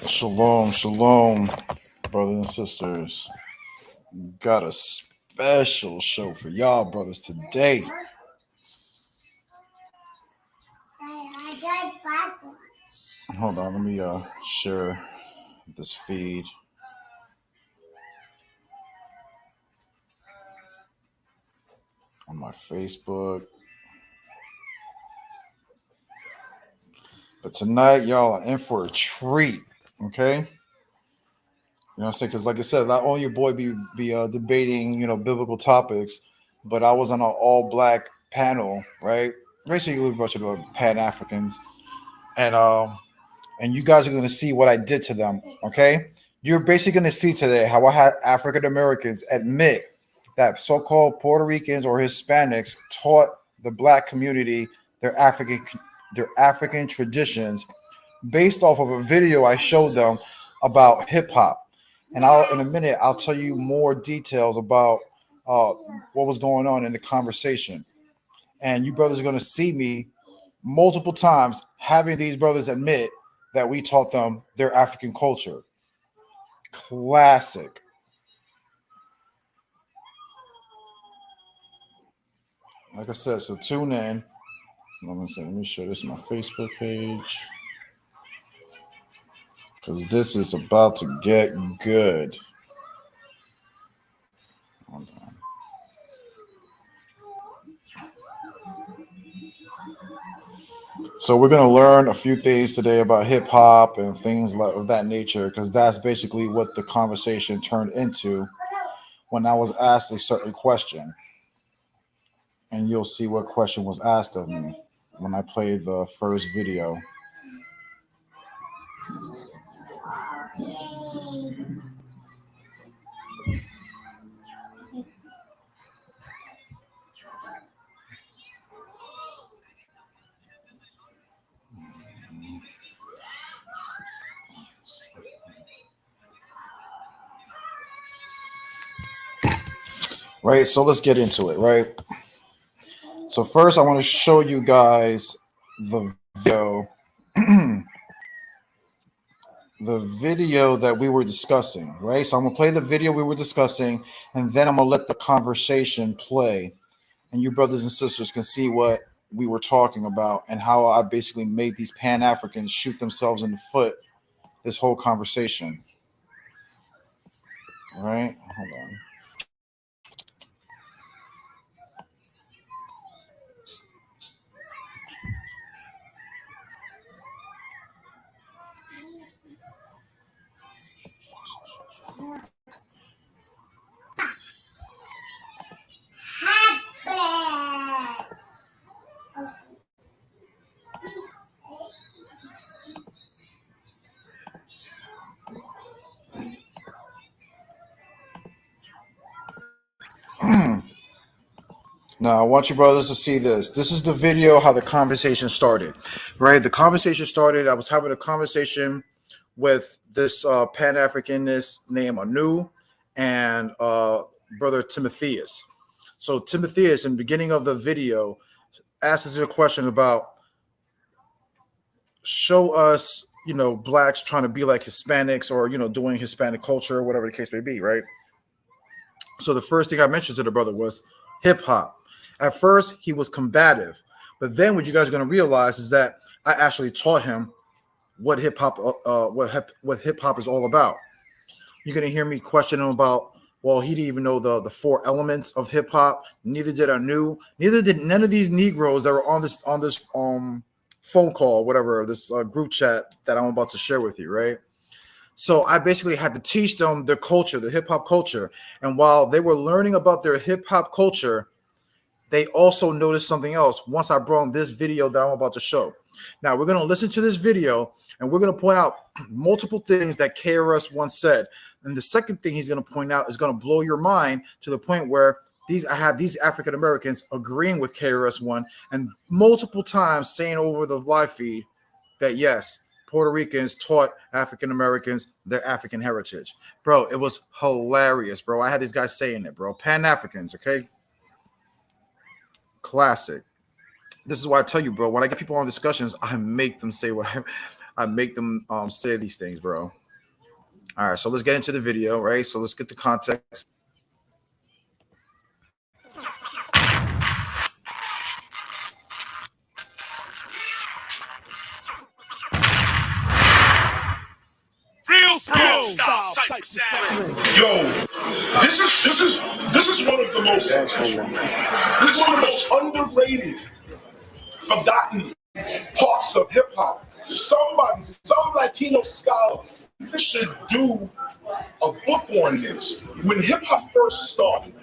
Shalom, shalom, brothers and sisters. Got a special show for y'all, brothers, today. Hold on, let me share this feed on my Facebook. But tonight, y'all are in for a treat, okay? You know what I'm saying? Because, like I said, not only your boy be debating, biblical topics, but I was on an all black panel, right? Basically, a bunch of Pan Africans, and and you guys are going to see what I did to them, okay? You're basically going to see today how I had African Americans admit that so-called Puerto Ricans or Hispanics taught the black community their African traditions based off of a video I showed them about hip hop. And in a minute I'll tell you more details about what was going on in the conversation. And you brothers are going to see me multiple times having these brothers admit that we taught them their African culture. Classic. Like I said, so tune in. Let me share this on my Facebook page, because this is about to get good. Hold on. So we're going to learn a few things today about hip hop and things of that nature, because that's basically what the conversation turned into when I was asked a certain question. And you'll see what question was asked of me when I play the first video. Right, so let's get into it, right? So first I want to show you guys the video the video that we were discussing, right? So I'm gonna play the video we were discussing, and then I'm gonna let the conversation play, and you brothers and sisters can see what we were talking about and how I basically made these Pan Africans shoot themselves in the foot this whole conversation. All right, hold on. Now, I want you brothers to see this. This is the video how the conversation started, right? The conversation started, I was having a conversation with this Pan Africanist named Anu and brother Timotheus. So, Timotheus, in the beginning of the video, asks us a question about show us, blacks trying to be like Hispanics or, doing Hispanic culture, whatever the case may be, right? So, the first thing I mentioned to the brother was hip hop. At first, he was combative, but then what you guys are going to realize is that I actually taught him what hip hop, what hip hop is all about. You're going to hear me question him about, well, he didn't even know the four elements of hip hop. Neither did I knew. Neither did none of these Negroes that were on this phone call, whatever, this group chat that I'm about to share with you, right? So I basically had to teach them their culture, the hip hop culture, and while they were learning about their hip hop culture, they also noticed something else once I brought this video that I'm about to show. Now, we're going to listen to this video, and we're going to point out multiple things that KRS once said. And the second thing he's going to point out is going to blow your mind to the point where I have these African Americans agreeing with KRS-One and multiple times saying over the live feed that, yes, Puerto Ricans taught African Americans their African heritage. Bro, it was hilarious, bro. I had these guys saying it, bro. Pan-Africans, okay? Classic. This is why I tell you, bro. When I get people on discussions, I make them say what I make them say these things, bro. All right, so let's get into the video, right? So let's get the context. Yo, this is one of the most underrated, forgotten parts of hip hop. Some Latino scholar should do a book on this. When hip hop first started,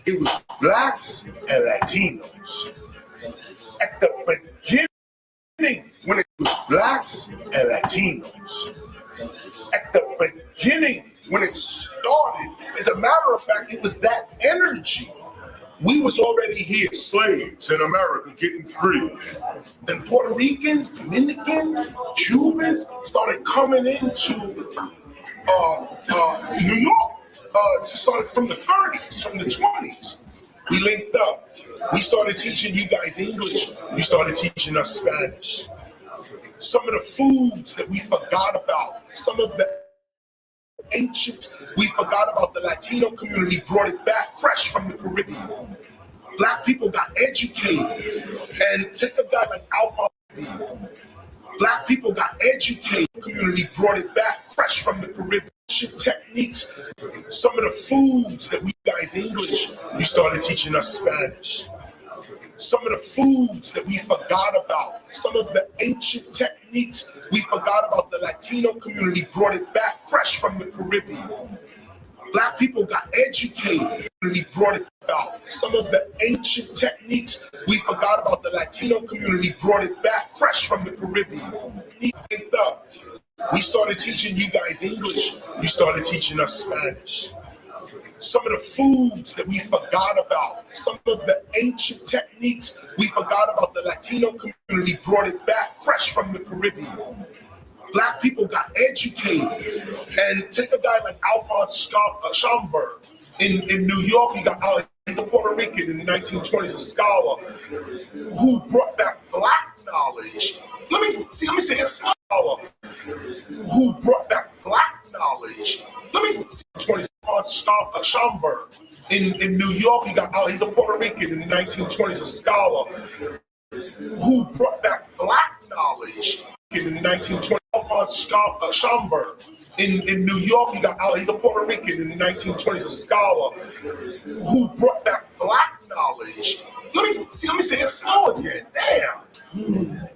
it was blacks and Latinos. At the beginning, when it was blacks and Latinos. At the beginning, when it started, as a matter of fact, it was that energy. We was already here, slaves in America getting free. Then Puerto Ricans, Dominicans, Cubans started coming into New York. It started from the 30s, from the 20s. We linked up. We started teaching you guys English. We started teaching us Spanish. Some of the foods that we forgot about, some of the ancient, we forgot about. The Latino community brought it back fresh from the Caribbean. Black people got educated, and take a guy like Alphonse. Black people got educated. The community brought it back fresh from the Caribbean. Techniques, some of the foods that we guys English, we started teaching us Spanish. Some of the foods that we forgot about, some of the ancient techniques we forgot about. The Latino community brought it back fresh from the Caribbean. Black people got educated, and brought it about. Some of the ancient techniques we forgot about. The Latino community brought it back fresh from the Caribbean. We started teaching you guys English. We started teaching us Spanish. Some of the foods that we forgot about, some of the ancient techniques we forgot about. The Latino community brought it back fresh from the Caribbean. Black people got educated, and take a guy like Alphonse Schomburg in New York. He's a Puerto Rican in the 1920s, a scholar who brought back black knowledge. Let me say a scholar who brought back black knowledge. Let me see 20s. Schomburg in New York. He's a Puerto Rican in the 1920s, a scholar who brought back black knowledge in the 1920s. Schomburg in New York. He's a Puerto Rican in the 1920s, a scholar who brought back black knowledge. Let me say it slow again. Damn.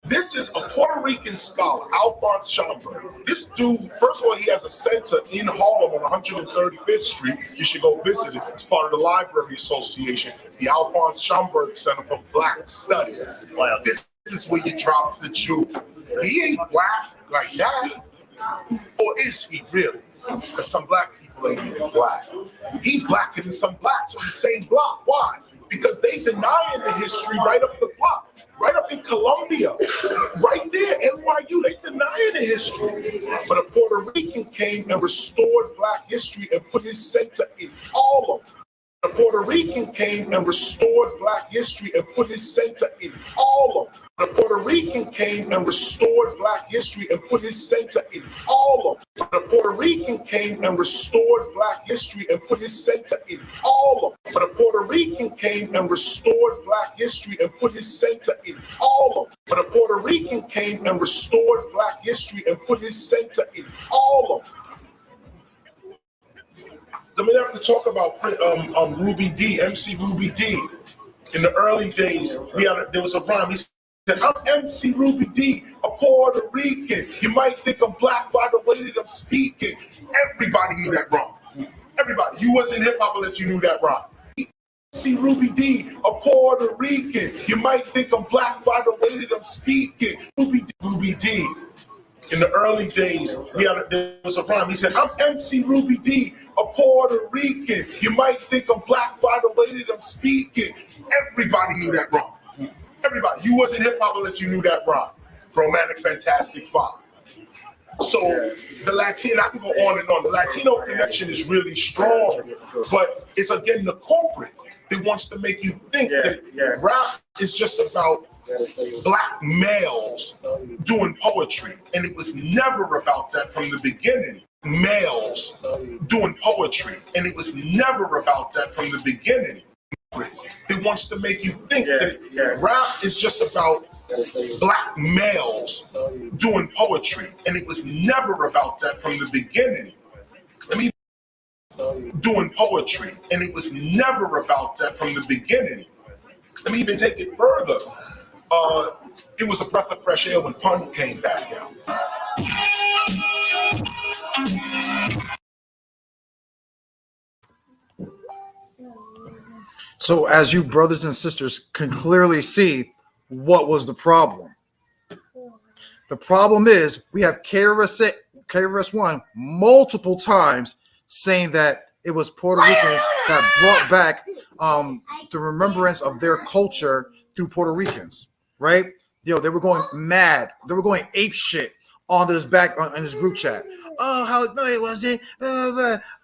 This is a Puerto Rican scholar, Alphonse Schomburg. This dude, first of all, he has a center in Harlem on 135th Street. You should go visit it. It's part of the Library Association, the Alphonse Schomburg Center for Black Studies. This is where you drop the jewel. He ain't black like that. Or is he really? Because some black people ain't even black. He's blacker than some blacks on the same block. Why? Because they denying the history right up the block. Right up in Columbia, right there, NYU, they denying the history. But a Puerto Rican came and restored black history and put his center in Harlem. A Puerto Rican came and restored black history and put his center in Harlem. A Puerto Rican came and restored black history and put his center in Harlem. A Puerto Rican came and restored black history and put his center in Harlem. But a Puerto Rican came and restored black history and put his center in Harlem. But a Puerto Rican came and restored black history and put his center in Harlem. Then we have to talk about Ruby D, MC Ruby D. In the early days, there was a rhyme. He said, I'm MC Ruby D, a Puerto Rican. You might think I'm black by the way that I'm speaking. Everybody knew that rhyme. Everybody. You wasn't hip hop unless you knew that rhyme. MC Ruby D, a Puerto Rican. You might think I'm black by the way that I'm speaking. Ruby D. In the early days, there was a rhyme. He said, I'm MC Ruby D, a Puerto Rican. You might think I'm black by the way that I'm speaking. Everybody knew that rhyme. Everybody. You wasn't hip hop unless you knew that rhyme. Romantic Fantastic Five. So the Latino, I can go on and on. The Latino connection is really strong, but it's again the corporate It wants to make you think that rap is just about black males doing poetry. And it was never about that from the beginning. Males doing poetry. And it was never about that from the beginning. It wants to make you think that rap is just about black males doing poetry. And it was never about that from the beginning. Doing poetry. And it was never about that from the beginning. Let me even take it further. It was a breath of fresh air when Pun came back out. So as you brothers and sisters can clearly see, what was the problem? The problem is we have KRS-One multiple times saying that it was Puerto Ricans that brought back the remembrance of their culture through Puerto Ricans, right? They were going mad. They were going ape shit on this group chat. Oh, how no, it wasn't.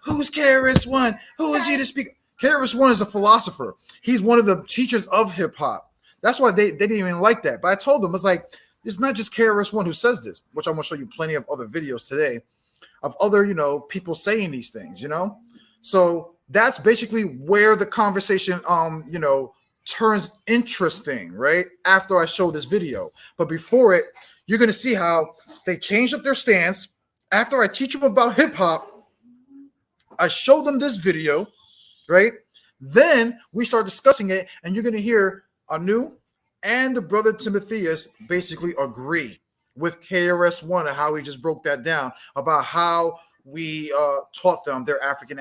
Who's KRS-One? Who is he to speak? KRS-One is a philosopher. He's one of the teachers of hip hop. That's why they didn't even like that. But I told them, it's like, it's not just KRS-One who says this, which I'm going to show you plenty of other videos today of other, people saying these things, So that's basically where the conversation, turns interesting, right? After I show this video. But before it, you're going to see how they changed up their stance. After I teach them about hip hop, I show them this video, right? Then we start discussing it, and you're going to hear Anu and the brother Timotheus basically agree with KRS-One and how he just broke that down about how we taught them their African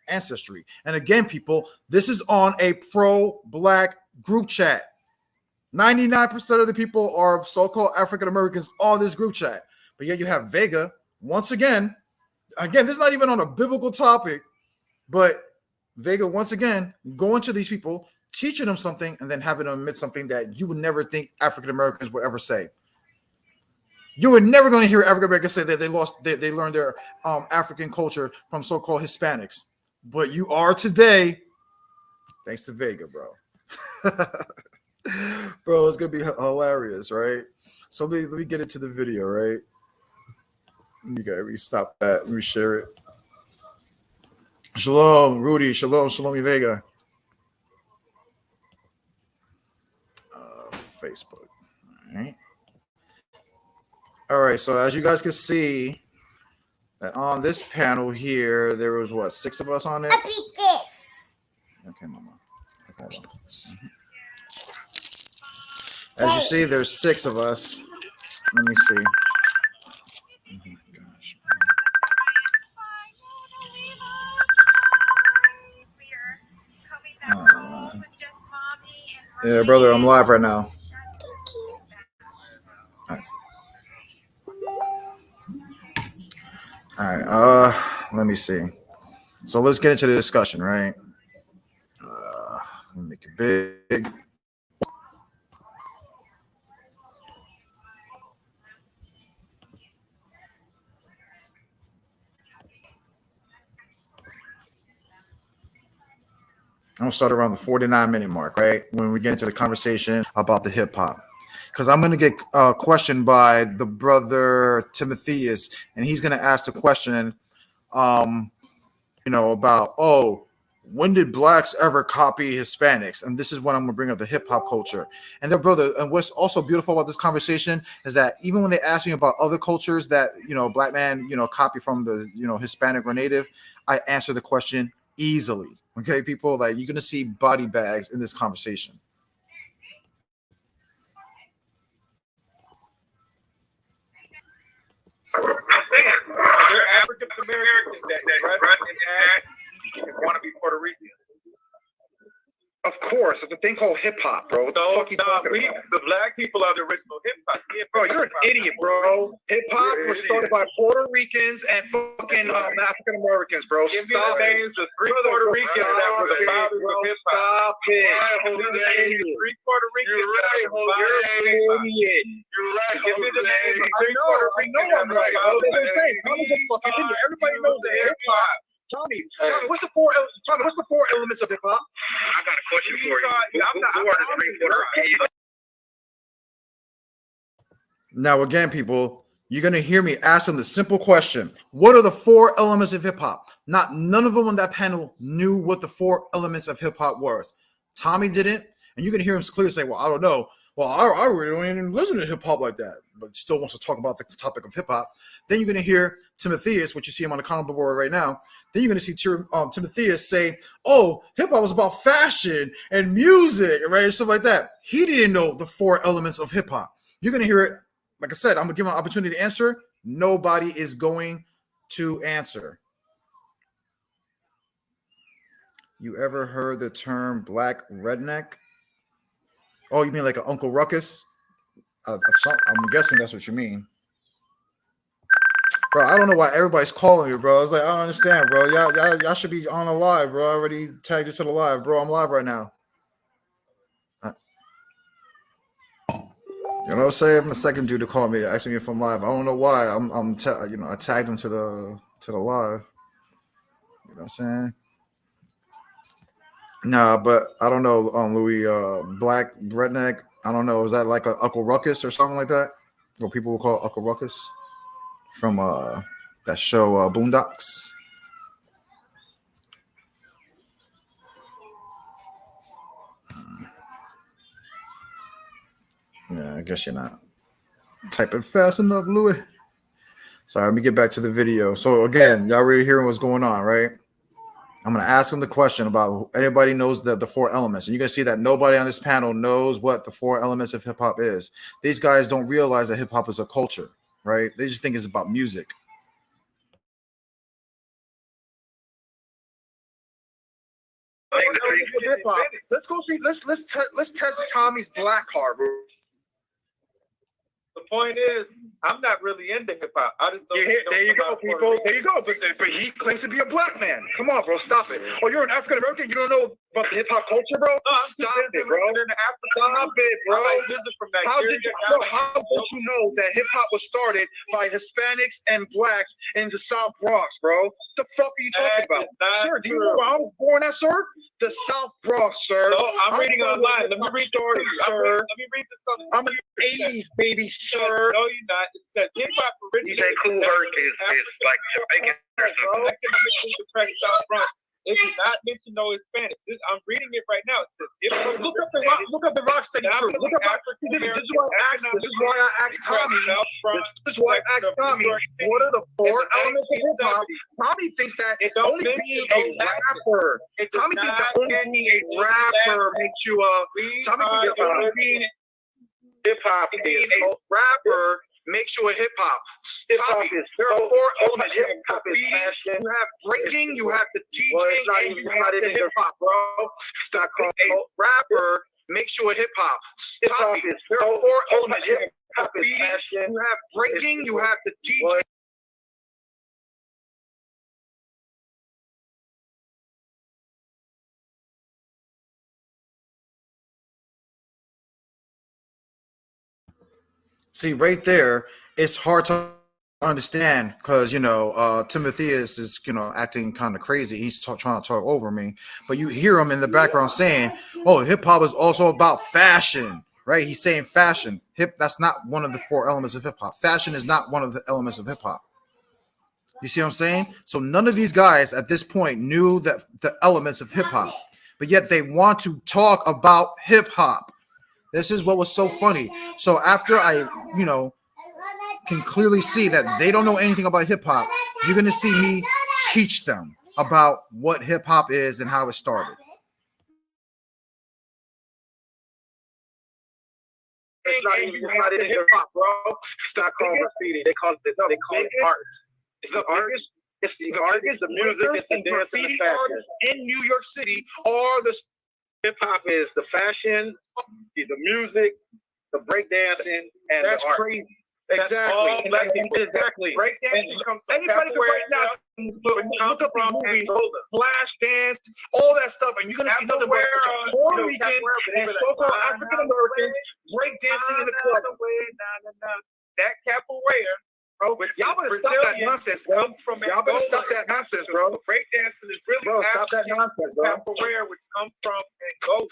ancestry. And again, people, this is on a pro-black group chat. 99% of the people are so-called African Americans on this group chat. But yet you have Vega, once again, this is not even on a biblical topic, but Vega, once again, going to these people, teaching them something, and then having them admit something that you would never think African Americans would ever say. You were never going to hear African Americans say that they learned their African culture from so-called Hispanics, but you are today, thanks to Vega, bro. Bro, it's gonna be hilarious, right? So let me get into the video, right? Let me stop that. Let me share it. Shalom, Rudy. Shalom, Vega. Facebook. All right. So as you guys can see, that on this panel here, there was what, 6 of us on it? I beat this. Okay, Mama. Hold on. As you see, there's 6 of us. Let me see. Oh my gosh. Yeah, brother, I'm live right now. All right. Let me see. So let's get into the discussion, right? Let me make it big. I'm gonna start around the 49-minute mark, right? When we get into the conversation about the hip hop. Because I'm gonna get questioned by the brother Timotheus, and he's gonna ask the question, about, when did blacks ever copy Hispanics? And this is when I'm gonna bring up the hip hop culture. And their brother, and what's also beautiful about this conversation is that even when they ask me about other cultures that black man copy from the Hispanic or native, I answer the question easily. Okay, people, like, you're gonna see body bags in this conversation. I'm saying they're African Americans that dress and act and want to be Puerto Ricans. Of course, it's a thing called hip hop, bro. What the fuck you talking about? The black people are the original hip hop. Yeah, bro, you're an idiot, bro. Hip hop was started by Puerto Ricans and fucking African Americans, bro. Give me the names of 3 Puerto Ricans that were the fathers of hip hop. Stop it. Three Puerto Ricans. You're right, you're idiot. You're right. Give me the names of 3 Puerto Ricans. I know I'm right, bro. Everybody knows that hip hop Tommy, what's the four elements of hip hop? I got a question for you. I'm not- Who are the three Puerto Ricans? Now, again, people, you're going to hear me ask them the simple question. What are the 4 elements of hip hop? None of them on that panel knew what the 4 elements of hip hop was. Tommy didn't. And you're going to hear him clearly say, well, I don't know. Well, I really don't even listen to hip hop like that, but still wants to talk about the topic of hip hop. Then you're going to hear Timotheus, which you see him on the comment board right now. Then you're going to see Timotheus say, oh, hip hop was about fashion and music, right? And stuff like that. He didn't know the 4 elements of hip hop. You're going to hear it. Like I said, I'm going to give him an opportunity to answer. Nobody is going to answer. You ever heard the term black redneck? Oh, you mean like an Uncle Ruckus? I'm guessing that's what you mean. Bro, I don't know why everybody's calling me, bro. I was like, I don't understand, bro. Y'all should be on a live, bro. I already tagged you to the live, bro. I'm live right now. You know what I'm saying? I'm the second dude to call me, asking me if I'm live. I don't know why. I tagged him to the live. You know what I'm saying? Nah, but I don't know, Louis, black redneck. I don't know. Is that like a Uncle Ruckus or something like that? What people will call Uncle Ruckus from that show Boondocks. Yeah, I guess you're not typing fast enough, Louis. Sorry, let me get back to the video. So again, y'all already hearing what's going on, right? I'm going to ask them the question about anybody knows the 4 elements. And you're going to see that nobody on this panel knows what the 4 elements of hip hop is. These guys don't realize that hip hop is a culture, right? They just think it's about music. Let's go see. Let's test Tommy's black card, bro. The point is, I'm not really into hip hop. I just don't. There you go, people. There you go. But he claims to be a black man. Come on, bro. Stop it. Oh, you're an African American. You don't know about the hip hop culture, bro? Stop it, bro. Stop it, bro. How did you know that hip hop was started by Hispanics and blacks in the South Bronx, bro? The fuck are you talking about, sir? Do you know where I was born at, sir? The South Bronx, sir. No, I'm reading online. Let me read the story, sir. Let me read this. I'm in the 80s, baby, sir. No, you're not. It says hip hop originated. You say Cool Herc is like Jamaican or something. Economically depressed South Bronx. It does not mention no Hispanics. I'm reading it right now. It says look up the rock state. Look up this is why I asked Tommy. This is why I asked Tommy. What are the 4 elements of hip hop? Tommy thinks that only being a rapper. Tommy thinks that only being a rapper makes you a. Tommy thinks that only being hip hop being a rapper makes you a hip hop. Tommy, there are 4 elements. Hip hop is fashion. You have breaking, you have the DJ, and you have the hip hop, bro. Stop calling a rapper makes you a hip hop. Tommy, there are 4 elements. Hip hop is fashion. You have breaking, you have the DJ. See, right there, it's hard to understand because, Timotheus is, acting kind of crazy. He's trying to talk over me. But you hear him in the background saying, oh, hip-hop is also about fashion, right? He's saying fashion. That's not one of the 4 elements of hip-hop. Fashion is not one of the elements of hip-hop. You see what I'm saying? So none of these guys at this point knew that the elements of hip-hop. But yet they want to talk about hip-hop. This is what was so funny. So after I, can clearly see that they don't know anything about hip hop, you're going to see me teach them about what hip hop is and how it started. It's not even hip hop, bro. Stop calling graffiti. They call it art. It's the art. It's the art. It's the music. It's the dance and the fashion. In New York City, are the hip hop is the fashion, the music, the breakdancing, and the art. Crazy. Exactly. Exactly. Breakdancing comes from anybody can right now look up the movie, Flash Dance, all that stuff, and you're gonna see nothing but Puerto Rican and so-called African Americans breakdancing in the club. That capoeira. Bro, y'all better stop that nonsense, bro. Y'all better stop that nonsense, bro. Breakdancing is really Bro, stop that nonsense, bro. capoeira, which comes from Angola.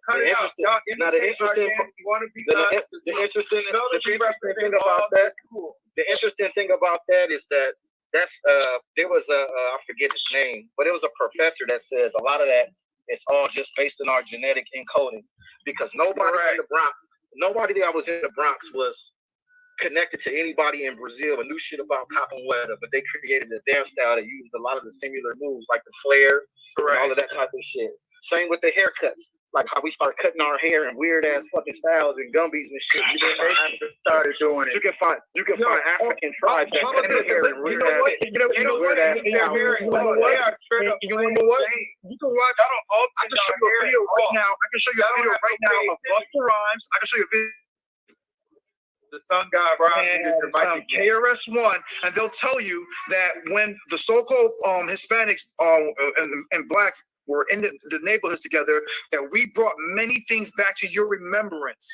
Cut it out. Now, the interesting thing about that is that there was I forget his name, but it was a professor that says a lot of that is all just based on our genetic encoding, because nobody that was in the Bronx was connected to anybody in Brazil and knew shit about capoeira, but they created a dance style that used a lot of the similar moves, like the flare and all of that type of shit. Same with the haircuts, like how we started cutting our hair in weird ass fucking styles and gumbies and shit. Started doing it. You can find African tribes that cut their hair in weird ass. You know what? You can watch. I can show you a video right now. I can show you a video right now of Busta Rhymes. I can show you a video. The sun god KRS-One, and they'll tell you that when the so-called Hispanics and blacks were in the neighborhoods together, that we brought many things back to your remembrance.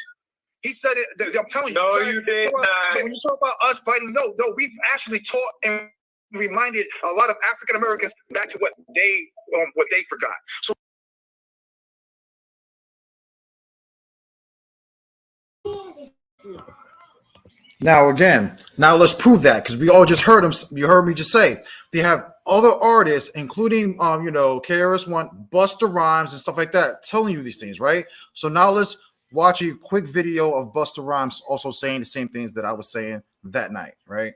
He said it. I'm telling you. No, you did not. When you talk about us fighting, no, we've actually taught and reminded a lot of African Americans back to what they forgot. So. Now let's prove that, because we all just heard him. You heard me just say they have other artists, including KRS-One, Busta Rhymes, and stuff like that, telling you these things, right? So now let's watch a quick video of Busta Rhymes also saying the same things that I was saying that night, right?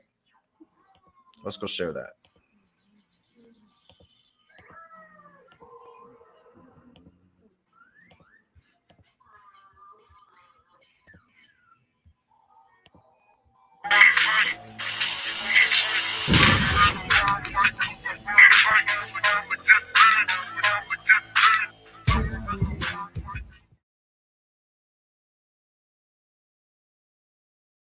Let's go share that.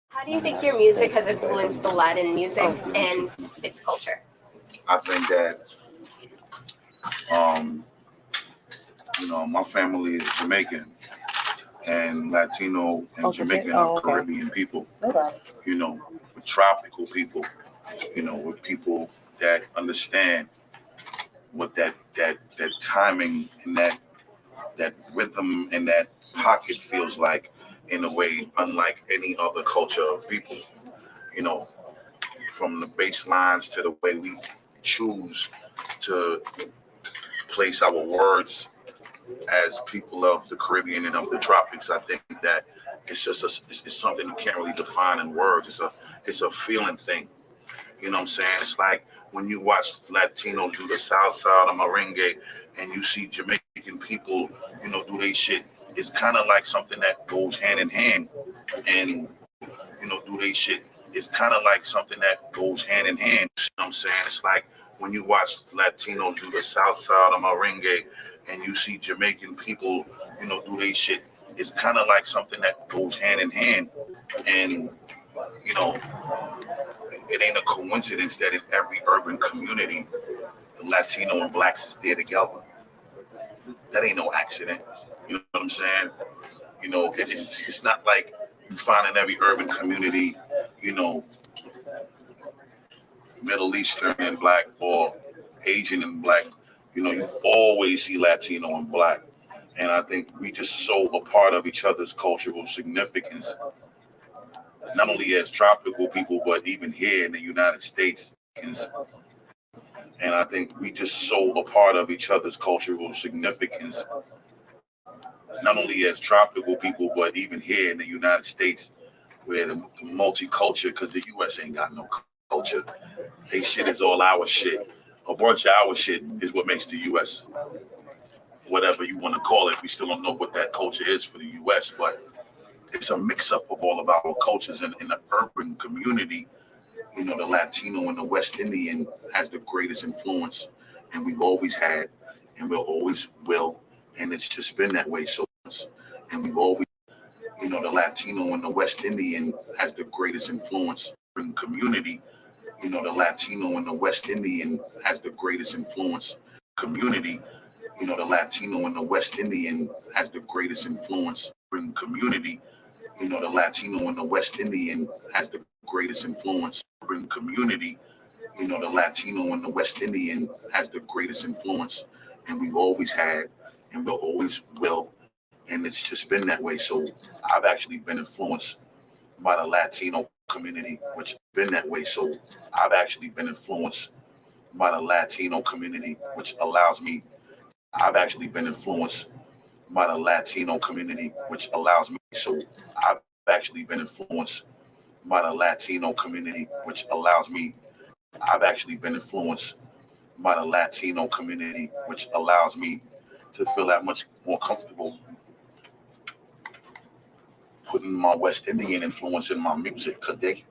How do you think your music has influenced the Latin music and its culture? I think that, my family is Jamaican and Latino and Jamaican are Caribbean people, with tropical people, with people that understand what that timing and that rhythm and that pocket feels like, in a way unlike any other culture of people, from the bass lines to the way we choose to place our words as people of the Caribbean and of the tropics. I think that it's just it's something you can't really define in words. It's a feeling thing. You know what I'm saying? It's like when you watch Latinos do the salsa, the merengue, and you see Jamaican people, do they shit. It's kind of like something that goes hand in hand, and do they shit. It's kind of like something that goes hand in hand. You know what I'm saying? It's like when you watch Latinos do the salsa, the merengue, and you see Jamaican people, do they shit. It's kind of like something that goes hand in hand, and it ain't a coincidence that in every urban community, the Latino and blacks is there together. That ain't no accident. You know what I'm saying? It's not like you find in every urban community, Middle Eastern and black or Asian and black. You always see Latino and black. And I think we just so a part of each other's cultural significance, not only as tropical people, but even here in the United States. And I think we just so a part of each other's cultural significance, not only as tropical people, but even here in the United States, where the multicultural, because the U.S. ain't got no culture. They shit is all our shit. A bunch of our shit is what makes the U.S. whatever you want to call it. We still don't know what that culture is for the U.S., but it's a mix-up of all of our cultures. And in the urban community, the Latino and the West Indian has the greatest influence, and we've always had, and we'll always will. And it's just been that way so much. And we've always, the Latino and the West Indian has the greatest influence in the community. The Latino and the West Indian has the greatest influence community. The Latino and the West Indian has the greatest influence in the community. You know, the Latino and the West Indian has the greatest influence in the community. You know, the Latino and the West Indian has the greatest influence, and we've always had, and we'll always will, and it's just been that way. So I've actually been influenced by the Latino community, which been that way. So I've actually been influenced by the Latino community, which allows me. I've actually been influenced by the Latino community, which allows me. So I've actually been influenced by the Latino community, which allows me. I've actually been influenced by the Latino community, which allows me to feel that much more comfortable putting my West Indian influence in my music, because they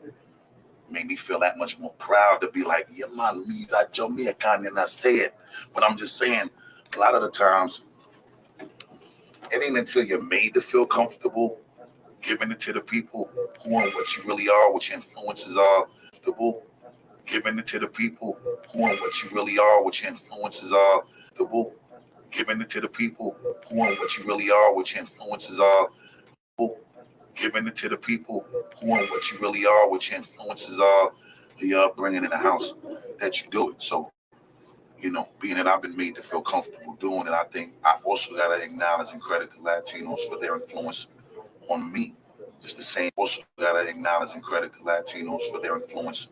made me feel that much more proud to be like, yeah, man, me, that Jamaican, and I say it. But I'm just saying, a lot of the times, it ain't until you're made to feel comfortable giving it to the people who are what you really are, what your influences are, comfortable giving it to the people who are what you really are, what your influences are, giving it to the people who are what you really are, what your influences are, giving it to the people who are what you really are, what your influences are, your upbringing in the house that you do it. So, you know, being that I've been made to feel comfortable doing it, I think I also got to acknowledge and credit the Latinos for their influence on me. Just the same, also got to acknowledge and credit the Latinos for their influence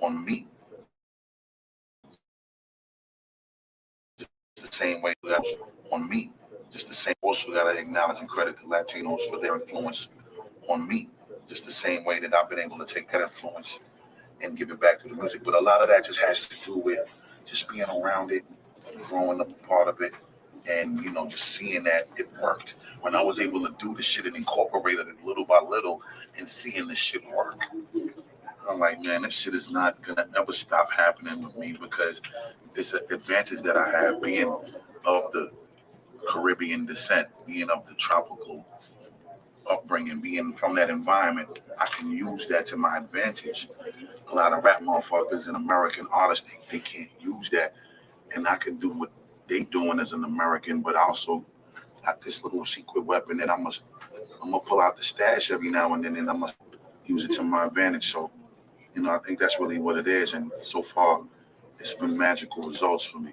on me. Just the same way that on me. Just the same, also got to acknowledge and credit the Latinos for their influence on me. Just the same way that I've been able to take that influence and give it back to the music. But a lot of that just has to do with just being around it, growing up a part of it, and, you know, just seeing that it worked. When I was able to do the shit and incorporated it little by little and seeing the shit work, I'm like, man, this shit is not gonna ever stop happening with me, because it's an advantage that I have being of the Caribbean descent, being of the tropical upbringing, being from that environment. I can use that to my advantage. A lot of rap motherfuckers and American artists, they can't use that, and I can do what they doing as an American, but also got this little secret weapon that I'm gonna pull out the stash every now and then, and I'm gonna use it to my advantage. So, you know, I think that's really what it is, and so far, it's been magical results for me.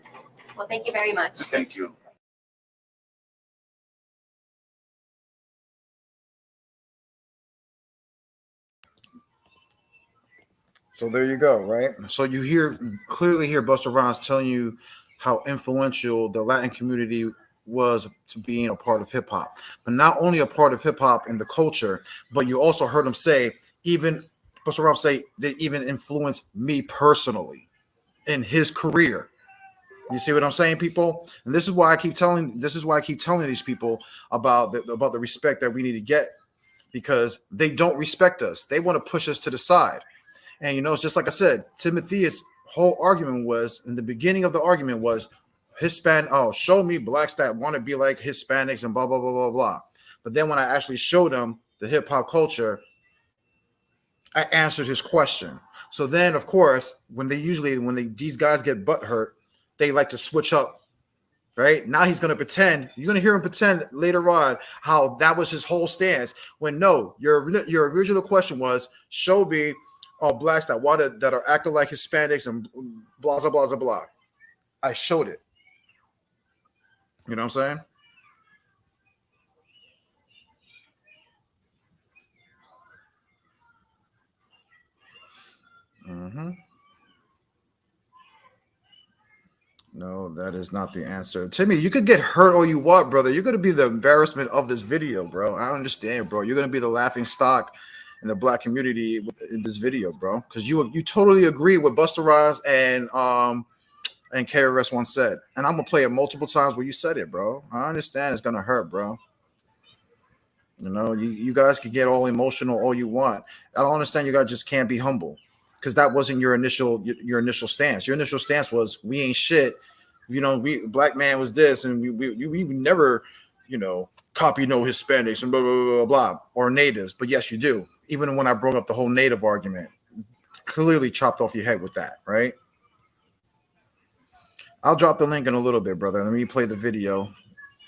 Well, thank you very much. Thank you. So there you go, right? So you clearly hear Busta Rhymes telling you how influential the Latin community was to being a part of hip hop, but not only a part of hip hop and the culture, but you also heard him say, even Busta Rhymes say, they even influenced me personally in his career. You see what I'm saying, people? And this is why I keep telling these people about the respect that we need to get, because they don't respect us. They want to push us to the side. And, you know, it's just like I said, Timotheus' whole argument was, in the beginning of the argument was, show me blacks that want to be like Hispanics and blah, blah, blah, blah, blah. But then when I actually showed him the hip hop culture, I answered his question. So then, of course, these guys get butt hurt, they like to switch up, right? Now he's going to pretend. You're going to hear him pretend later on how that was his whole stance. When no, your original question was, show me blacks that are acting like Hispanics and blah blah blah blah blah. I showed it. You know what I'm saying? Mm-hmm. No, that is not the answer. Timmy, you could get hurt all you want, brother. You're going to be the embarrassment of this video, bro. I understand, bro. You're going to be the laughing stock in the black community in this video, bro, because you totally agree with Busta Rhymes and KRS once said. And I'm going to play it multiple times where you said it, bro. I understand it's going to hurt, bro. You know, you guys can get all emotional all you want. I don't understand. You guys just can't be humble, because that wasn't your initial stance. Your initial stance was, we ain't shit. You know, black man was this, and we never, you know, copy no Hispanics and blah, blah, blah, blah, blah, or natives. But yes, you do. Even when I brought up the whole native argument, clearly chopped off your head with that, right? I'll drop the link in a little bit, brother. Let me play the video.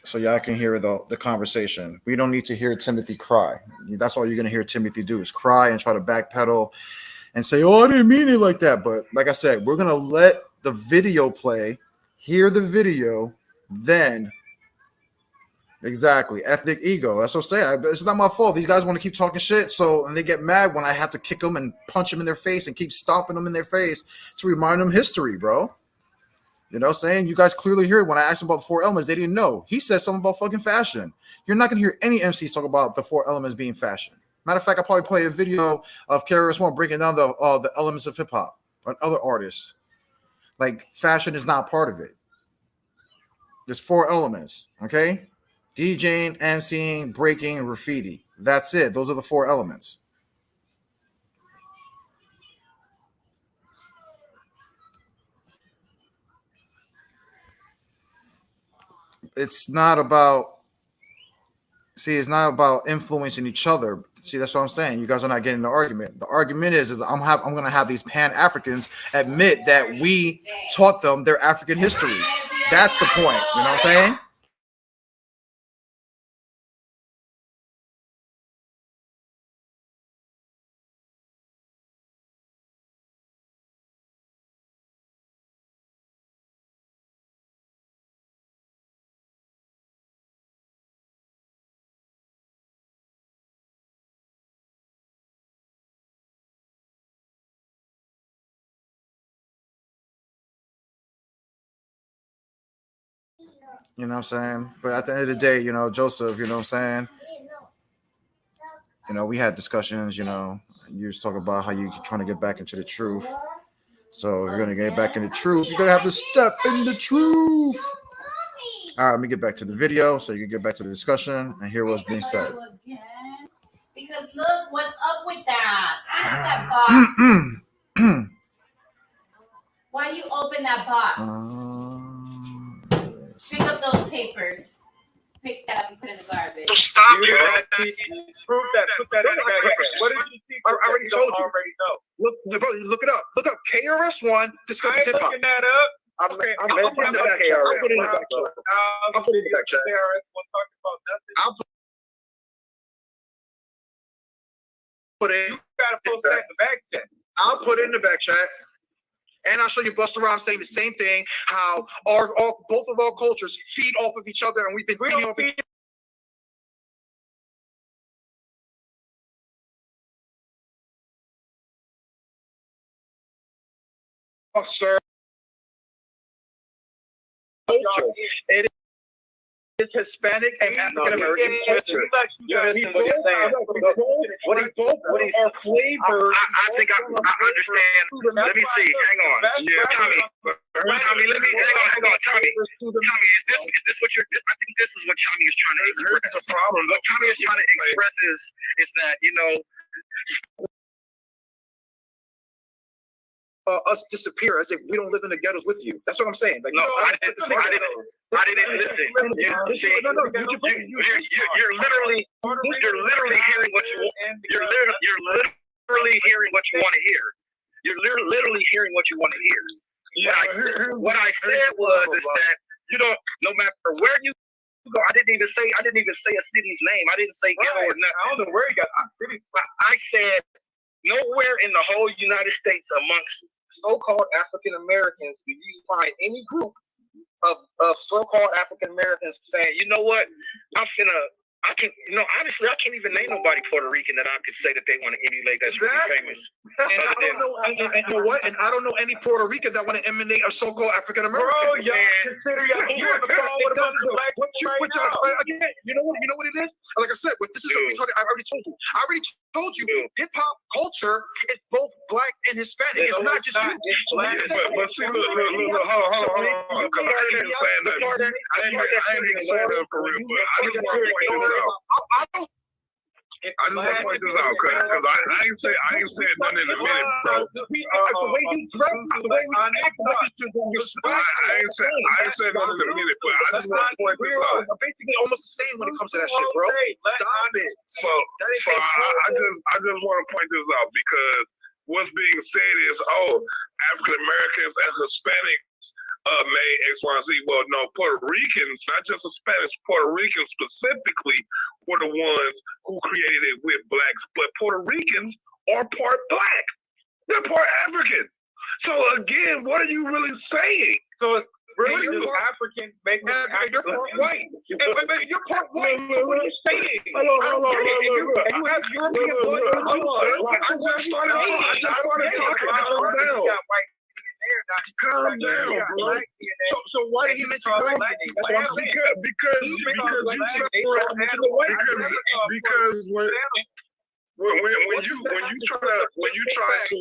so y'all can hear the conversation. We don't need to hear Timothy cry. That's all you're gonna hear Timothy do is cry and try to backpedal and say, "Oh, I didn't mean it like that." But like I said, we're gonna let the video play, hear the video, then exactly ethnic ego. That's what I'm saying. It's not my fault. These guys want to keep talking shit, so and they get mad when I have to kick them and punch them in their face and keep stomping them in their face to remind them history, bro. You know what I'm saying? You guys clearly heard when I asked them about the four elements, they didn't know. He said something about fucking fashion. You're not going to hear any MCs talk about the four elements being fashion. Matter of fact, I'll probably play a video of KRS-One breaking down the elements of hip-hop and other artists. Like, fashion is not part of it. There's four elements, okay? DJing, MCing, breaking, and graffiti. That's it. Those are the four elements. It's not about influencing each other. See, that's what I'm saying. You guys are not getting the argument. The argument is I'm going to have these Pan-Africans admit that we taught them their African history. That's the point. You know what I'm saying? You know what I'm saying? But at the end of the day, you know, Joseph, you know what I'm saying? You know, we had discussions, you know, you was talking about how you're trying to get back into the truth. So if you're going to get back in the truth, you're going to have to step in the truth. All right, let me get back to the video so you can get back to the discussion and hear what's being said. Because look, what's up with that? What's that box? Why you open that box? Pick up those papers. Pick that up and put it in the garbage. Stop it. Prove that. Put that in the bag. What did you see? I already told you. Already know. Look it up. Look up KRS-One discusses hip hop. Looking that up. I'm putting it in the back chat. I'll put it in the back chat. I'll put it in the back chat. KRS-One talking about nothing. I'll put it. You gotta post that in the back chat. I'll put it in the back chat. And I'll show you Busta Rhymes saying the same thing, how both of our cultures feed off of each other, and we've been feeding off each other, sir. Culture. It is Hispanic and African American culture. We both are flavors. I think I understand. Let me see. Hang on. Tommy, let me hang on. Tommy, is this what you're? I think this is what Tommy is trying to express. Here's the problem. What Tommy is trying to express is that, you know, us disappear as if we don't live in the ghettos with you. That's what I'm saying. Like, no, I didn't listen. You're literally hearing what you want. You're literally hearing what you want to hear. You're literally hearing what you want to hear. What I said was that you don't, no matter where you go, I didn't even say a city's name. I didn't say ghetto or nothing. I don't know where you got city. I said nowhere in the whole United States amongst so-called African Americans do you find any group of so-called African Americans saying, you know what, honestly, I can't even name nobody Puerto Rican that I could say that they want to emulate that's really famous. And I don't know any Puerto Rican that want to emulate a so-called African American. Bro, y'all consider y'all here on the phone with a bunch of black people again, you know what it is? Like I said, this is what we talking. I already told you. Hip hop culture is both black and Hispanic. It's not just you. But see, look, hold on. Because I ain't even saying nothing. I ain't even saying nothing for real, but I just want to point this out. I just want to point this out, because I ain't said nothing in a minute, bro. The way you dress, the way we act, I ain't said nothing in a minute, but I just want to point this out. Basically, almost the same when it comes to that shit, bro. Stop it. So I just want to point this out, because what's being said is, African Americans and Hispanics made X, Y, Z. Well, no, Puerto Ricans, not just Hispanics, Puerto Ricans specifically were the ones who created it with blacks. But Puerto Ricans are part black. They're part African. So again, what are you really saying? So it's really just Africans making You're part white. You're part white. What are you saying? And you have European blood. I just started talking. Calm down, bro. So why did he mention black? Because when you try to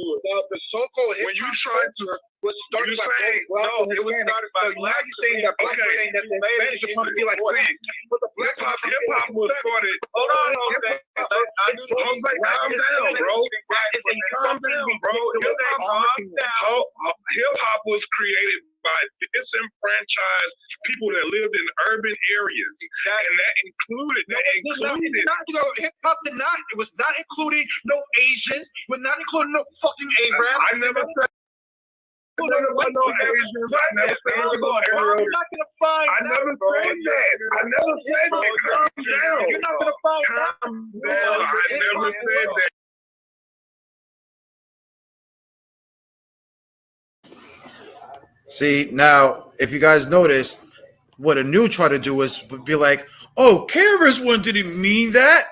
the so-called when you try to was started by it was started by now you're saying that black saying that the Spanish are trying to be like what? But the black hip hop was started. Hold on, Calm down, bro. Calm down, bro. Hip hop was created by disenfranchised people that lived in urban areas, and that included hip hop did not. It was not including no Asians. We're not including no fucking Arab. I never said. I never said that. Calm down. You're not gonna find Calm down. I never said that. See, now, if you guys notice, what Anu tried to do is be like, oh, KRS One didn't mean that,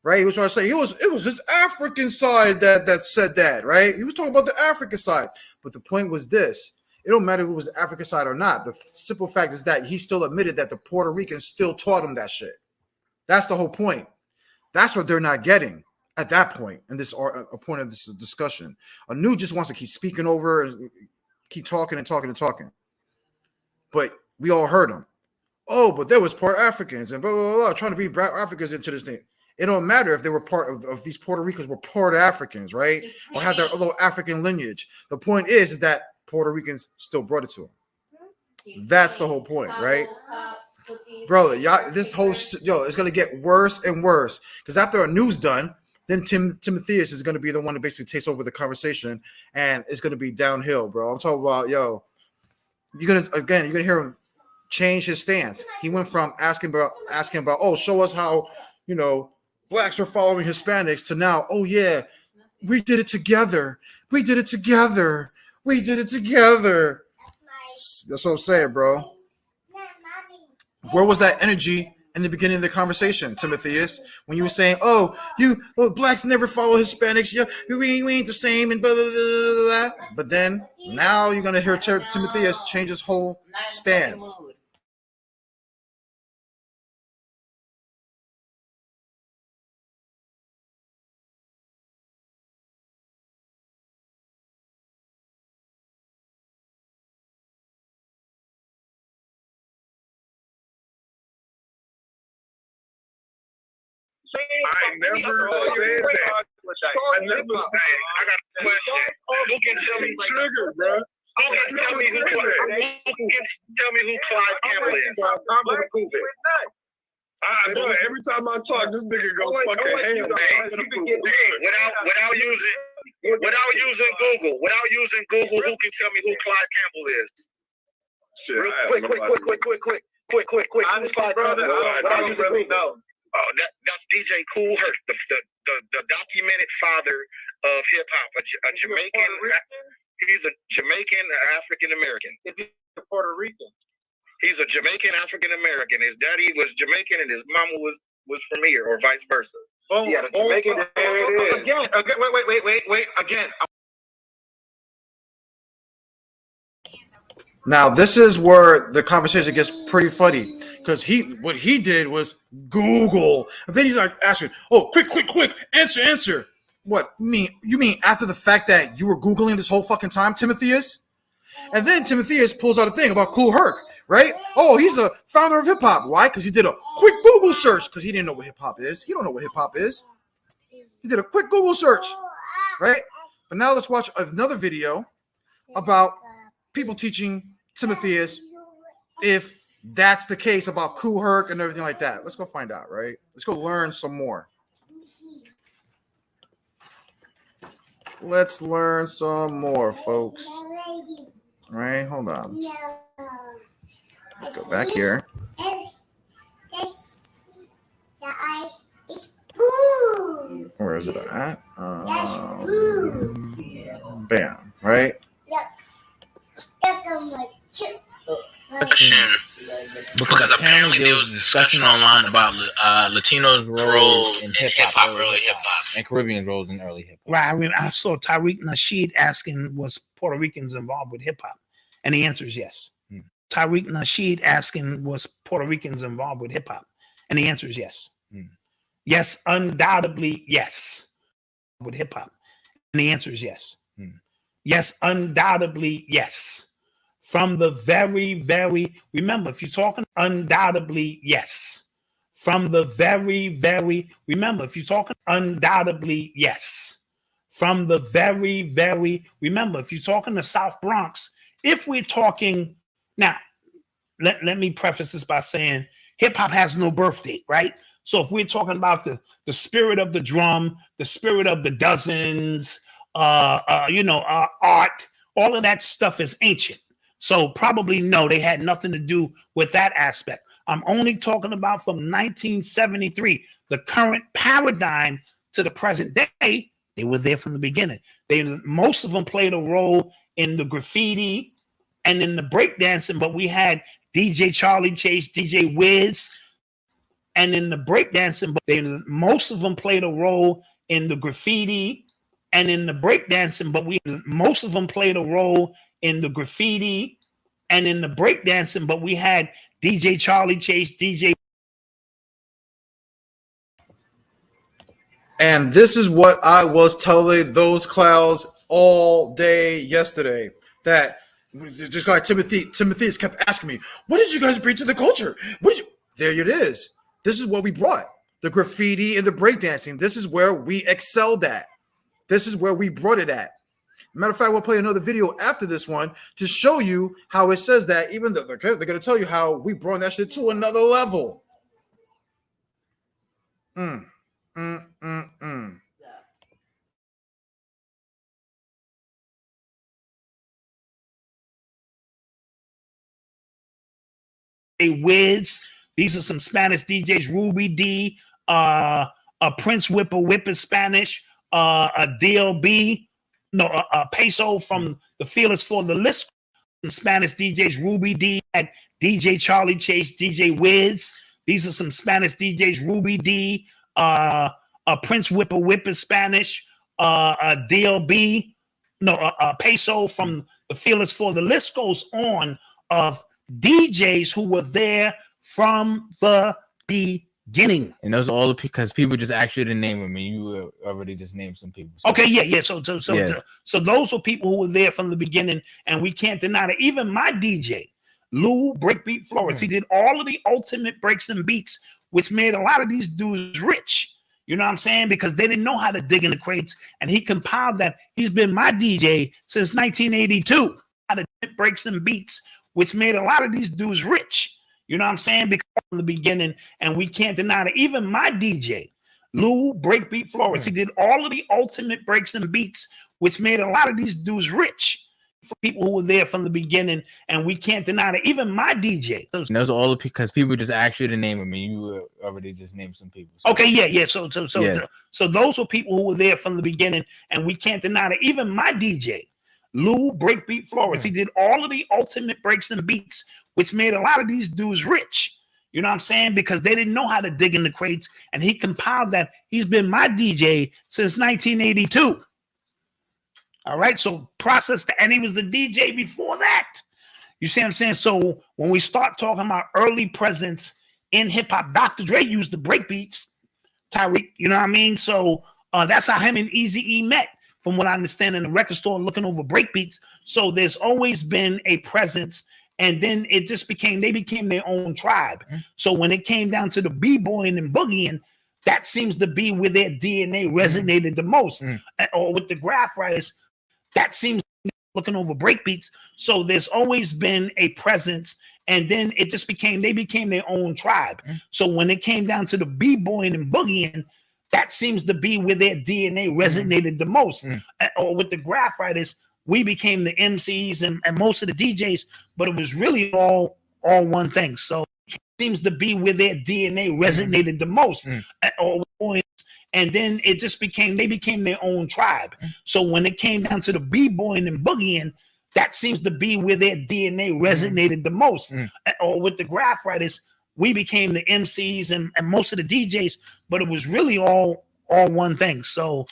right? He was trying to say it was his African side that said that, right? He was talking about the African side. But the point was this. It don't matter if it was the African side or not. The simple fact is that he still admitted that the Puerto Ricans still taught him that shit. That's the whole point. That's what they're not getting at that point in this a point of this discussion. Anu just wants to keep speaking over, keep talking and talking and talking. But we all heard him. Oh, but there was part Africans and blah, blah, blah, trying to bring Africans into this thing. It don't matter if they were part of these Puerto Ricans were part Africans, right? Or had their little African lineage. The point is that Puerto Ricans still brought it to them. That's the whole point, right? Bro, y'all, this whole it's gonna get worse and worse. Because after our news done, then Timotheus is gonna be the one to basically takes over the conversation, and it's gonna be downhill, bro. I'm talking about you're gonna hear him change his stance. He went from asking about, oh, show us how blacks are following Hispanics to now, oh yeah, we did it together. We did it together. We did it together. That's what I'm saying, bro. Where was that energy in the beginning of the conversation, Timotheus? When you were saying, oh, blacks never follow Hispanics. Yeah, we ain't the same and blah, blah, blah, blah. But then now you're going to hear Timotheus change his whole stance. I never said that. I never said. I got a question. Who can tell me trigger, bro? Who can tell me who Clive Campbell is? Every time I talk, this nigga go fucking ham. Without using Google, who can tell me who Clive Campbell is? Shit, quick. Who's Clive Campbell? Oh, that's DJ Kool Herc, the documented father of hip hop, a Jamaican. He's a Jamaican African American. Is he a Puerto Rican? He's a Jamaican African American. His daddy was Jamaican and his mama was from here, or vice versa. Boom. Yeah, Jamaican. Again. Wait. Again. Now, this is where the conversation gets pretty funny. Because what he did was Google. And then he's like asking, oh, quick, answer. What? You mean after the fact that you were Googling this whole fucking time, Timotheus? And then Timotheus pulls out a thing about Kool Herc, right? Oh, he's a founder of hip hop. Why? Because he did a quick Google search. Because he didn't know what hip hop is. He don't know what hip hop is. He did a quick Google search, right? But now let's watch another video about people teaching Timotheus if that's the case about Kool Herc and everything like that. Let's go find out, right? Let's go learn some more. Let's learn some more, folks. All right, hold on. Let's go back here. Where is it at? Bam, right? Because apparently there was discussion online about Latinos' role in hip hop, early hip hop, and Caribbeans' roles in early hip hop. Right. I saw Tariq Nasheed asking, was Puerto Ricans involved with hip hop? And the answer is yes. Tariq Nasheed asking, was Puerto Ricans involved with hip hop? And the answer is yes. Yes, undoubtedly, yes. With hip hop. And the answer is yes. Yes, undoubtedly, yes. From the very, remember, if you're talking undoubtedly, yes. From the very, remember, if you're talking undoubtedly, yes. From the very, remember, if you're talking the South Bronx, if we're talking, now, let me preface this by saying hip hop has no birth date, right? So if we're talking about the spirit of the drum, the spirit of the dozens, art, all of that stuff is ancient. So probably no, they had nothing to do with that aspect. I'm only talking about from 1973, the current paradigm to the present day. They were there from the beginning. Most of them played a role in the graffiti and in the breakdancing, but we had DJ Charlie Chase, DJ Wiz, and in the breakdancing, but most of them played a role in the graffiti and in the breakdancing, but most of them played a role in the graffiti and in the breakdancing, but we had DJ Charlie Chase, DJ. And this is what I was telling those clowns all day yesterday. That this guy Timothy kept asking me, "What did you guys bring to the culture? There it is. This is what we brought: the graffiti and the breakdancing. This is where we excelled at. This is where we brought it at. Matter of fact, we'll play another video after this one to show you how it says that. Even though they're going to tell you how we brought that shit to another level. Wiz. These are some Spanish DJs. Ruby D, Prince Whip is Spanish. A DLB, Peso from the Fearless for the list. Some Spanish DJs. Ruby D, and DJ Charlie Chase, DJ Wiz. These are some Spanish DJs. Ruby D, Prince Whip is Spanish. A DLB, Peso from the Fearless for the list goes on of DJs who were there from the beginning. And those are all because people just asked you to name them, and you already just named some people. So. Okay, yeah. So those were people who were there from the beginning, and we can't deny that. Even my DJ, Lou Breakbeat Florence, he did all of the ultimate breaks and beats, which made a lot of these dudes rich. You know what I'm saying? Because they didn't know how to dig in the crates, and he compiled that. He's been my DJ since 1982. How to breaks and beats, which made a lot of these dudes rich. You know what I'm saying? Because from the beginning, and we can't deny that. Even my DJ, Lou Breakbeat Florence, he did all of the ultimate breaks and beats, which made a lot of these dudes rich. For people who were there from the beginning, and we can't deny that. Even my DJ. And those are all because people just asked you to name them, and you already just named some people. So. Okay, yeah. So those were people who were there from the beginning, and we can't deny that. Even my DJ, Lou Breakbeat Florence, he did all of the ultimate breaks and beats, which made a lot of these dudes rich. You know what I'm saying? Because they didn't know how to dig in the crates, and he compiled that. He's been my DJ since 1982. All right, so process that, and he was the DJ before that. You see what I'm saying? So when we start talking about early presence in hip hop, Dr. Dre used the breakbeats, Tyreek. You know what I mean? So that's how him and Eazy-E met. From what I understand, in the record store looking over breakbeats. So there's always been a presence, and then it just became their own tribe. So when it came down to the b-boying and boogieing, that seems to be where their DNA resonated the most. Or with the graph writers, that seems looking over breakbeats. So there's always been a presence, and then it just became their own tribe. So when it came down to the b-boying and boogieing, that seems to be where their DNA resonated the most. Or with the graph writers, we became the MCs and most of the DJs, but it was really all one thing. So it seems to be where their DNA resonated the most. And then it just they became their own tribe. So when it came down to the b-boying and boogieing, that seems to be where their DNA resonated the most. Or with the graph writers, we became the MCs and most of the DJs, but it was really all one thing. So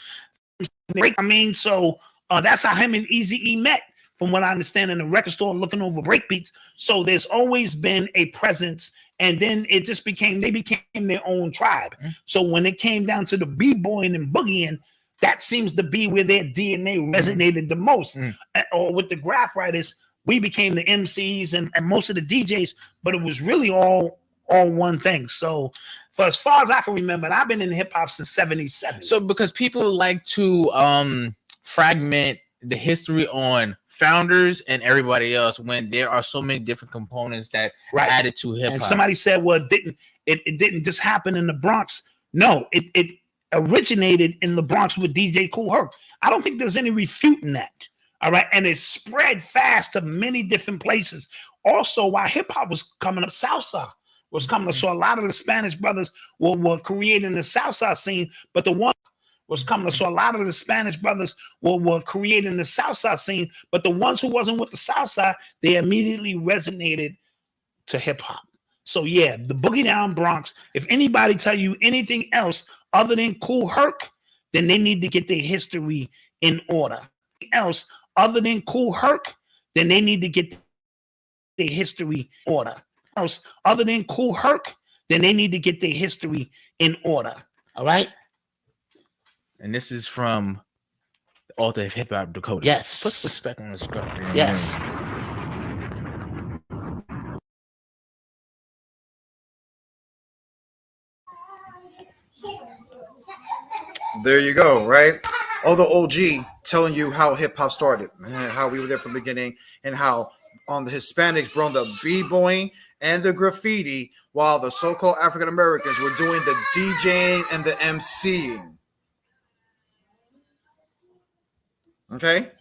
that's how him and Eazy-E met, from what I understand, in the record store looking over breakbeats. So there's always been a presence, and then it just they became their own tribe. So when it came down to the b-boying and boogieing, that seems to be where their DNA resonated the most. Or with the graph writers, we became the MCs and most of the DJs, but it was really all one thing. So for as far as I can remember, and I've been in hip hop since '77. So because people like to fragment the history on founders and everybody else, when there are so many different components that added to hip hop. And somebody said, well, it didn't just happen in the Bronx. No, it originated in the Bronx with DJ Kool Herc. I don't think there's any refuting that. All right. And it spread fast to many different places. Also, while hip hop was coming up, salsa was coming up. So a lot of the Spanish brothers were creating the salsa scene, but the one was coming up. So a lot of the Spanish brothers were creating the salsa scene, but the ones who wasn't with the salsa, they immediately resonated to hip hop. So yeah, the Boogie Down Bronx, if anybody tell you anything else other than Kool Herc, then they need to get their history in order. Else other than Kool Herc, then they need to get their history in order. Else other than Kool Herc, then they need to get their history in order. All right. And this is from the author of Hip Hop Dakota. Yes. Put respect on the structure. Yes. There you go, right? Other OG telling you how hip hop started, and how we were there from the beginning, and how on the Hispanics brought the b-boying and the graffiti, while the so-called African Americans were doing the DJing and the MCing. Okay?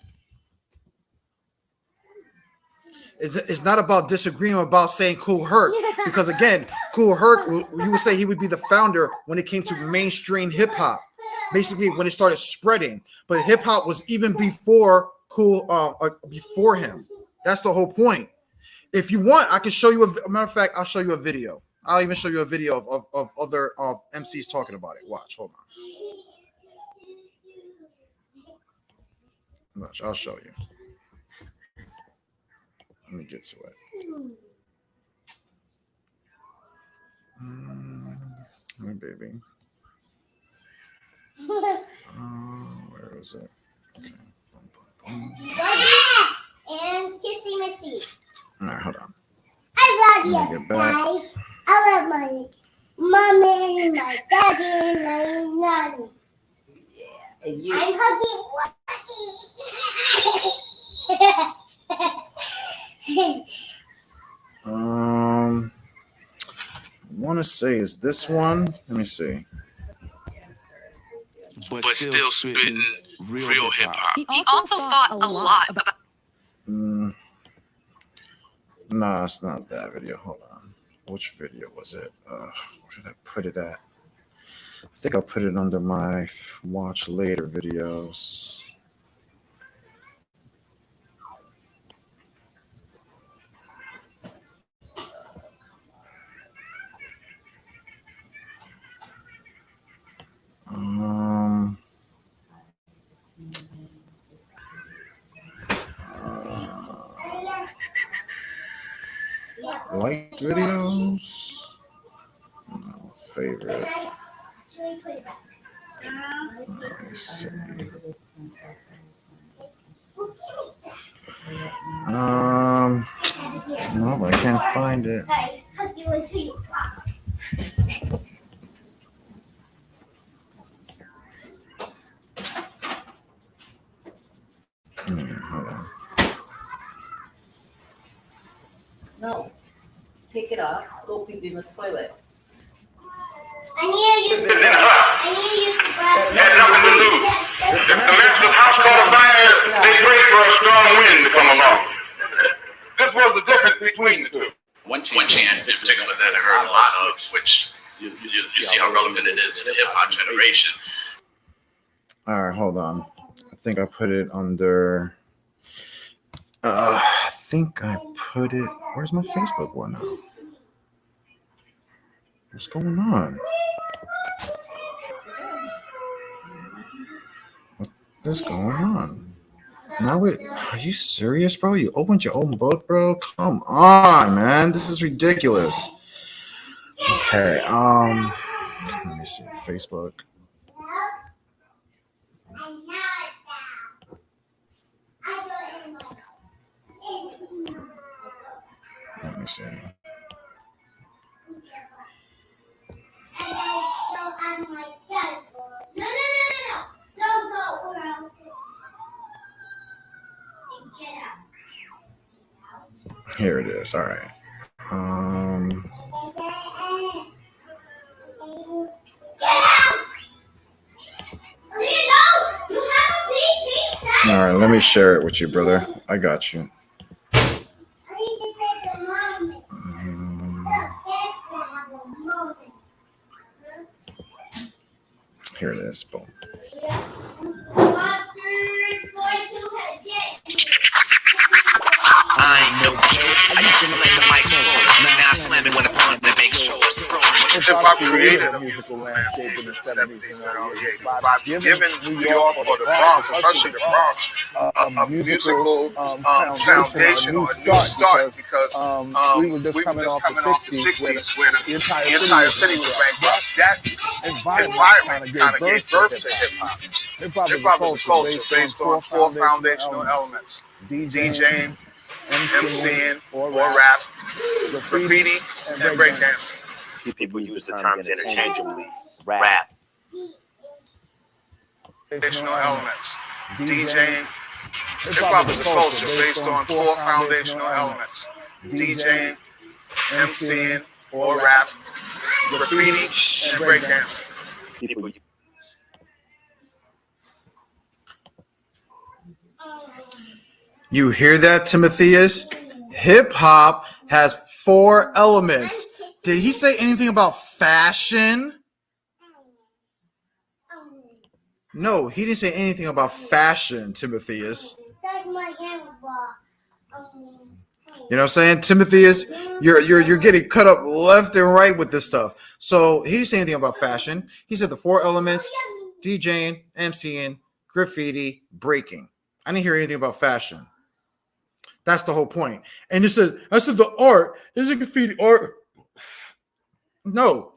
It's not about disagreeing, about saying Kool Herc, because again, Kool Herc, you would say he would be the founder when it came to mainstream hip hop, basically when it started spreading. But hip hop was even before before him. That's the whole point. If you want, I can show you a matter of fact. I'll show you a video. I'll even show you a video of other MCs talking about it. Watch, hold on. Watch, I'll show you. Let me get to it. My baby. Where is it? Okay. And kissy missy. All right, hold on. I love you guys. I love my mommy, my daddy, my nanny. Yeah, and you. I'm hugging I want to say is this one. Let me see. But still spitting real hip hop. He also thought a lot about. Nah, it's not that video. Hold on. Which video was it? Where did I put it at? I think I'll put it under my watch later videos. Liked videos. No, favorite. Let me see. No, I can't find it. Hey, hug you until you pop. Hold on. No. Take it off. Go pee in the toilet. I need to use the brush. The Mexican house called a fire. They drink for us. between the two. One chant in particular that I heard a lot of, which you see how relevant it is to the hip hop generation. All right, hold on. I think I put it under. I think I put it. Where's my Facebook one now? What's going on? What is going on? Now wait, are you serious, bro? You opened your own book, bro? Come on, man. This is ridiculous. Okay, let me see. Facebook. Let me see. Here it is. All right. All right, let me share it with you, brother. I got you. Here it is. Boom. I ain't no joke. I used to let the mic smoke. Now I slam it when I'm on the big show. Hip-hop created a musical landscape in the 70s and early 80s by giving New York or the Bronx, especially the Bronx, a musical foundation or a new start because we were just coming off the 60s where the entire city was bankrupt. That environment kind of gave birth to hip-hop. Hip-hop is a culture based on four foundational elements: DJing, MCing or rap, graffiti, and breakdancing. People use the terms interchangeably. Rap. Foundational elements: DJing. Hip-hop is a culture based on four foundational elements: DJing, MCing or rap, graffiti, and breakdancing. People. You hear that, Timotheus? Hip hop has four elements. Did he say anything about fashion? No, he didn't say anything about fashion, Timotheus. You know what I'm saying? Timotheus, you're getting cut up left and right with this stuff. So he didn't say anything about fashion. He said the four elements: DJing, MCing, graffiti, breaking. I didn't hear anything about fashion. That's the whole point. And I said the art is a graffiti art. No,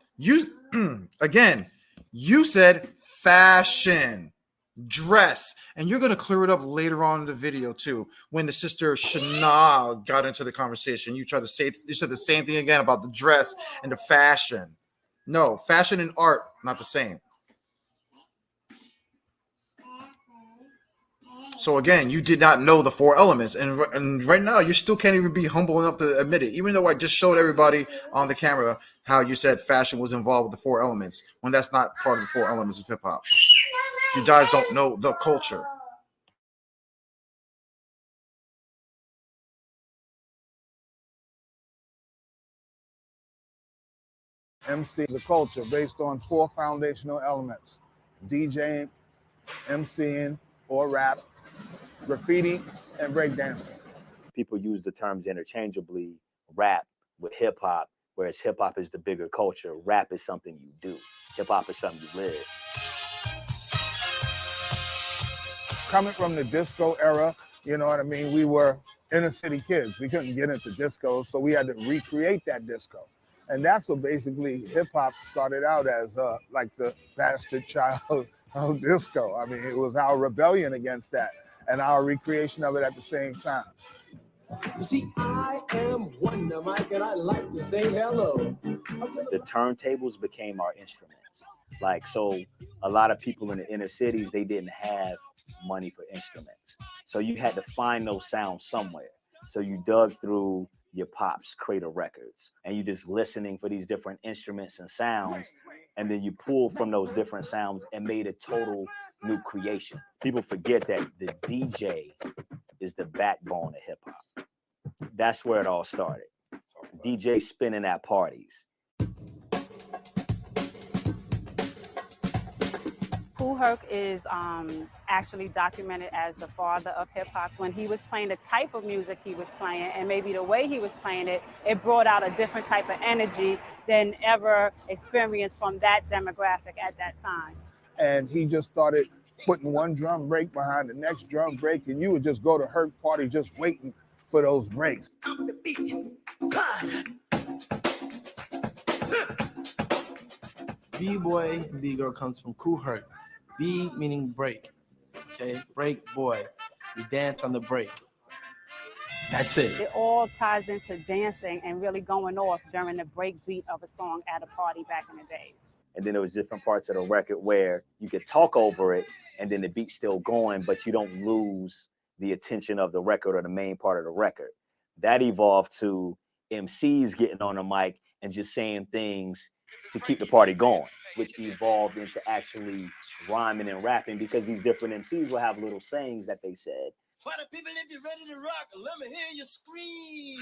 again, you said fashion, dress, and you're going to clear it up later on in the video too. When the sister Shana got into the conversation, you said the same thing again about the dress and the fashion. No, fashion and art, not the same. So again, you did not know the four elements, and right now you still can't even be humble enough to admit it, even though I just showed everybody on the camera how you said fashion was involved with the four elements, when that's not part of the four elements of hip hop. You guys don't know the culture. MC is a culture based on four foundational elements: DJing, MCing or rap, graffiti, and breakdancing. People use the terms interchangeably. Rap with hip hop, whereas hip hop is the bigger culture. Rap is something you do. Hip hop is something you live. Coming from the disco era, you know what I mean? We were inner city kids. We couldn't get into disco, so we had to recreate that disco. And that's what basically hip hop started out as, like the bastard child of disco. I mean, it was our rebellion against that and our recreation of it at the same time. You see, I am Wonder Mike, and I like to say hello. The turntables became our instruments. Like, so a lot of people in the inner cities, they didn't have money for instruments. So you had to find those sounds somewhere. So you dug through your pop's crate of records and you just listening for these different instruments and sounds. And then you pulled from those different sounds and made a total new creation. People forget that the DJ is the backbone of hip hop. That's where it all started. DJ spinning at parties. Kool Herc is actually documented as the father of hip hop. When he was playing the type of music he was playing and maybe the way he was playing it, it brought out a different type of energy than ever experienced from that demographic at that time. And he just started putting one drum break behind the next drum break, and you would just go to Herc party just waiting for those breaks. B-boy and B-girl comes from Kool Herc. B meaning break. Okay, break boy. You dance on the break. That's it. It all ties into dancing and really going off during the break beat of a song at a party back in the days. And then there was different parts of the record where you could talk over it and then the beat's still going, but you don't lose the attention of the record or the main part of the record. That evolved to MCs getting on the mic and just saying things to keep the party going, which evolved into actually rhyming and rapping, because these different MCs will have little sayings that they said. Party people, if you're ready to rock, let me hear you scream.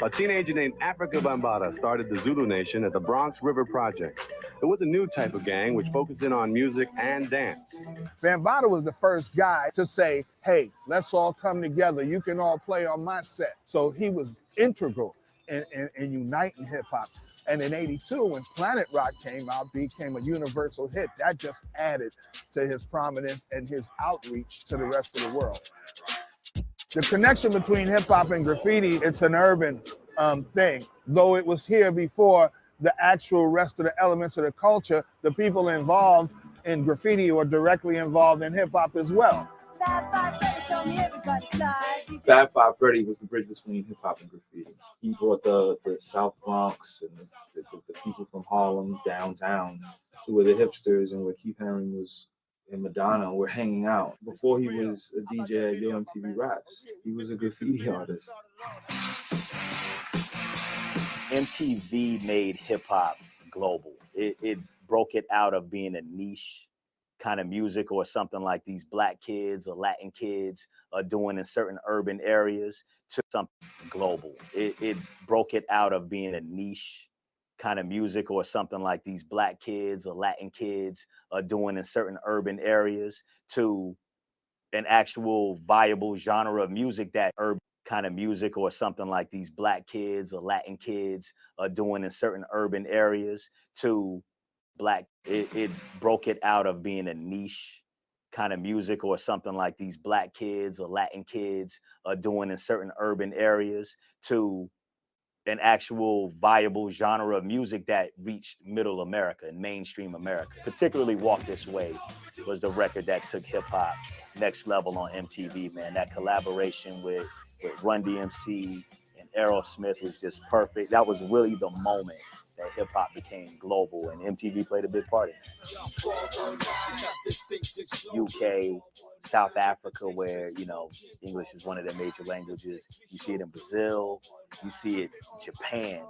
A teenager named Africa Bambaataa started the Zulu Nation at the Bronx River Projects. It was a new type of gang which focused in on music and dance. Bambaataa was the first guy to say, hey, let's all come together. You can all play on my set. So he was integral in uniting hip hop. And in '82, when Planet Rock came out, became a universal hit. That just added to his prominence and his outreach to the rest of the world. The connection between hip hop and graffiti, it's an urban thing. Though it was here before the actual rest of the elements of the culture, the people involved in graffiti were directly involved in hip hop as well. Fab Five Freddy was the bridge between hip hop and graffiti. He brought the South Bronx and the people from Harlem downtown to where the hipsters and where Keith Haring was and Madonna were hanging out. Before he was a DJ at Yo MTV Raps, he was a graffiti artist. MTV made hip hop global. It broke it out of being a niche kind of music or something like these black kids or Latin kids are doing in certain urban areas to something global. It broke it out of being a niche kind of music or something like these black kids or Latin kids are doing in certain urban areas to an actual viable genre of music that urban kind of music or something like these black kids or Latin kids are doing in certain urban areas to black. It broke it out of being a niche kind of music or something like these black kids or Latin kids are doing in certain urban areas to an actual viable genre of music that reached middle America and mainstream America. Particularly Walk This Way was the record that took hip hop next level on MTV, man. That collaboration with Run DMC and Aerosmith was just perfect. That was really the moment that hip hop became global, and MTV played a big part in it. UK, South Africa, where, you know, English is one of their major languages. You see it in Brazil, you see it in Japan.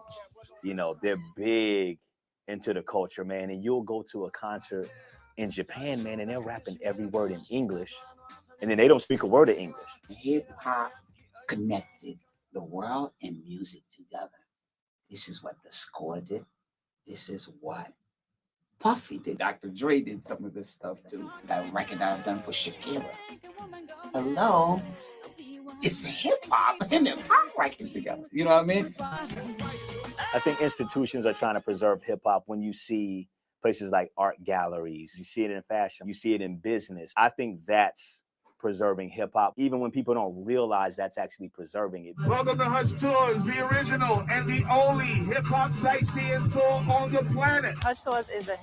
You know, they're big into the culture, man. And you'll go to a concert in Japan, man, and they're rapping every word in English, and then they don't speak a word of English. Hip hop connected the world and music together. This is what the Score did. This is what Puffy did. Dr. Dre did some of this stuff too. That record I've done for Shakira. Hello? It's hip hop and hip hop working together. You know what I mean? I think institutions are trying to preserve hip hop. When you see places like art galleries, you see it in fashion, you see it in business. I think that's preserving hip hop, even when people don't realize that's actually preserving it. Welcome to Hush Tours, the original and the only hip hop sightseeing tour on the planet. Hush Tours is a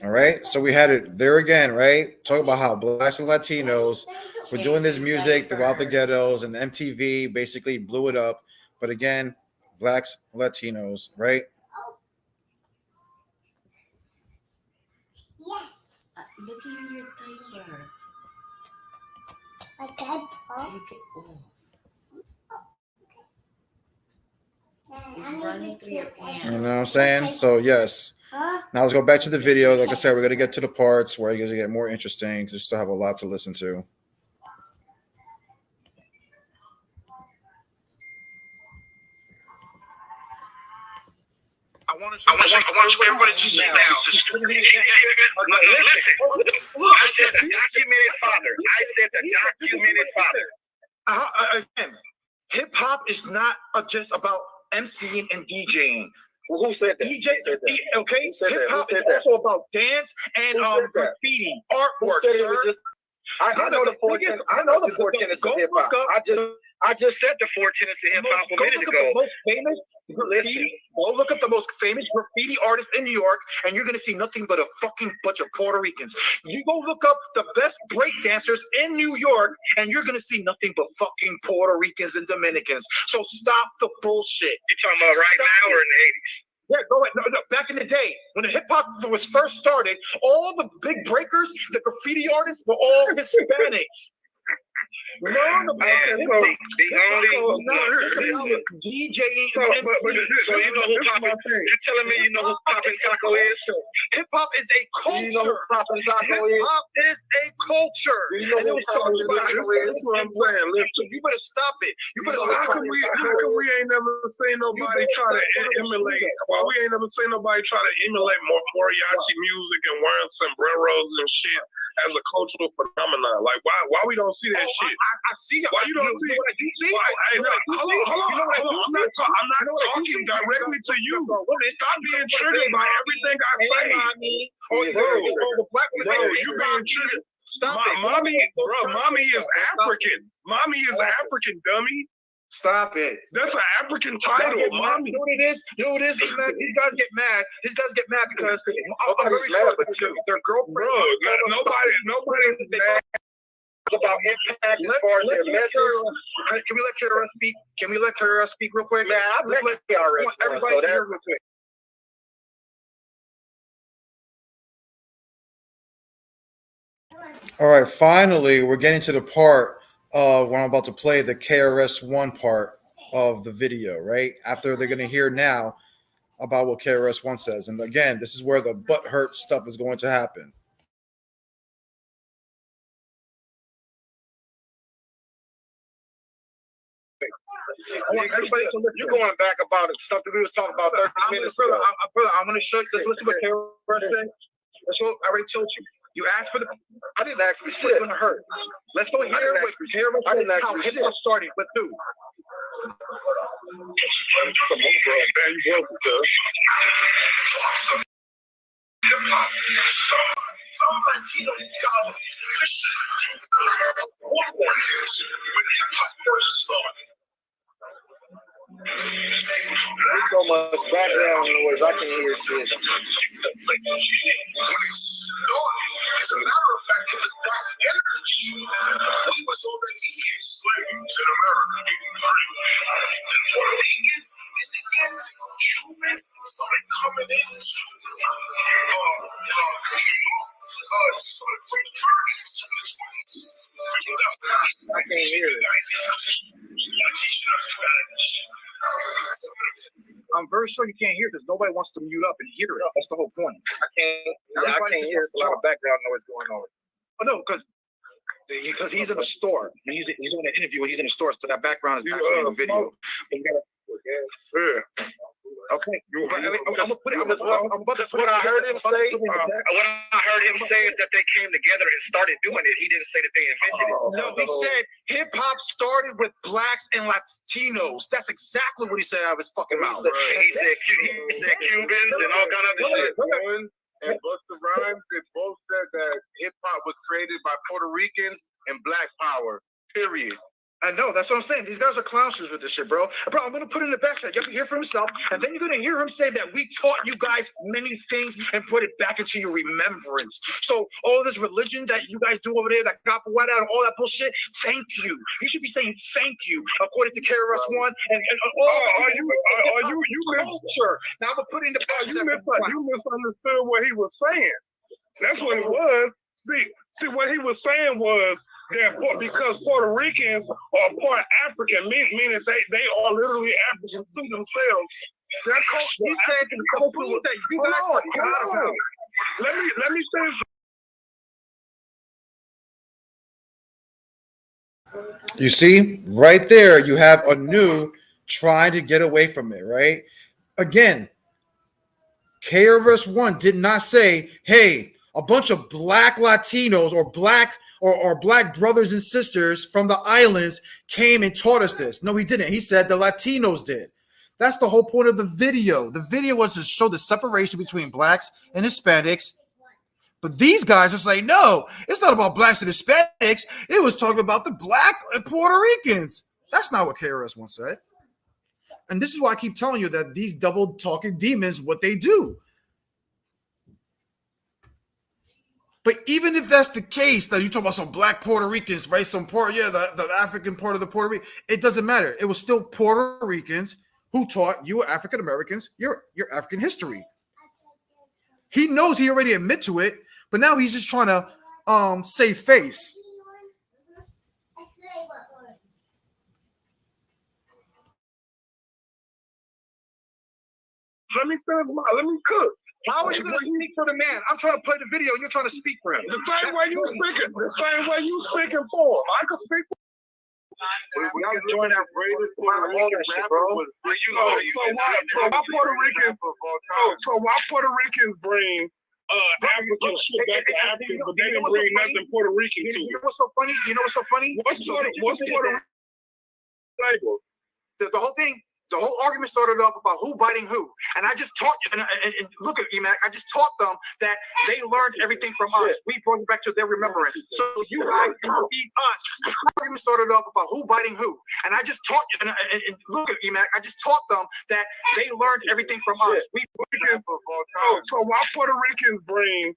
All right, so we had it there again, right? Talk about how blacks and Latinos were doing this music throughout the ghettos, and MTV basically blew it up. But again, blacks, Latinos, right? Yes. Look at your diaper. It's running through your pants. You know what I'm saying? So yes. Now let's go back to the video. Like I said, we're gonna get to the parts where you guys get more interesting because we still have a lot to listen to. I want everybody to see now. Listen, I said the documented father. I said the documented father. Again, hip hop is not just about MCing and DJing. Who said that? DJ, okay, hip hop is also about dance and graffiti, artwork. Sir. I know the 4 tenets. I know the 4 tenets of hip hop. I just said the 4 tenets of hip hop a minute ago. Most famous graffiti. Go look up the most famous graffiti artists in New York, and you're gonna see nothing but a fucking bunch of Puerto Ricans. You go look up the best break dancers in New York, and you're gonna see nothing but fucking Puerto Ricans and Dominicans. So stop the bullshit. You talking about right now or in the 80s? Yeah, go ahead. No, back in the day, when the hip hop was first started, all the big breakers, the graffiti artists, were all Hispanics. The only DJing. So you know who Poppin'? You're telling me you know who Poppin' Taco is? Hip hop is a culture. You know who Poppin' Taco is? Hip hop is a culture. You know who Poppin' Taco is? That's what I'm saying. Listen, you better stop it. You better stop. How come we ain't never seen nobody try to emulate? Why we ain't never seen nobody try to emulate mariachi music and wearing sombreros and shit as a cultural phenomenon? Like why we don't see that shit? I see it. Why you don't see it? What I do see? Hey, hold on. I'm not talking directly to you. Stop being triggered by everything I say. Bro, you being triggered. Mommy is African. Mommy is African, dummy. Stop it. That's an African title, mommy. You know what it is? You know what it is? These guys get mad. These guys get mad because nobody's mad, but their girlfriend. Bro, nobody's mad about impact as far as their message. Can we let KRS speak? Can we let KRS speak real quick? Man, I've let KRS. Everybody hear real quick. All right, finally, we're getting to the part when I'm about to play the KRS-One part of the video, right? After they're going to hear now about what KRS-One says. And again, this is where the butt hurt stuff is going to happen. You're going back about something we was talking about 30 minutes ago. I'm going to show you. Let's listen to what KRS said. That's what I already told you. You asked for the. I didn't ask for shit. It's going to hurt. Let's go hear what KRS said. How hip hop started with who? Some Latino scholars when hip hop first started. There's so much background noise, I can hear shit. When it started, as a matter of fact, it was black energy. We was already here, slaves in America, getting free. And Puerto Ricans, Indians, Cubans started coming into I can't hear it. I'm very sure you can't hear because nobody wants to mute up and hear it. That's the whole point. I can't hear. There's a lot of background noise going on. Oh no, because he's in a store. He's doing an interview. He's in a store, so that background is actually in the video. But you gotta, okay. That's what I heard him say. What I heard him say is that they came together and started doing it. He didn't say that they invented it. No, he said hip hop started with blacks and Latinos. That's exactly what he said out of his fucking mouth. He said Cubans and all kind of shit. And Busta Rhymes, they both said that hip hop was created by Puerto Ricans and Black Power. Period. I know, that's what I'm saying. These guys are clowns with this shit, bro. Bro, I'm gonna put it in the background. You have to hear for himself, and then you're gonna hear him say that we taught you guys many things and put it back into your remembrance. So all this religion that you guys do over there, that capoeira and all that bullshit, thank you. You should be saying thank you, according to KRS-One and you culture. Now I'm gonna put it in the background. You misunderstood what he was saying. That's what it was. See, what he was saying was Yeah, because Puerto Ricans are part African, meaning they are literally Africans to themselves. Their culture, He said the culture that you guys forgot about. Let me say. You see, right there, you have Anu trying to get away from it, right? Again, KRS-One did not say, hey, a bunch of black Latinos or black brothers and sisters from the islands came and taught us this. No, he didn't. He said the Latinos did. That's the whole point of the video. The video was to show the separation between blacks and Hispanics. But these guys are saying, no, it's not about blacks and Hispanics. It was talking about the black Puerto Ricans. That's not what KRS-One said. And this is why I keep telling you that these double talking demons, what they do. But even if that's the case, that you talk about some black Puerto Ricans, right? The African part of the Puerto Rican, it doesn't matter. It was still Puerto Ricans who taught you African Americans your African history. He knows he already admit to it, but now he's just trying to save face. Let me cook. How are you going to speak for the man? I'm trying to play the video, and you're trying to speak for him. The same way you speaking for him. I can speak for him. Y'all join that greatest Puerto Rican shit, bro. So why Puerto Ricans bring African shit back to Africa, but they didn't bring nothing Puerto Rican to it? You know what's so funny? What's Puerto Rican label? The whole argument started off about who biting who. And I just taught you, and look at EMAC, I just taught them that they learned everything from us. We brought it back to their remembrance. So you guys beat us. The argument started off about who biting who. And I just taught you, and look at EMAC, I just taught them that they learned everything from us. So why Puerto Ricans bring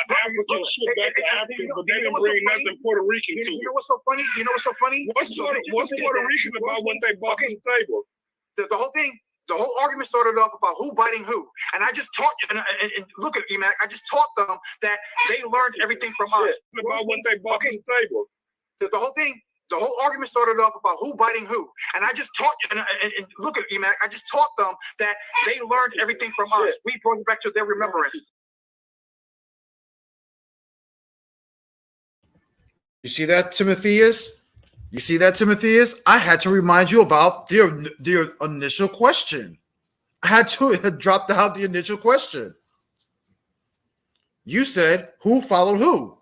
African shit back to Africa, but they didn't bring nothing Puerto Rican to it? You know what's so funny? What's Puerto Rican about what they brought to the table? The whole argument started off about who biting who. And I just taught you, and look at EMAC, I just taught them that they learned everything from us. About what they brought to the table. The whole argument started off about who biting who. And I just taught you, and look at EMAC, I just taught them that they learned everything from us. We brought it back to their remembrance. You see that, Timotheus? You see that, Timotheus? I had to remind you about the initial question. I had to drop out the initial question. You said, who followed who?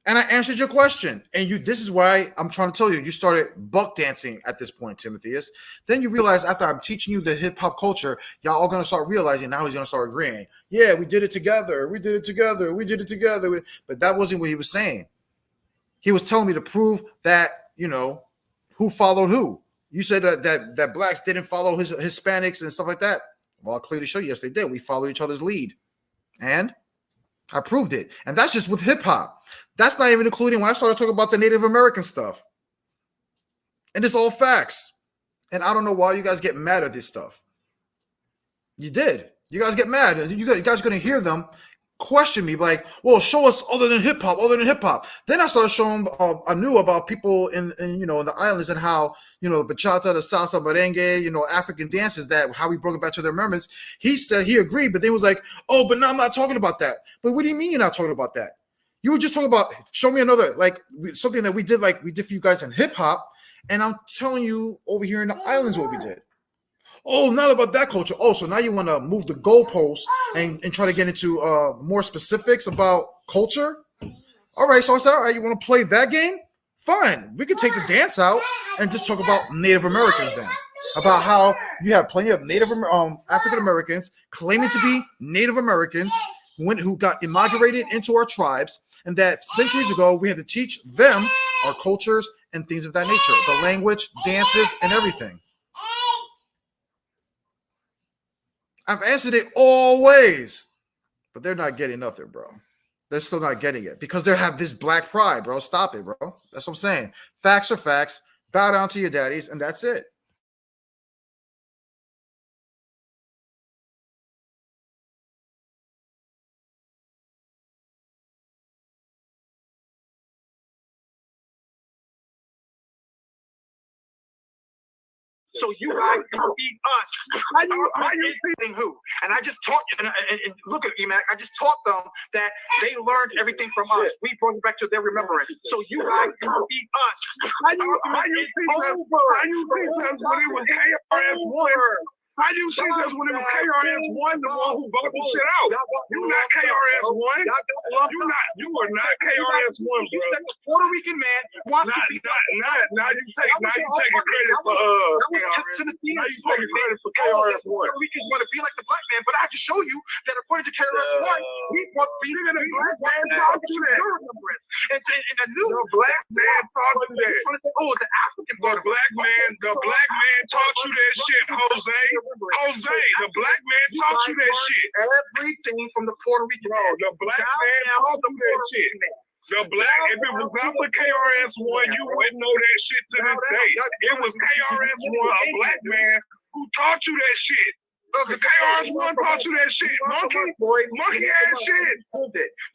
And I answered your question. And this is why I'm trying to tell you, you started buck dancing at this point, Timotheus. Then you realize after I'm teaching you the hip hop culture, y'all are going to start realizing now he's going to start agreeing. Yeah, we did it together. We did it together. We did it together. But that wasn't what he was saying. He was telling me to prove that, who followed who. You said that blacks didn't follow Hispanics and stuff like that. Well, I'll clearly show you. Yes, they did. We follow each other's lead. And I proved it. And that's just with hip hop. That's not even including when I started talking about the Native American stuff. And it's all facts. And I don't know why you guys get mad at this stuff. You did. You guys get mad. And you guys are going to hear them question me like, well, show us other than hip hop. Then I started showing I knew about people in the islands and how bachata, the salsa, merengue, African dances, that how we brought it back to their remembrance. He said he agreed, but then he was like, oh, but no, I'm not talking about that. But what do you mean you're not talking about that? You were just talking about, show me another, like something that we did for you guys in hip hop, and I'm telling you over here in the islands what we did. Oh, not about that culture. Oh, so now you want to move the goalposts and try to get into more specifics about culture? All right, so I said, all right, you want to play that game? Fine. We could take the dance out and just talk about Native Americans then. About how you have plenty of African Americans claiming to be Native Americans who got immigrated into our tribes, and that centuries ago we had to teach them our cultures and things of that nature, the language, dances, and everything. I've answered it all ways, but they're not getting nothing, bro. They're still not getting it because they have this black pride, bro. Stop it, bro. That's what I'm saying. Facts are facts. Bow down to your daddies, and that's it. So you guys can feed us. How you feeding who? And I just taught and look at EMAC. I just taught them that they learned everything from us. We brought it back to their remembrance. So you guys can feed us. How you teach us when it was KRS-One? How you see this when it was KRS-One, the one who bought the shit out? You not KRS-One. You are not KRS-One, bro. The Puerto Rican man wants to be now you taking credit for now you taking credit for KRS-One. Puerto Ricans want to be like the black man, but I have to show you that according to KRS-One, we want to be the black man talk to that. And the new black man talk to that. Oh, the African black man taught you that shit, Jose. Jose, the black man taught you that shit. Everything from the Puerto Rican man. The black man taught them that shit. The black, if it was not for KRS-One, you wouldn't know that shit to this day. It was KRS-One, a black man, who taught you that shit. The KRS-One taught you that shit. Monkey ass shit.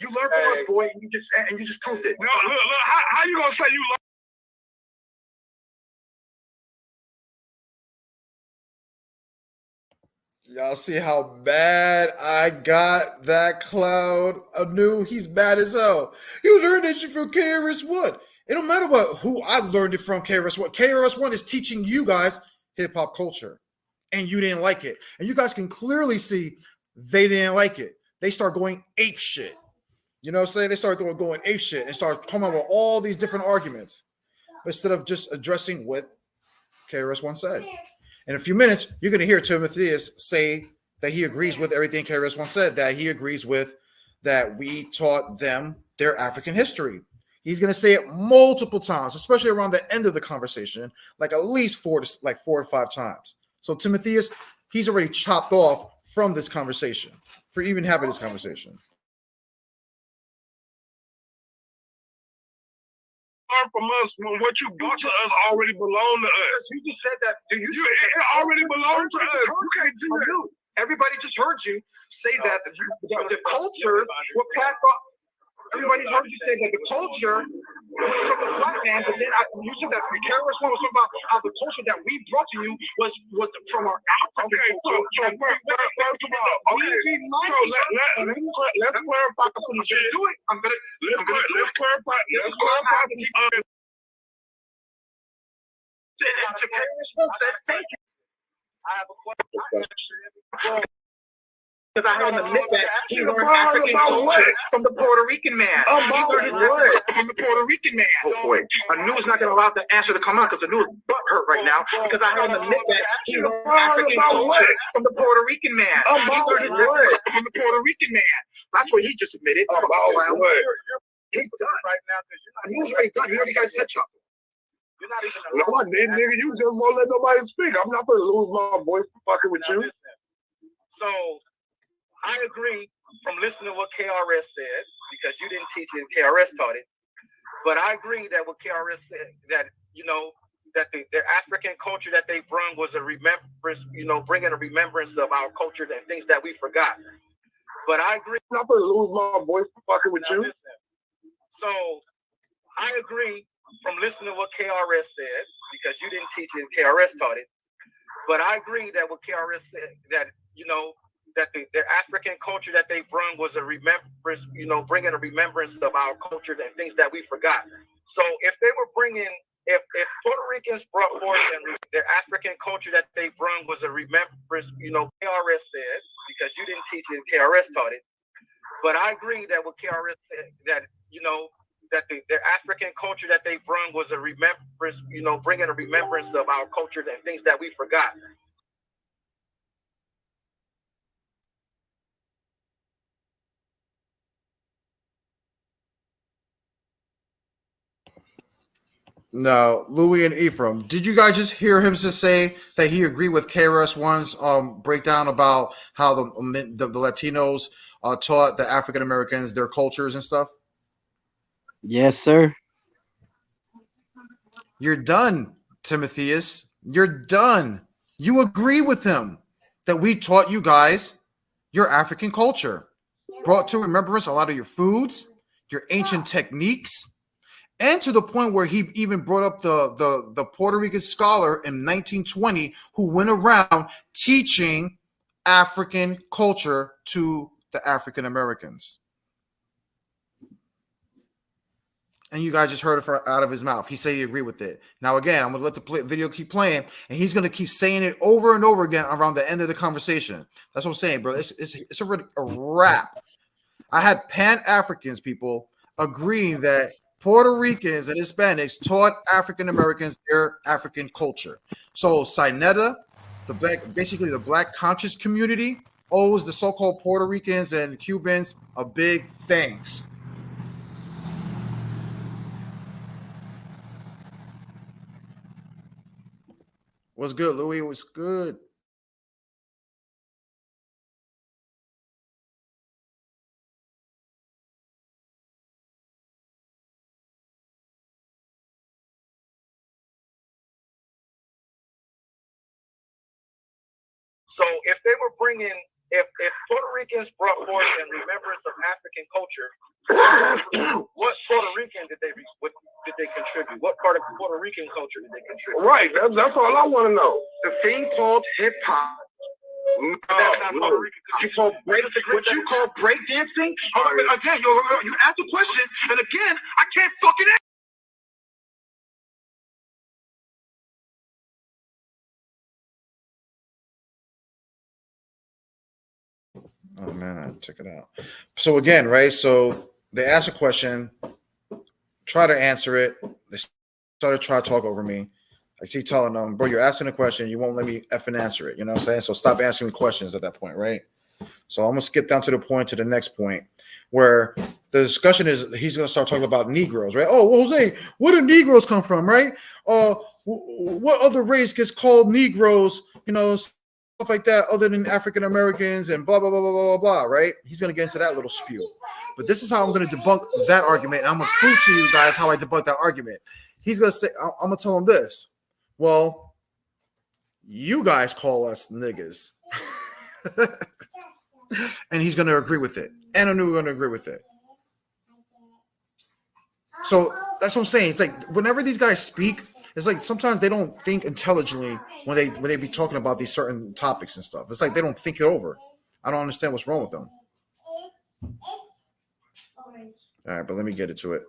You learned from us, boy, and you just proved it. No, look, how you gonna say you learned? Y'all see how bad I got that cloud? Anu, he's bad as hell. You learned that shit from KRS-One. It don't matter who I learned it from. KRS-One. KRS-One is teaching you guys hip hop culture, and you didn't like it. And you guys can clearly see they didn't like it. They start going ape shit. You know what I'm saying? They start going ape shit and start coming up with all these different arguments instead of just addressing what KRS-One said. In a few minutes, you're going to hear Timotheus say that he agrees with everything KRS-One said, that he agrees with that we taught them their African history. He's going to say it multiple times, especially around the end of the conversation, like at least 4 to 5 times. So Timotheus, he's already chopped off from this conversation for even having this conversation. From us when what you brought to us already belonged to us. You just said that. It already belonged to us. You can't do that. Everybody just heard you say that the culture was passed off. Everybody heard you say that the culture was from the black man, but then you said that KRS-One was talking about how the culture that we brought to you was from our African culture. So let's clarify some shit. Do it. Let's clarify. Let's clarify. KRS-One says thank you. I have a question. Because I heard him admit that he learned African culture from the Puerto Rican man. He learned it from the Puerto Rican man. Oh boy, Anu is not going to allow the answer to come out because Anu is butt hurt right now. Because I heard him admit that he learned African culture from the Puerto Rican man. He learned it from the Puerto Rican man. That's what he just admitted. He's done right now because Anu's already done. You already got his head chopped. You're not even. No, I didn't, nigga. You just won't let nobody speak. I'm not going to lose my voice for fucking with you. So. I agree from listening to what KRS said, because you didn't teach it, KRS taught it. But I agree that what KRS said, that, you know, that their African culture that they brought was a remembrance, you know, bringing a remembrance of our culture and things that we forgot. But I agree. I'm not going to lose my voice fucking with you. So I agree from listening to what KRS said, because you didn't teach it, KRS taught it. But I agree that what KRS said, that, you know, that their African culture that they brought was a remembrance, you know, bringing a remembrance of our culture and things that we forgot. So if they were bringing, if Puerto Ricans brought forth and their African culture that they brought was a remembrance, you know, KRS said, because you didn't teach it, KRS taught it. But I agree that what KRS said, that, you know, that their African culture that they brought was a remembrance, you know, bringing a remembrance of our culture and things that we forgot. Now, Louis and Ephraim, did you guys just hear him just say that he agreed with KRS-One's breakdown about how the Latinos taught the African Americans their cultures and stuff? Yes, sir. You're done, Timotheus. You're done. You agree with him that we taught you guys your African culture, brought to remembrance a lot of your foods, your ancient techniques, And to the point where he even brought up the Puerto Rican scholar in 1920 who went around teaching African culture to the African Americans. And you guys just heard it out of his mouth. He said he agreed with it. Now, again, I'm going to let the video keep playing, and he's going to keep saying it over and over again around the end of the conversation. That's what I'm saying, bro. It's already a wrap. I had Pan-Africans, people, agreeing that Puerto Ricans and Hispanics taught African Americans their African culture. So Sinetta, basically the black conscious community, owes the so-called Puerto Ricans and Cubans a big thanks. What's good, Louis? What's good? So if they were bringing, if Puerto Ricans brought forth in remembrance of African culture, what Puerto Rican did they contribute? What part of Puerto Rican culture did they contribute? Right, that's all I want to know. The thing called hip hop. That's not Puerto Rican. What you call breakdancing? Again, you asked the question, and again, I can't fucking answer. Oh man, I check it out. So again, right? So they ask a question, try to answer it. They started to try to talk over me. I keep telling them, bro, you're asking a question, you won't let me effing answer it. You know what I'm saying? So stop asking me questions at that point, right? So I'm gonna skip down to the next point where the discussion is he's gonna start talking about Negroes, right? Oh, well, Jose, where do Negroes come from, right? What other race gets called Negroes? You know, stuff like that, other than African Americans and blah blah blah blah blah blah, right? He's gonna get into that little spiel. But this is how I'm gonna debunk that argument, and I'm gonna prove to you guys how I debunk that argument. He's gonna say, I'm gonna tell him this. Well, you guys call us niggas. And he's going to agree with it. And I knew we were going to agree with it. So that's what I'm saying. It's like whenever these guys speak, it's like sometimes they don't think intelligently when they be talking about these certain topics and stuff. It's like they don't think it over. I don't understand what's wrong with them. All right, but let me get into it.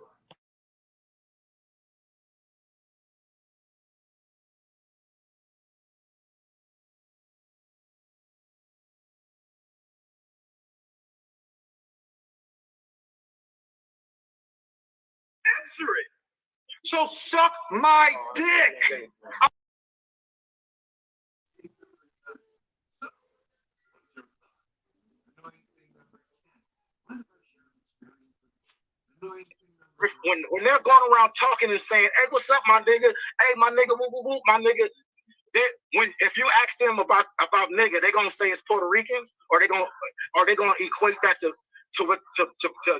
Answer it. So suck my dick. When they're going around talking and saying, "Hey, what's up, my nigga? Hey, my nigga, whoop, whoop, whoop, my nigga." If you ask them about nigga, they're gonna say it's Puerto Ricans, or they're gonna equate that to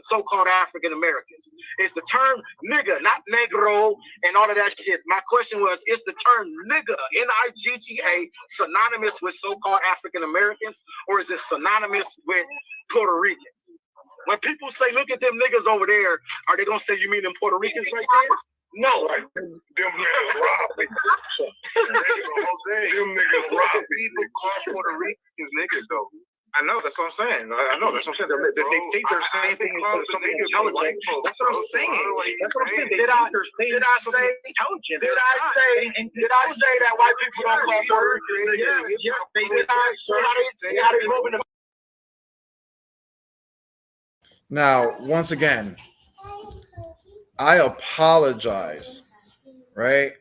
so-called African Americans. It's the term nigga, not negro, and all of that shit. My question was, is the term nigga, N-I-G-G-A, synonymous with so-called African Americans, or is it synonymous with Puerto Ricans? When people say, look at them niggas over there, are they gonna say you mean them Puerto Ricans right there? No. Right. Them niggas robbing. Them niggas robbing. People call Puerto Ricans niggas though. I know, that's what I'm saying. I know, that's what I'm saying. They think they're saying things something intelligent. That's what I'm saying. That's what I'm saying. Did I say intelligent? Did I say that white people don't call Puerto Ricans niggas? Did I say how they moving? Now, once again, I apologize, right?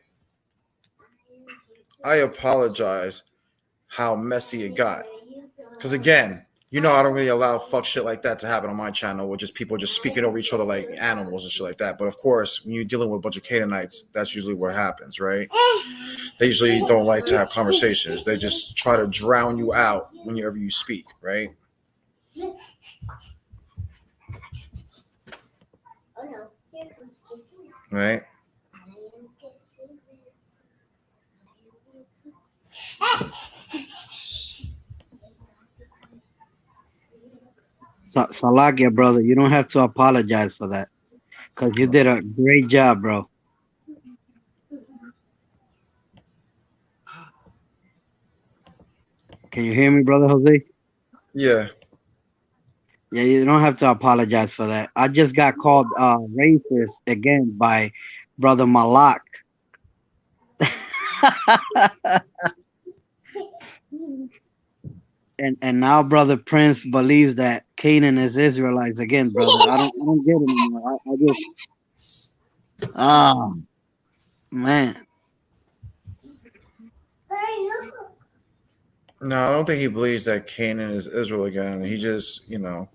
I apologize how messy it got. Because again, you know I don't really allow fuck shit like that to happen on my channel, with just people just speaking over each other like animals and shit like that. But of course, when you're dealing with a bunch of Canaanites, that's usually what happens, right? They usually don't like to have conversations. They just try to drown you out whenever you speak, right? Right? Salakia, brother, you don't have to apologize for that. because you did a great job, bro. Can you hear me, brother Jose? Yeah. Yeah, you don't have to apologize for that. I just got called racist again by brother Malak. And now brother Prince believes that Canaan is Israelites again, brother. I don't get it anymore. I just man. No, I don't think he believes that Canaan is Israel again. He just, we know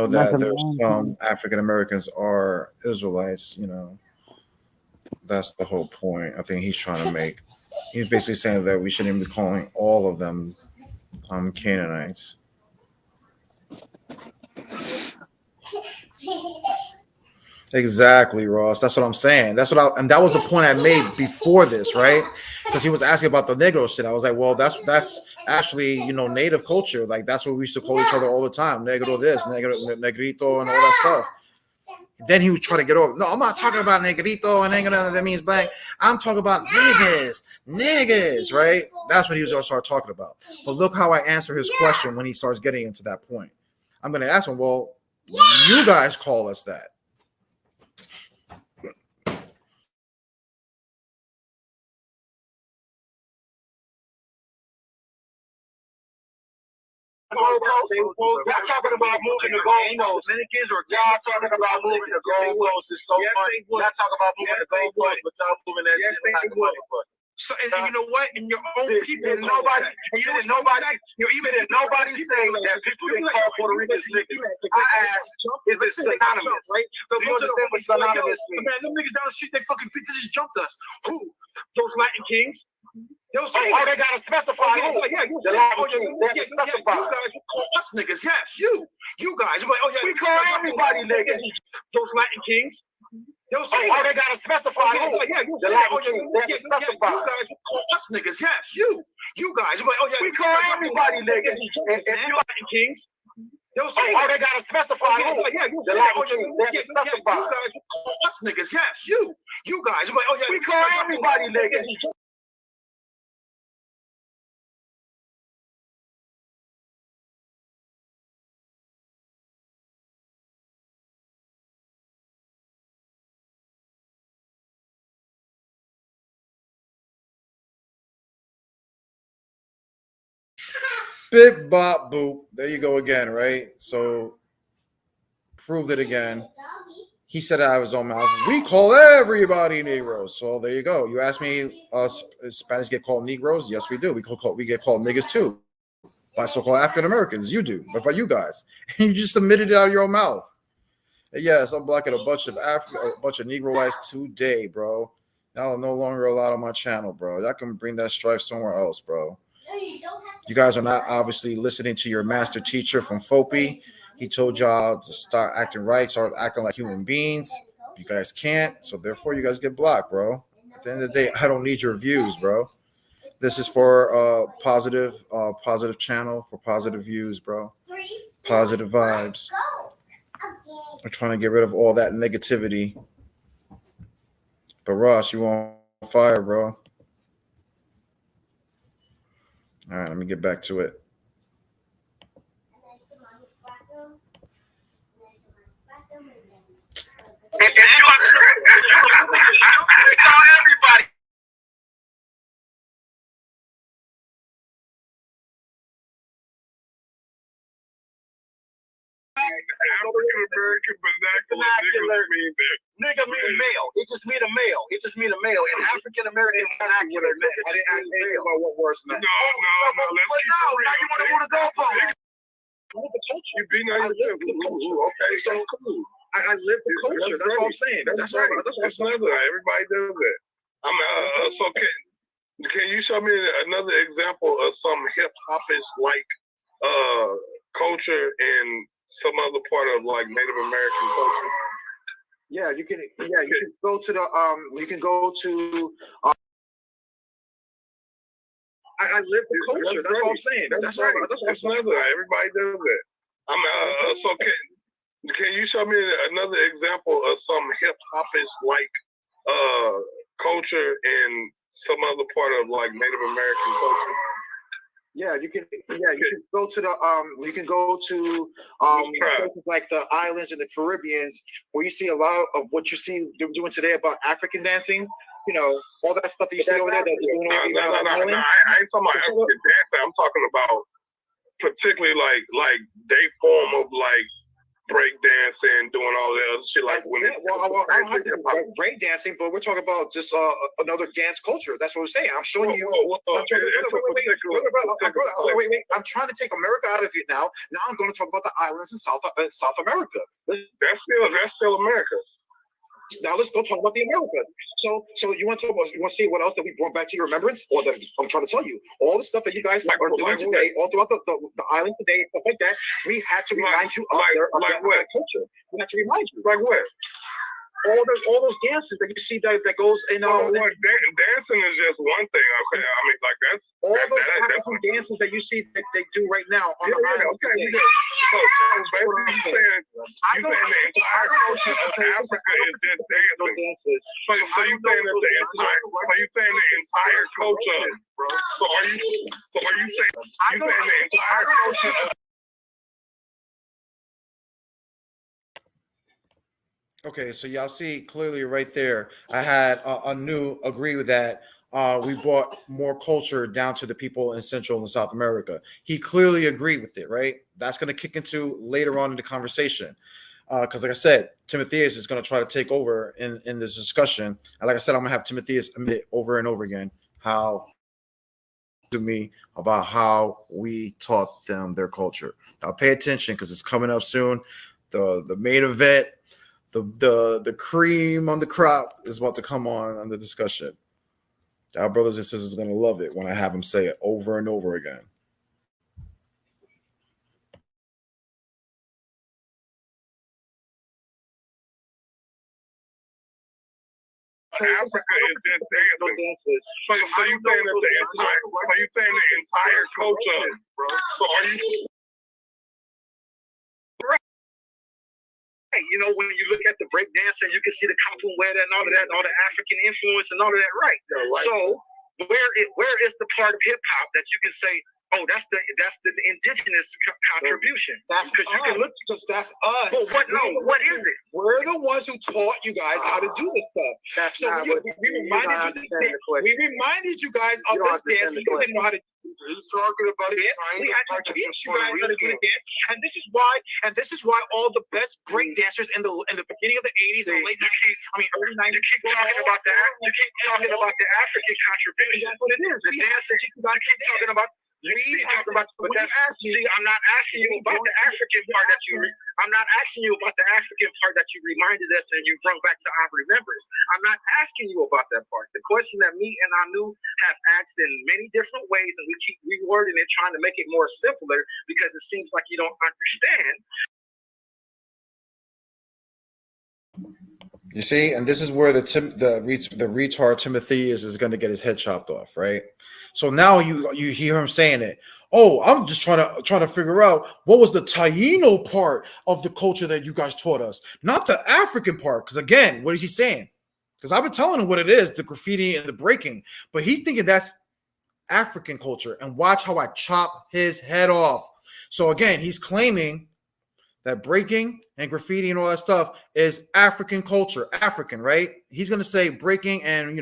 that Messing there's around. some African Americans are Israelites. That's the whole point. I think he's trying to make. He's basically saying that we shouldn't be calling all of them Canaanites. Exactly, Ross. That's what I'm saying. And that was the point I made before this, right? Because he was asking about the Negro shit. I was like, well, that's actually, native culture. Like that's what we used to call each other all the time. Negro this, negrito, and all that stuff. Then he was trying to get over. No, I'm not talking about negrito and negro that means black. I'm talking about niggas, right? That's what he was going to start talking about. But look how I answer his question when he starts getting into that point. I'm going to ask him, well, you guys call us that. Y'all talking about moving the goalposts. Y'all talking about moving the goalposts is so funny. Y'all talk about moving the goalposts, but y'all moving that shit like a motherfucker. So, and you know what? And your own people, even nobody say that people didn't call Puerto Ricans niggas. I asked, is it synonymous? Right? Do you understand what synonymous means? Man, them niggas down the street, they just jumped us. Who? Those Latin kings? They gotta specify who. The Latin kings, they have to specify. You guys call us niggas, yes, you guys. Like, we call everybody niggas. Those Latin kings. They gotta specify who. The Latin kings, they have to specify. You guys call us niggas, yes, you guys. Like, we call everybody niggas. And you Latin kings. They gotta specify who. The Latin kings, they have to specify. You guys call us niggas, yes, you guys. Like, we call everybody niggas. Bip bop boop. There you go again, right? So proved it again. He said it out of his own mouth. We call everybody Negroes. So there you go. You ask me, us Spanish get called Negroes? Yes, we do. We get called niggas too by so-called African Americans. You do, but by you guys, you just admitted it out of your own mouth. And yes, I'm blocking a bunch of Negroites today, bro. Y'all are no longer allowed on my channel, bro. I can bring that strife somewhere else, bro. You guys are not obviously listening to your master teacher from FOPI. He told y'all to start acting right, start acting like human beings. You guys can't, so therefore you guys get blocked, bro. At the end of the day, I don't need your views, bro. This is for positive channel for positive views, bro. Positive vibes. We're trying to get rid of all that negativity. But Ross, you on fire, bro. All right, let me get back to it. If you tell everybody. African American vernacular Nigga mean male. It just mean a male. It just mean a male. In African American vernacular, I didn't think about what words meant. No. Let's keep it real. Now you want to go to goalposts. You being on yourself. Okay, so cool. I live the culture. That's what I'm saying. That's right. That's another. Everybody does that. So can you show me another example of some hip hopish like culture in some other part of like Native American culture? Yeah, you can go to the you can go to I live the culture. That's what I'm saying. That's right. That's another. Everybody does that. So Can you show me another example of some hip hopish like culture in some other part of like Native American culture? Yeah, you can. Yeah, you can go to the. You can go to places like the islands and the Caribbeans, where you see a lot of what you see them doing today about African dancing. You know, all that stuff that you see over there. That they're doing over No, islands. I ain't talking about African dancing. I'm talking about particularly like they form of like break dancing, doing all that other shit. Like when I don't have to do break dancing, but we're talking about just another dance culture. That's what we're saying. I'm showing you. Wait. I'm trying to take America out of it now. Now I'm going to talk about the islands in South America. That's still America. Now let's go talk about the America. So you want to talk about? You want to see what else that we brought back to your remembrance, or that I'm trying to tell you all the stuff that you guys are doing today, all throughout the island today, and stuff like that. We had to remind you of their culture. We had to remind you. Like what? All those dances that you see that goes in. Dancing is just one thing. Okay, I mean like that's all those African dances that you see that they do right now on the island. Okay, so basically you saying the entire culture of Africa is just dancing. So you saying that the entire culture? So are you saying the entire culture of? Okay, so y'all see clearly right there. I had Anu agree with that. We brought more culture down to the people in Central and South America. He clearly agreed with it, right? That's going to kick into later on in the conversation. Because like I said, Timotheus is going to try to take over in this discussion. And like I said, I'm going to have Timotheus admit over and over again how to me about how we taught them their culture. Now pay attention because it's coming up soon. The main event, the cream on the crop is about to come on the discussion. Our brothers and sisters are going to love it when I have them say it over and over again. Africa is just dancing. So you saying that the entire culture? So are you? You know, when you look at the break dancing, you can see the capoeira and all of that, and all the African influence and all of that, right? So where is the part of hip hop that you can say, oh, that's the indigenous contribution? That's because you can look because that's us. But what is it? We're the ones who taught you guys how to do this stuff. So we reminded you guys of this dance because we didn't know how to. He's talking about this. We had to teach you guys how to do the dance, and this is why all the best break dancers in the beginning of the 80s and late 90s, early 90s. You keep talking about that. You keep talking about the African contribution. That's what it is. The dancing. You keep talking about. I'm not asking you about the African part that you. I'm not asking you about the African part that you reminded us and you brought back to our remembrance. I'm not asking you about that part. The question that me and Anu have asked in many different ways, and we keep rewording it, trying to make it more simpler because it seems like you don't understand. You see, and this is where the retard Timothy is going to get his head chopped off, right? So now you hear him saying it. Oh, I'm just trying to figure out what was the Taino part of the culture that you guys taught us, not the African part. Because again, what is he saying? Because I've been telling him what it is, the graffiti and the breaking, but he's thinking that's African culture. And watch how I chop his head off. So again, he's claiming that breaking and graffiti and all that stuff is African culture, African, right? He's going to say breaking and,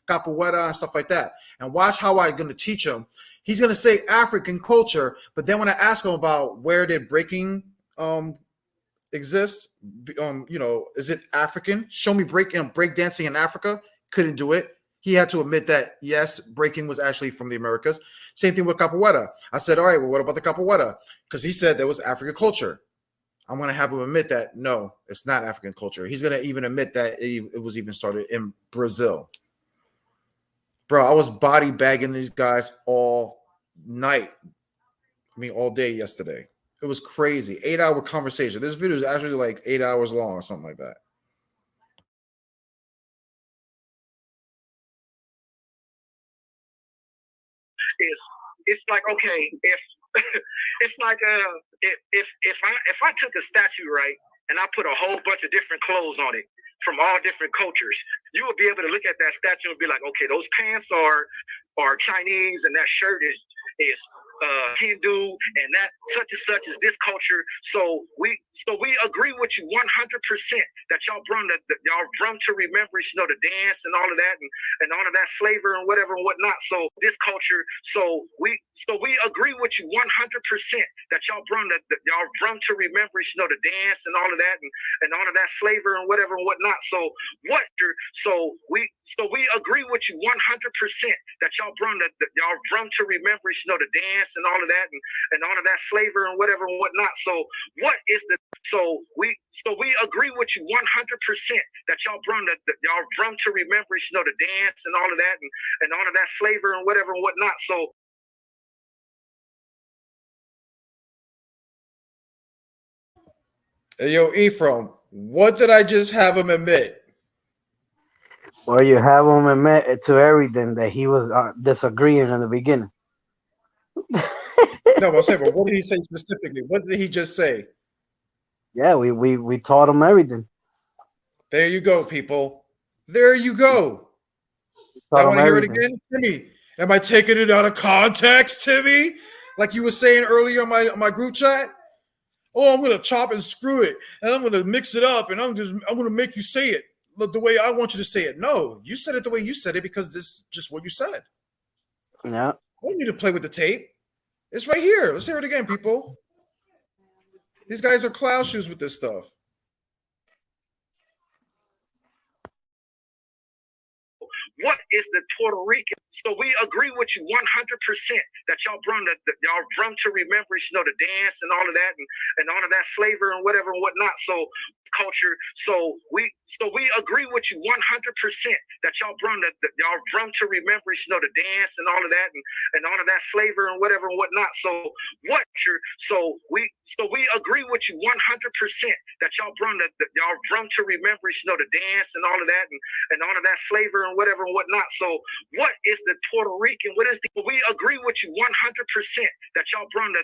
capoeira and stuff like that. And watch how I'm going to teach him. He's going to say African culture, but then when I ask him about where did breaking exist, is it African? Show me break dancing in Africa. Couldn't do it. He had to admit that, yes, breaking was actually from the Americas. Same thing with capoeira. I said, all right, well, what about the capoeira? Because he said there was African culture. I'm going to have him admit that, no, it's not African culture. He's going to even admit that it was even started in Brazil. Bro, I was body bagging these guys all night. All day yesterday. It was crazy. 8-hour conversation. This video is actually like 8 hours long or something like that. It's like, okay, if it's like if I took a statue, right, and I put a whole bunch of different clothes on it from all different cultures, you would be able to look at that statue and be like, okay, those pants are Chinese, and that shirt is Hindu, and that such and such is this culture. So we agree with you 100% that y'all brought to remembrance, you know, the dance and all of that, and all of that flavor and whatever and whatnot. So this culture, so we agree with you 100% that y'all brought to remembrance, you know, the dance and all of that, and all of that flavor and whatever and whatnot. So we agree with you 100% that y'all brought to remembrance, you know, the dance and all of that, and all of that flavor and whatever and whatnot. So we agree with you 100% that y'all brought to remembrance, you know, the dance and all of that, and all of that flavor and whatever and whatnot. So Hey, yo, Ephraim, what did I just have him admit? Well, you have him admit to everything that he was disagreeing in the beginning. No, I'm saying, but what did he say specifically? What did he just say? Yeah, we taught him everything. There you go, people. There you go. I want to hear it again, Timmy. Am I taking it out of context, Timmy? Like you were saying earlier on my group chat? Oh, I'm gonna chop and screw it, and I'm gonna mix it up, and I'm gonna make you say it the way I want you to say it. No, you said it the way you said it because this is just what you said. Yeah. I don't need to play with the tape. It's right here. Let's hear it again, people. These guys are clown shoes with this stuff. what is the Puerto Rican? So we agree with you 100% that y'all brought to remembrance, you know, the dance and all of that, and all of that flavor and whatever and whatnot. So culture. So we agree with you 100% that y'all brought to remembrance, you know, the dance and all of that, and all of that flavor and whatever and whatnot. So we agree with you 100% that y'all brought to remembrance, you know, the dance and all of that, and all of that flavor and whatever and whatnot. So what is the Puerto Rican? We agree with you 100% that y'all brought to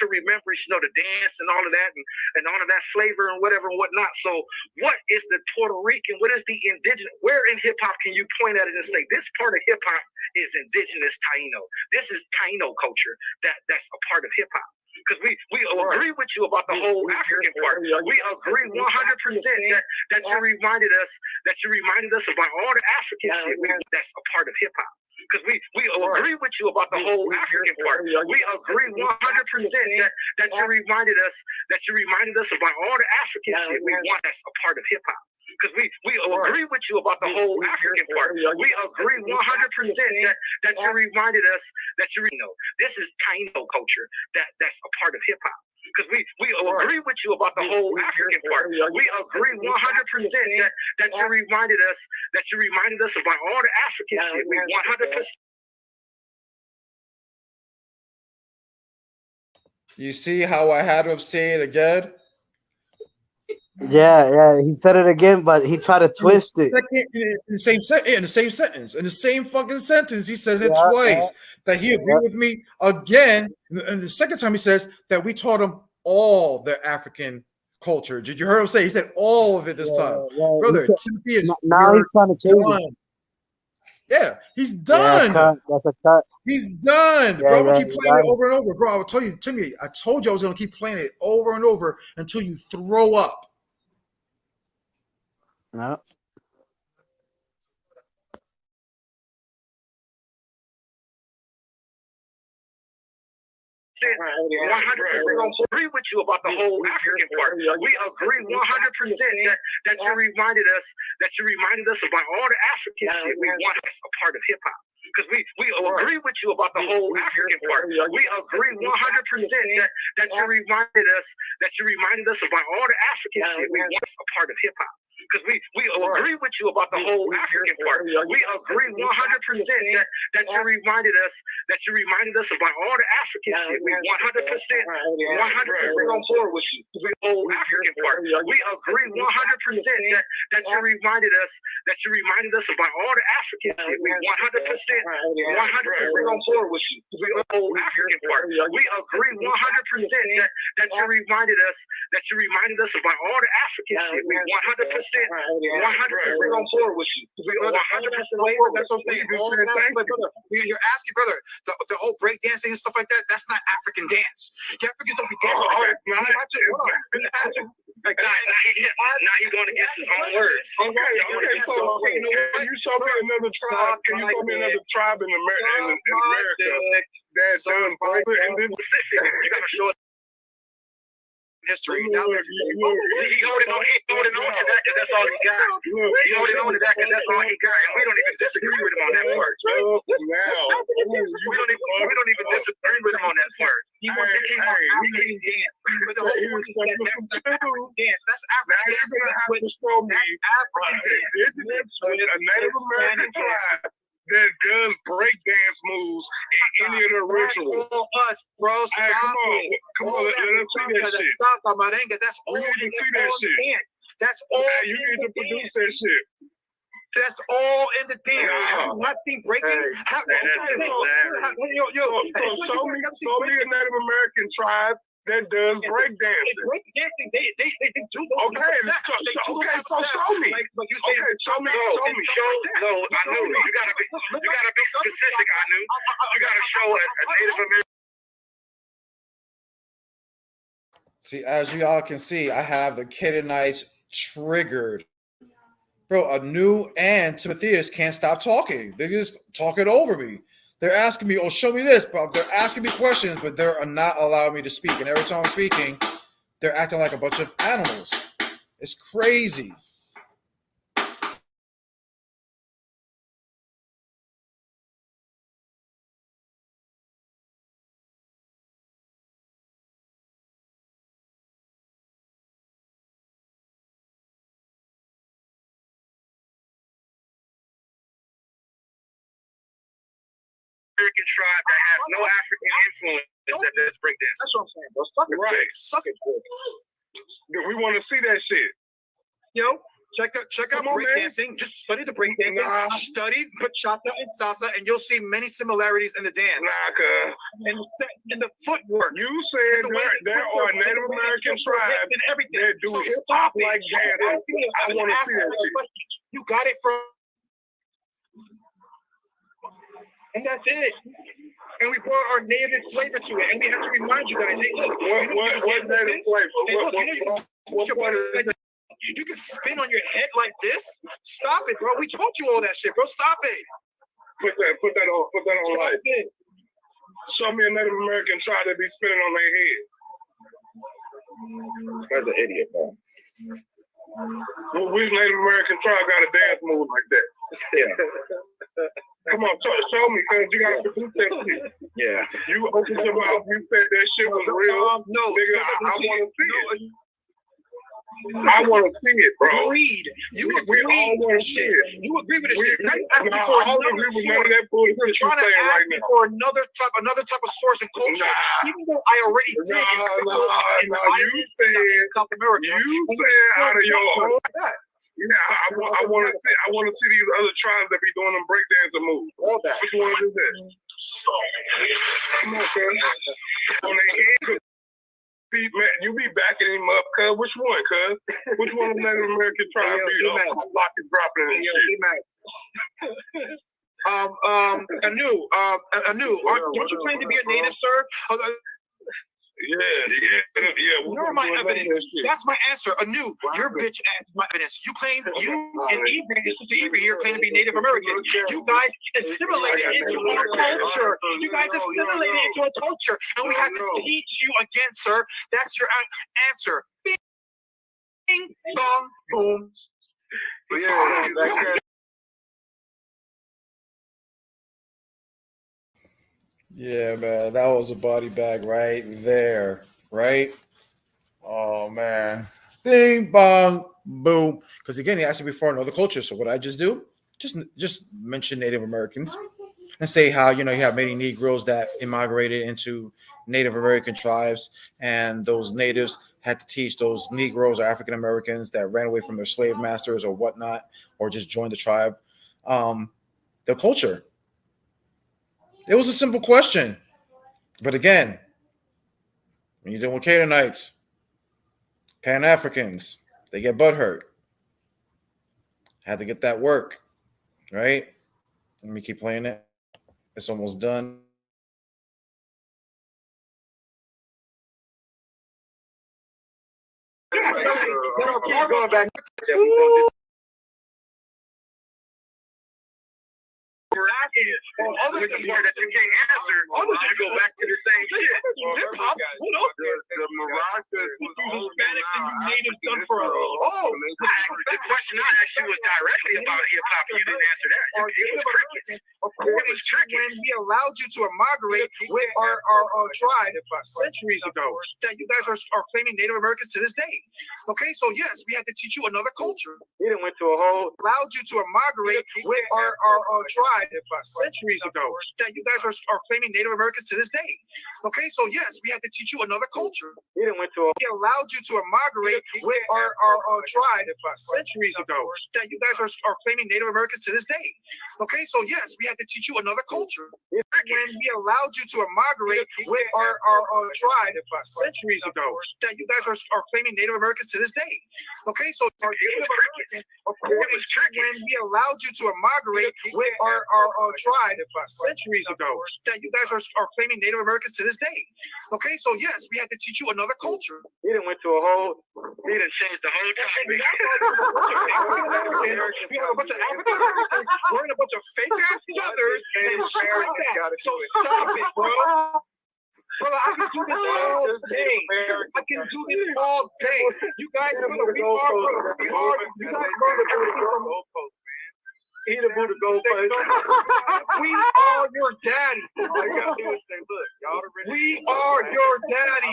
remembrance, you know, the dance and all of that, and all of that flavor and whatever and whatnot. So what is the Puerto Rican? What is the indigenous? Where in hip hop can you point at it and say this part of hip hop is indigenous Taino? This is Taino culture. That's a part of hip hop. Because we agree with you about the whole African part. We agree 100% that you reminded us about all the African shit. That's a part of hip hop. Because we agree with you about the whole African part. We agree 100% that you reminded us about all the African shit. That's a part of hip hop. Because we agree with you about the whole African part. We agree 100% that you reminded us this is Taino culture. That's a part of hip hop. Because we agree with you about the whole African part. We agree 100% that you reminded us about all the African shit. We 100%. You see how I had him say it again? Yeah, he said it again, but he tried to twist it. In the same sentence, in the same fucking sentence, he says it twice. That he agreed with me again, and the second time he says that we taught him all the African culture. Did you hear him say? He said all of it this time, brother. Timothy is now he's trying to change done. it. Yeah, he's done. That's a cut. He's done, Yeah, bro. I'm gonna keep he's playing it done. over and over, bro. I told you, Timmy. I told you I was gonna keep playing it over and over until you throw up. No. Said 100% agree with you about the whole African part. We agree 100% that you reminded us about all the African shit. We want that's a part of hip hop. Because we agree with you about the whole African part. We agree 100% that you reminded us about all the African shit. We want that's a part of hip hop. because we agree with you about the whole African part. We agree 100% that you reminded us about all the African shit. We 100% on board with you. The whole African part. We agree 100% that you reminded us about all the African shit. We 100% on board with you. The whole African part. We agree 100% that you reminded us about all the African shit. We 100% on board with you. We 100% on board. That's what I'm saying. You're asking, brother, the whole break dancing and stuff like that. That's not African dance. Africans don't be dancing like that. Now you're going against his own words. Okay. So can you show me another tribe? Can you show me another tribe in America that does break dancing? You gotta show us history. Now he holding on to that because that's all he got. He holding on to that because that's all he got. And we don't even disagree with him on that part. We don't even disagree with him on that part. He can dance. But the whole point is that's African dance. That's African dance. You're gonna have to show me a Native American tribe that does breakdance moves in any of their rituals. Us, bro. Hey, come on, let us see that shit. That's all we need to see that shit. That's all. You need to produce that shit. That's all in the dance. Have you not seen breaking? Show me a Native American tribe that does breakdancing. Breakdancing, they do. Okay, so show me. But you say, show me. No, I know. You gotta be specific. I knew. You gotta show a Native American. See, as you all can see, I have the Canaanites triggered. Bro, Anu and Timotheus can't stop talking. They just talking over me. They're asking me, oh, show me this, bro. They're asking me questions, but they're not allowing me to speak. And every time I'm speaking, they're acting like a bunch of animals. It's crazy. American tribe that has no African influence that does breakdance. That's what I'm saying, bro. Suck it. We want to see that shit. Yo, check out breakdancing. Just study the breakdancing. Study bachata and salsa, and you'll see many similarities in the dance. And the footwork. You said there are Native American tribes that do hip-hop like that. I want to see that shit. You got it from... And that's it. And we brought our native flavor to it. And we have to remind you guys. What native flavor? You can spin on your head like this. Stop it, bro. We taught you all that shit, bro. Stop it. Put that on live. Show me a Native American tribe that be spinning on their head. That's an idiot, bro. Which Native American tribe got a dance move like that? Yeah. Come on, show me, cause you gotta produce that shit. Yeah. You opened your mouth, you said that shit was real. No, nigga, I want to see it. I want to see it, bro. Agreed. We all want to see it. You agree with this shit. I don't agree with none of that bullshit you're trying to saying ask right me now. for another type of source and culture. Even though I already did. You said South America. You said out of your own. Yeah, I want to see these other tribes that be doing them breakdancing moves. All that. Which one is that? Come on, cuz. On their head, you be backing him up, cuz. Which one, cuz? Which one of the Native American tribes be locking, dropping and shit? Anu, don't you claim to be a native, sir? Yeah. You're my evidence. That's my answer. Anu, your bitch ass my evidence. You claim you and Ibrahim here claim to be Native American. You guys assimilated into our culture. You guys assimilated into a culture, and we had to teach you again, sir. That's your answer. Bing, bong, boom. Yeah. Yeah, man, that was a body bag right there, right? Oh man, bing bong, Boom. Because again, he asked me before another culture. So what I just do, just mention Native Americans and say how you have many Negroes that immigrated into Native American tribes, and those natives had to teach those Negroes or African Americans that ran away from their slave masters or whatnot, or just joined the tribe, their culture. It was a simple question, but again, when you're dealing with Canaanites, Pan Africans, they get butthurt. Had to get that work, right? Let me keep playing it. It's almost done. Keep going back. Other than that you can't answer, you go back to the same shit. The maracas, Hispanic and natives done for a the question I asked you was directly about hip hop, and you didn't answer that. It was crickets. When we allowed you to migrate with our tribe centuries ago, that you guys are claiming Native Americans to this day. Okay, so yes, we had to teach you another culture. We didn't went to a whole allowed you to migrate with our tribe centuries ago, that you guys are claiming Native Americans to this day. Okay, so yes, we had to teach you another culture. We didn't went to a we allowed you to migrate with our tribe centuries ago, that you guys are claiming Native Americans to this day. Okay, so yes, we had to teach you another culture. When we allowed you to migrate with our tribe centuries ago, that you guys are claiming Native Americans to this day. Okay, so when we allowed you to migrate with our tribe centuries ago, that you guys are claiming Native Americans to this day. Okay, so yes, we had to teach you another culture. We didn't went to a whole. We didn't change the whole topic. We have a bunch of African Americans, we're in a bunch of fake ass brothers, and so stop it, bro. Brother, I can do this all day. I can do this all day. You guys are the He the Buddha goalpost. We are your daddy. All you gotta do is say, look, y'all already. We are your daddy.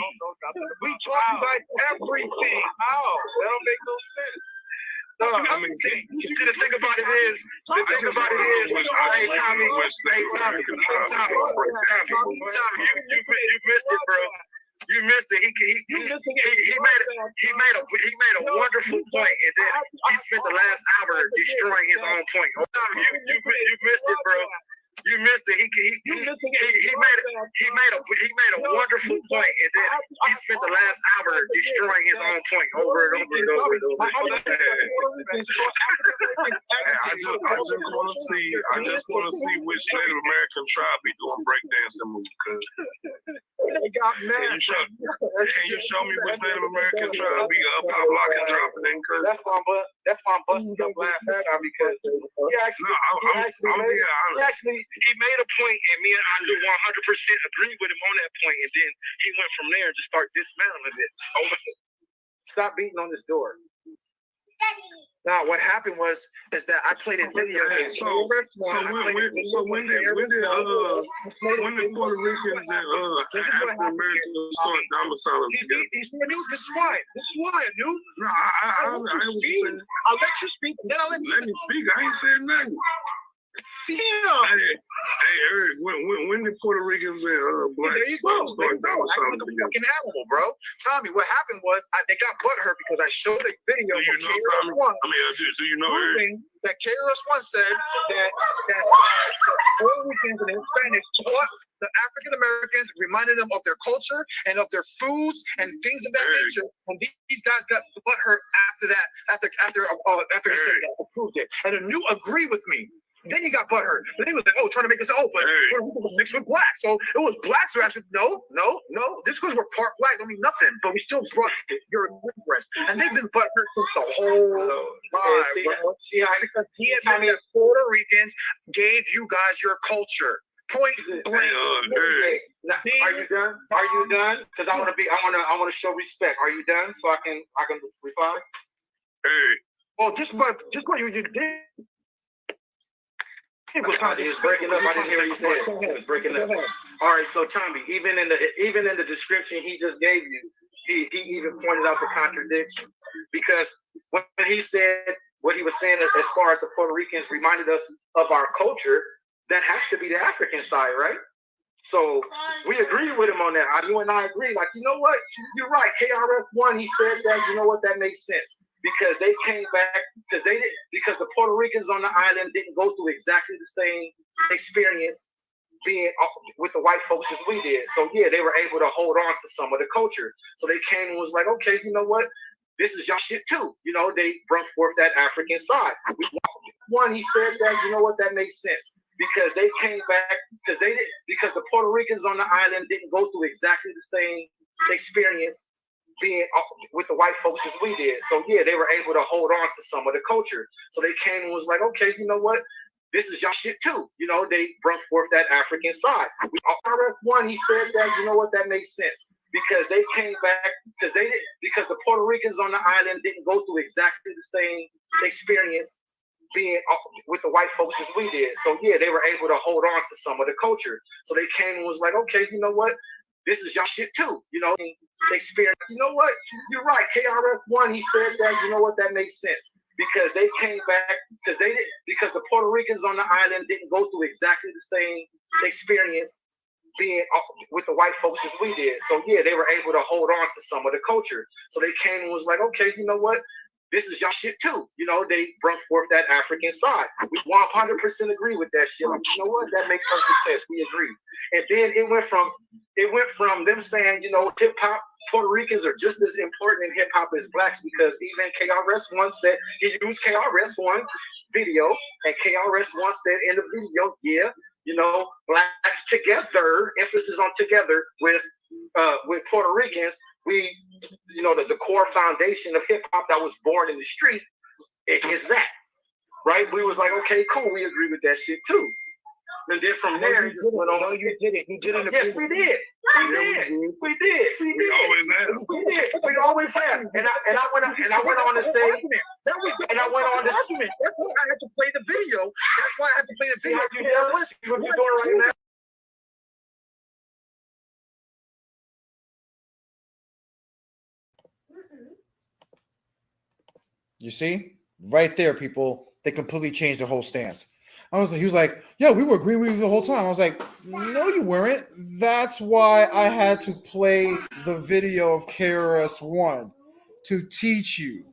We taught you guys everything. How? That don't make no sense. No, I mean, see, the thing about it is, hey, Tommy, you missed it, bro. You missed it. He made a wonderful point, and then he spent the last hour destroying his own point. Tommy, you missed it, bro. You missed it. He made a wonderful point, and then he spent the last hour destroying his own point over and over and over and over. I just want to see which Native American tribe be doing breakdancing moves. They got mad. Can you show me which Native American tribe be up, hop, lock, and dropping in curve? That's why I'm busting up laughing now, because he made a point, and me and I 100% agree with him on that point, and then he went from there and just started dismantling it. Stop beating on this door. Now, what happened is that I played a video. So when did Puerto Ricans and African Americans start domiciling together? This is why I knew. No, I'll let you speak, then I'll let me speak. I ain't saying nothing. Hey, Eric, when did Puerto Ricans and blacks start domiciling together? Fucking animal, bro. Tommy, what happened was they got butthurt because I showed a video. Do you know, Tommy? Do you know Eric? That KRS-One said that Puerto Ricans and Hispanics taught the African Americans, reminded them of their culture and of their foods and things of that nature. And these guys got butthurt after that, after he said that, approved it, and a new agree with me. Then he got butthurt. But he was like, trying to make us, but we're mixed with black. So it was blacks who actually, no. Just because we're part black don't mean nothing. But we still brought your immigrants. And they've been butthurt since the whole time. See how he had that Puerto Ricans gave you guys your culture. Point blank. Are you done? Are you done? Because I want to show respect. Are you done? So I can respond? Well, just what you did. It was breaking up. I didn't hear what you said. It was breaking up. All right, so Tommy, even in the description he just gave you, he even pointed out the contradiction, because when he said what he was saying as far as the Puerto Ricans reminded us of our culture, that has to be the African side, right? So we agreed with him on that. You and I agree. Like, you know what? You're right. KRS-One, he said that. You know what? That makes sense, because they came back because the Puerto Ricans on the island didn't go through exactly the same experience being with the white folks as we did. So yeah, they were able to hold on to some of the culture. So they came and was like, okay, you know what? This is y'all shit too. You know, they brought forth that African side. One, he said that. You know what? That makes sense, because they came back because the Puerto Ricans on the island didn't go through exactly the same experience being with the white folks as we did. So yeah, they were able to hold on to some of the culture. So they came and was like, okay, you know what? This is y'all shit too. You know, they brought forth that African side. RF1, he said that. You know what? That makes sense, because they came back because the Puerto Ricans on the island didn't go through exactly the same experience being with the white folks as we did. So yeah, they were able to hold on to some of the culture. So they came and was like, okay, you know what? This is y'all shit too. You know, experience. You know what? You're right. KRS-One, he said that. You know what? That makes sense, because they came back because the Puerto Ricans on the island didn't go through exactly the same experience being with the white folks as we did. So yeah, they were able to hold on to some of the culture. So they came and was like, okay, you know what? This is y'all shit too. You know, they brought forth that African side. We 100% agree with that shit. Like, you know what? That makes perfect sense. We agree. And then it went from them saying, you know, hip hop, Puerto Ricans are just as important in hip hop as blacks, because even KRS-One said, he used KRS-One video, and KRS-One said in the video, yeah, you know, blacks together, emphasis on together with Puerto Ricans, we, you know, the core foundation of hip hop that was born in the street is that, right? We was like, okay, cool, we agree with that shit too. And then from there, he just went on. No, you didn't. He didn't. Yes, we did. We did. We always have. We did. We always have. And I went on to say. And I went on to say. That's why I had to play the video. That's why I had to play the video. You never listen to what you're doing right now. You see, right there, people, they completely changed their whole stance. He was like, yeah, we were agreeing with you the whole time. I was like, no, you weren't. That's why I had to play the video of KRS-One to teach you.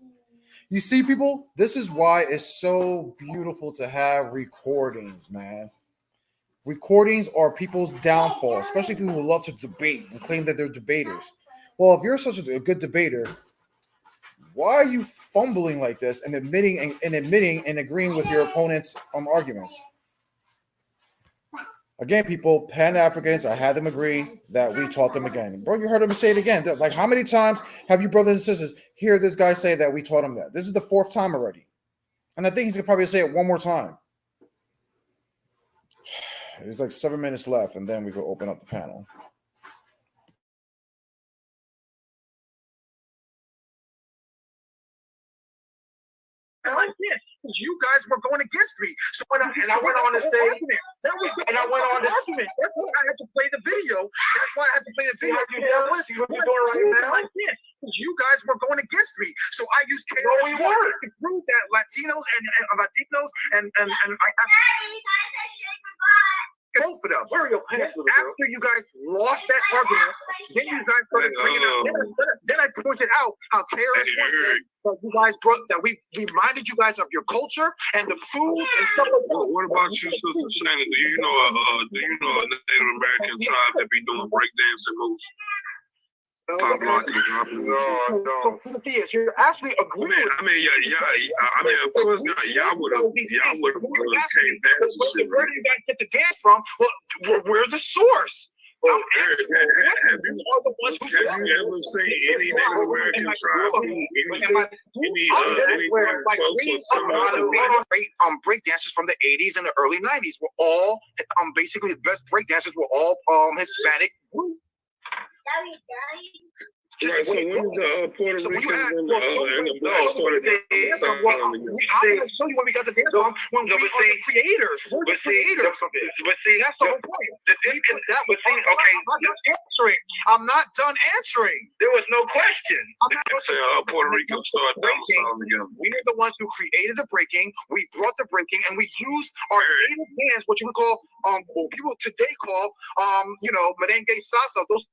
You see, people, this is why it's so beautiful to have recordings, man. Recordings are people's downfall, especially people who love to debate and claim that they're debaters. Well, if you're such a good debater, why are you fumbling like this and admitting and agreeing with your opponent's arguments? Again, people, Pan-Africans, I had them agree that we taught them again. Bro, you heard him say it again. Like, how many times have you brothers and sisters hear this guy say that we taught him that? This is the 4th time already. And I think he's going to probably say it one more time. There's like 7 minutes left, and then we go open up the panel. Like this, because you guys were going against me. So I went on to say, and I went on to say, that's why I had to play the video. That's why I had to play the video. You never listen to what you're doing right now. Like this, because you guys were going against me. So I used KRS-One to prove that Latinos and both of them. Where are your pants? After you guys lost that argument, then you guys started bringing up. Then I pointed out how KRS-One said that you guys that we reminded you guys of your culture and the food and stuff like that. What about you, Sister Shannon? Do you know a Native American tribe that be doing breakdancing moves? Pop locking, dropping. No. Yes, you're actually agreeing. I mean, of course, y'all would have came back. Where do you guys get the dance from? Well, we're the source. Have you ever seen any Native American tribe? Break dancers from the 80s and the early 90s were all basically the best break dancers were all Hispanic. Right, so when the Puerto Ricans and the blacks started I'll show you when we got the dance from when we were the creators. We're the creators of this. But see, that's the whole point. That was okay. I'm not done answering. There was no question. Puerto Rico started domiciling together. We are the ones who created the breaking. We brought the breaking, and we used our native hands, what you would call, what people today call, merengue salsa. Those.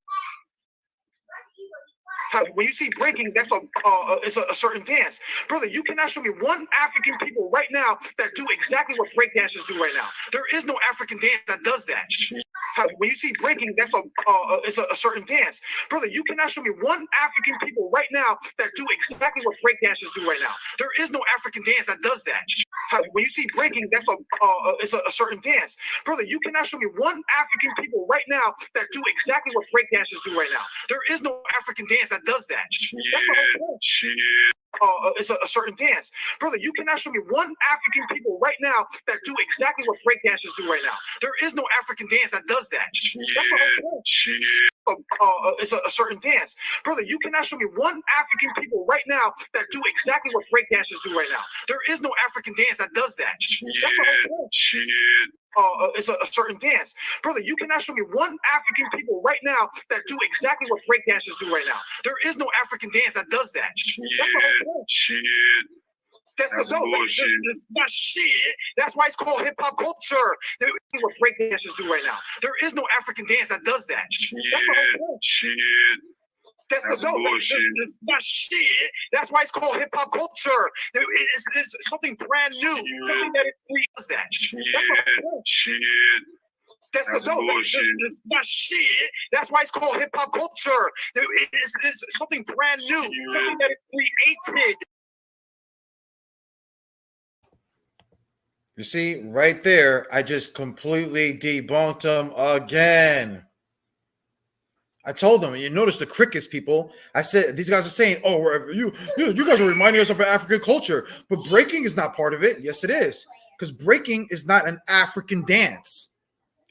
When you see breaking, that's a certain dance, brother. You cannot show me one African people right now that do exactly what break dancers do right now. There is no African dance that does that. When you see breaking, that's a certain dance, brother. You cannot show me one African people right now that do exactly what break dancers do right now. There is no African dance that does that. When you see breaking, that's a certain dance, brother. You cannot show me one African people right now that do exactly what break dancers do right now. There is no African dance that does that. It's a certain dance, brother. You cannot show me one African people right now that do exactly what break dancers do right now. There is no African dance that does that. It's a certain dance, brother. You cannot show me one African people right now that do exactly what break dancers do right now. There is no African dance that does that. It's a certain dance, brother. You cannot show me one African people right now that do exactly what break dancers do right now. There is no African dance that does that. That's bullshit. It's not shit. That's why it's called hip hop culture. That's what break dancers do right now. There is no African dance that does that. That's bullshit. It's not shit. That's why it's called hip hop culture. It's something brand new. Something that is free does that. That's bullshit. It's not shit. That's why it's called hip hop culture. It's something brand new. Something that is created. You see, right there, I just completely debunked him again. I told them, you notice the crickets, people. I said, these guys are saying, oh, you guys are reminding us of African culture. But breaking is not part of it. Yes, it is. Because breaking is not an African dance.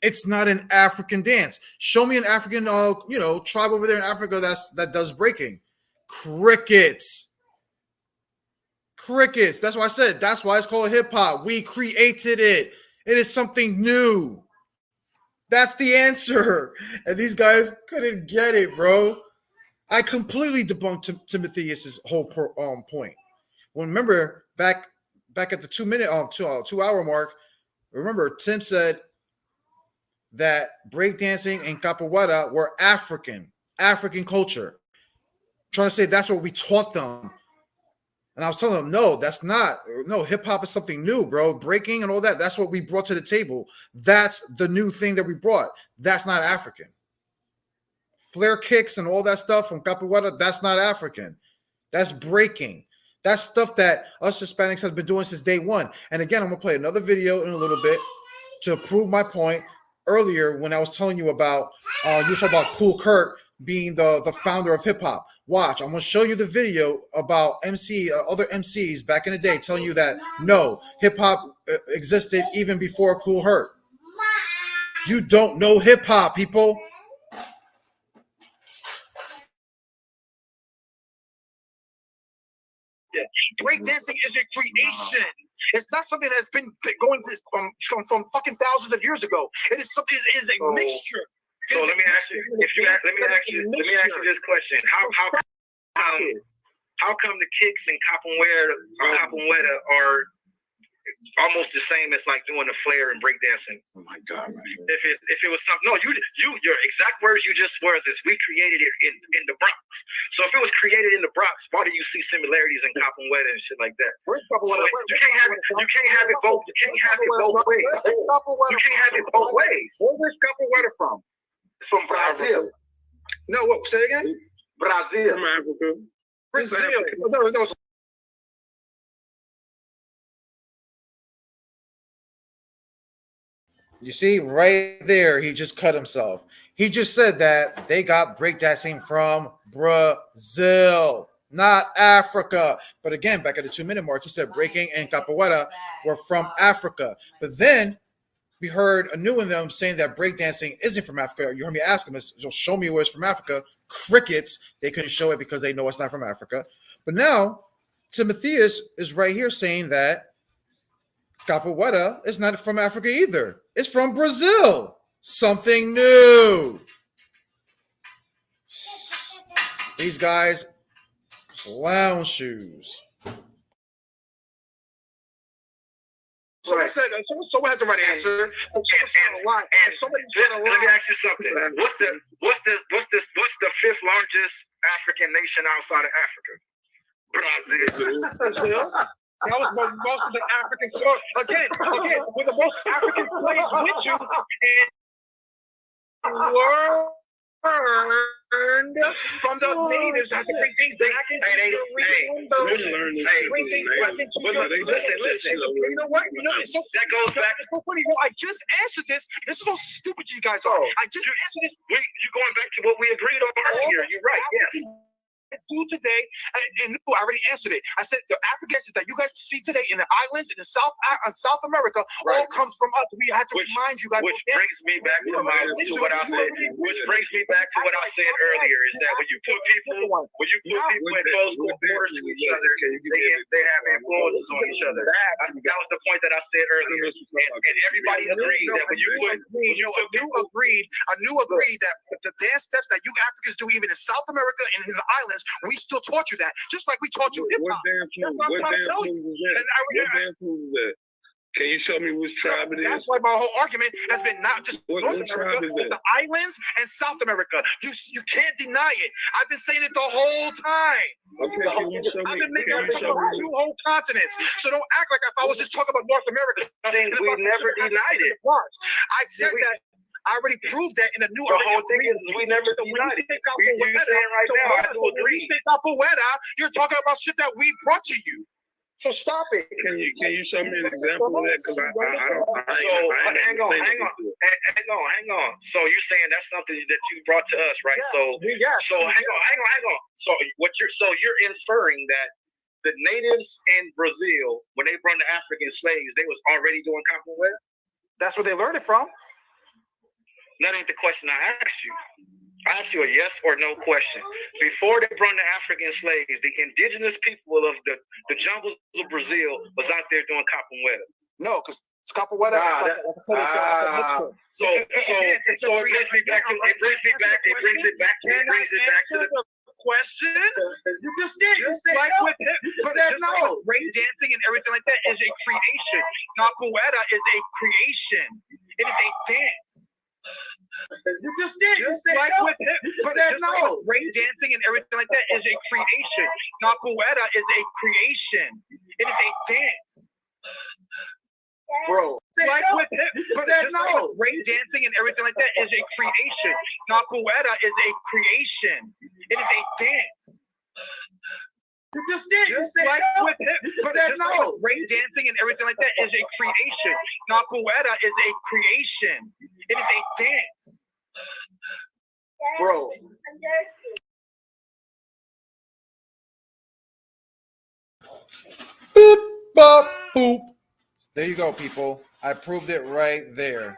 It's not an African dance. Show me an African, tribe over there in Africa that does breaking. Crickets. Crickets. That's why I said, that's why it's called hip hop. We created it. It is something new. That's the answer. And these guys couldn't get it, bro. I completely debunked Timotheus's whole point. Well, remember back at the 2 minute 2 hour mark, remember Tim said that breakdancing and capoeira were African culture. Trying to say that's what we taught them. And I was telling them, no, that's not. No, hip hop is something new, bro. Breaking and all that. That's what we brought to the table. That's the new thing that we brought. That's not African. Flare kicks and all that stuff from capoeira, that's not African. That's breaking. That's stuff that us Hispanics have been doing since day one. And again, I'm going to play another video in a little bit to prove my point earlier when I was telling you about, you were talking about Kool Herc being the founder of hip hop. Watch, I'm going to show you the video about other MCs back in the day telling you that, no, hip hop existed even before Kool Herc. You don't know hip hop, people. Breakdancing is a creation. It's not something that's been going from fucking thousands of years ago. It is something. It is a mixture. So let me ask you. Let me ask you this question. How come the kicks and capoeira are almost the same as like doing the flare and breakdancing? Oh my God! If it was something, no, your exact words you just was is we created it in the Bronx. So if it was created in the Bronx, why do you see similarities in capoeira and shit like that? So you can't have it both. You can't have it both ways. You can't have it both ways. Where's capoeira from? It's from Brazil. No, what? Say again. Brazil. From Africa. Brazil. No. You see, right there, he just cut himself. He just said that they got breakdancing from Brazil, not Africa. But again, back at the 2 minute mark, he said breaking and capoeira were from Africa. But then we heard a new one of them saying that breakdancing isn't from Africa. You heard me ask him, so show me where it's from Africa. Crickets, they couldn't show it because they know it's not from Africa. But now, Timotheus is right here saying that capoeira is not from Africa either. It's from Brazil. something new. These guys, clown shoes. Someone said, someone had the right answer. Let me ask you something. What's the fifth largest African nation outside of Africa? Brazil. That was most of the African story. Again, with the most African slaves with you, and learned from the natives how to bring things back into listen. You know what? That goes back. It's so funny. You know, I just answered this. This is how stupid you guys are. I just answered this. You're going back to what we agreed on earlier. You're right. Yes. Do today, and I already answered it. I said the Africans that you guys see today in the islands in the South America all comes from us. We had to remind you guys. Which brings me back to what I said. Which brings me back to what I said earlier is that when you put people in close quarters to each other, they have influences on each other. That was the point that I said earlier, and everybody agreed that when you agreed that the dance steps that you Africans do even in South America and in the islands. We still taught you that, just like we taught you hip hop. What dance move is that? Can you show me which tribe it is? That's why my whole argument has been not just North America, but the islands and South America. You can't deny it. I've been saying it the whole time. Okay, I've been making it two whole continents. So don't act like if I was just talking about North America. We never denied it. I said that. I already proved that in the new. The whole thing is we never denied it. You're saying right now, I do agree. When you say capoeira, you're talking about shit that we brought to you. So stop it. Can you show me an example of that? Because hang on. So you're saying that's something that you brought to us, right? Yes, so hang on. So you're inferring that the natives in Brazil, when they brought the African slaves, they was already doing capoeira? That's where they learned it from. That ain't the question I asked you. I asked you a yes or no question. Before they brought the African slaves, the indigenous people of the jungles of Brazil was out there doing capoeira. No, because capoeira. So it brings me back to the question. You just did. You said no. Break dancing and everything like that is a creation. Capoeira is a creation. It is a dance. You just did. You said no. Break dancing and everything like that is a creation. Capoeira is a creation. It is a dance. Bro, no. Break dancing and everything like that is a creation. Capoeira is a creation. It is a dance. You just did. You said no. Break dancing and everything like that is a creation. Capoeira is a creation. It is a dance. Bro. Boop, bop, boop. There you go, people. I proved it right there.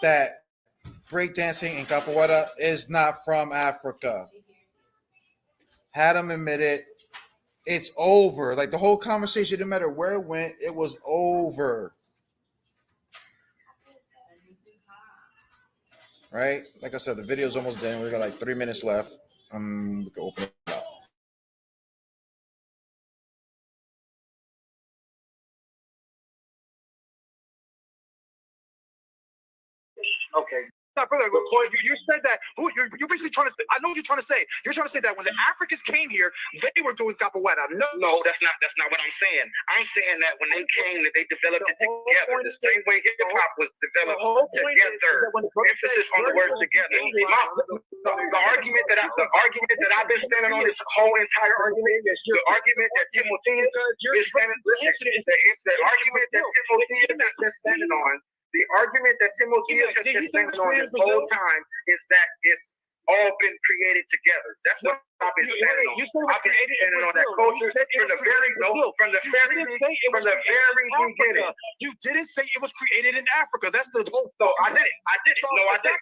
That breakdancing and capoeira is not from Africa. Had them admit it. It's over. Like the whole conversation, no matter where it went, it was over. Right? Like I said, the video's almost done. We got like 3 minutes left. We can open it up. Okay. You said that. You're basically trying to say. I know what you're trying to say. You're trying to say that when the Africans came here, they were doing capoeira. No, that's not what I'm saying. I'm saying that when they came, that they developed it together, the same way hip hop was developed together. Emphasis on the word together. The argument that I've been standing on this whole entire argument, the argument that Timothy is standing. The argument that Timothy has been standing on. The argument that Timotheus has been standing on this whole time is that it's all been created together. That's what I've been standing on. I've been standing on that culture from the very beginning. You didn't say it was created in Africa. That's the whole. No, I didn't. No, I didn't.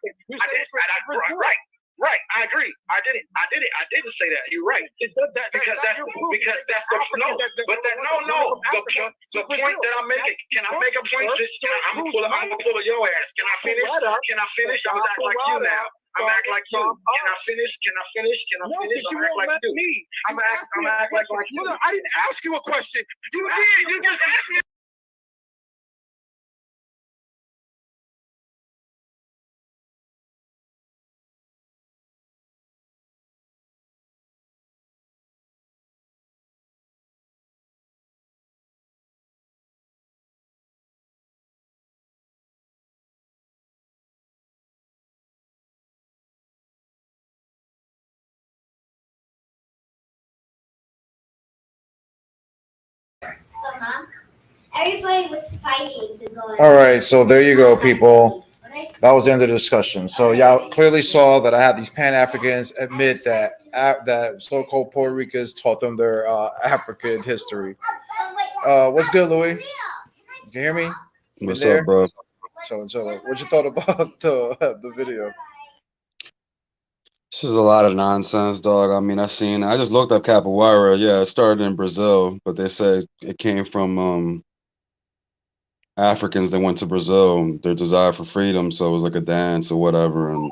Right. Right, I agree. I didn't say that. You're right. Because that's the no. But that no. The point that I'm making. Can I make a point? I'm gonna pull a your ass. Can I finish? I'm gonna act like you now. I'm gonna act like you. Can I finish? I'm gonna act like you. I'm gonna act like you. I didn't ask you a question. You did. You just asked me. Everybody was fighting to go. All right, so there you go, people. That was the end of the discussion. So y'all clearly saw that I had these Pan Africans admit that that so-called Puerto Ricans taught them their African history. What's good, Louis? You can hear me? What's up, bro? Chilling. What you thought about the video? This is a lot of nonsense, dog. I mean, I just looked up capoeira. Yeah, it started in Brazil, but they say it came from Africans that went to Brazil, their desire for freedom. So it was like a dance or whatever, and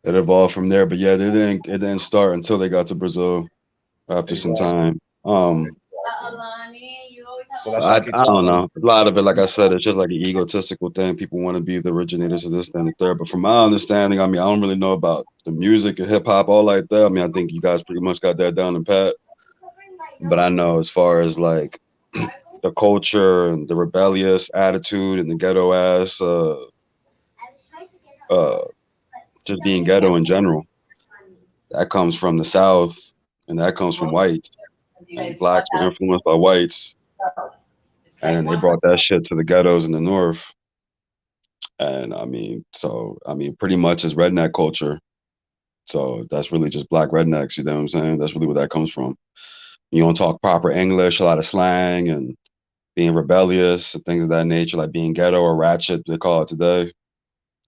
it evolved from there. But yeah, it didn't start until they got to Brazil after some time. So that's I don't know. A lot of it, like I said, it's just like an egotistical thing. People want to be the originators of this, that, and the third. But from my understanding, I mean, I don't really know about the music and hip hop, all like that. I mean, I think you guys pretty much got that down and pat. But I know as far as like the culture and the rebellious attitude and the ghetto ass, just being ghetto in general, that comes from the South and that comes from whites. And blacks were influenced by whites. And then they brought that shit to the ghettos in the North. And I mean, pretty much it's redneck culture. So that's really just black rednecks, you know what I'm saying? That's really where that comes from. You don't talk proper English, a lot of slang and being rebellious and things of that nature, like being ghetto or ratchet, they call it today.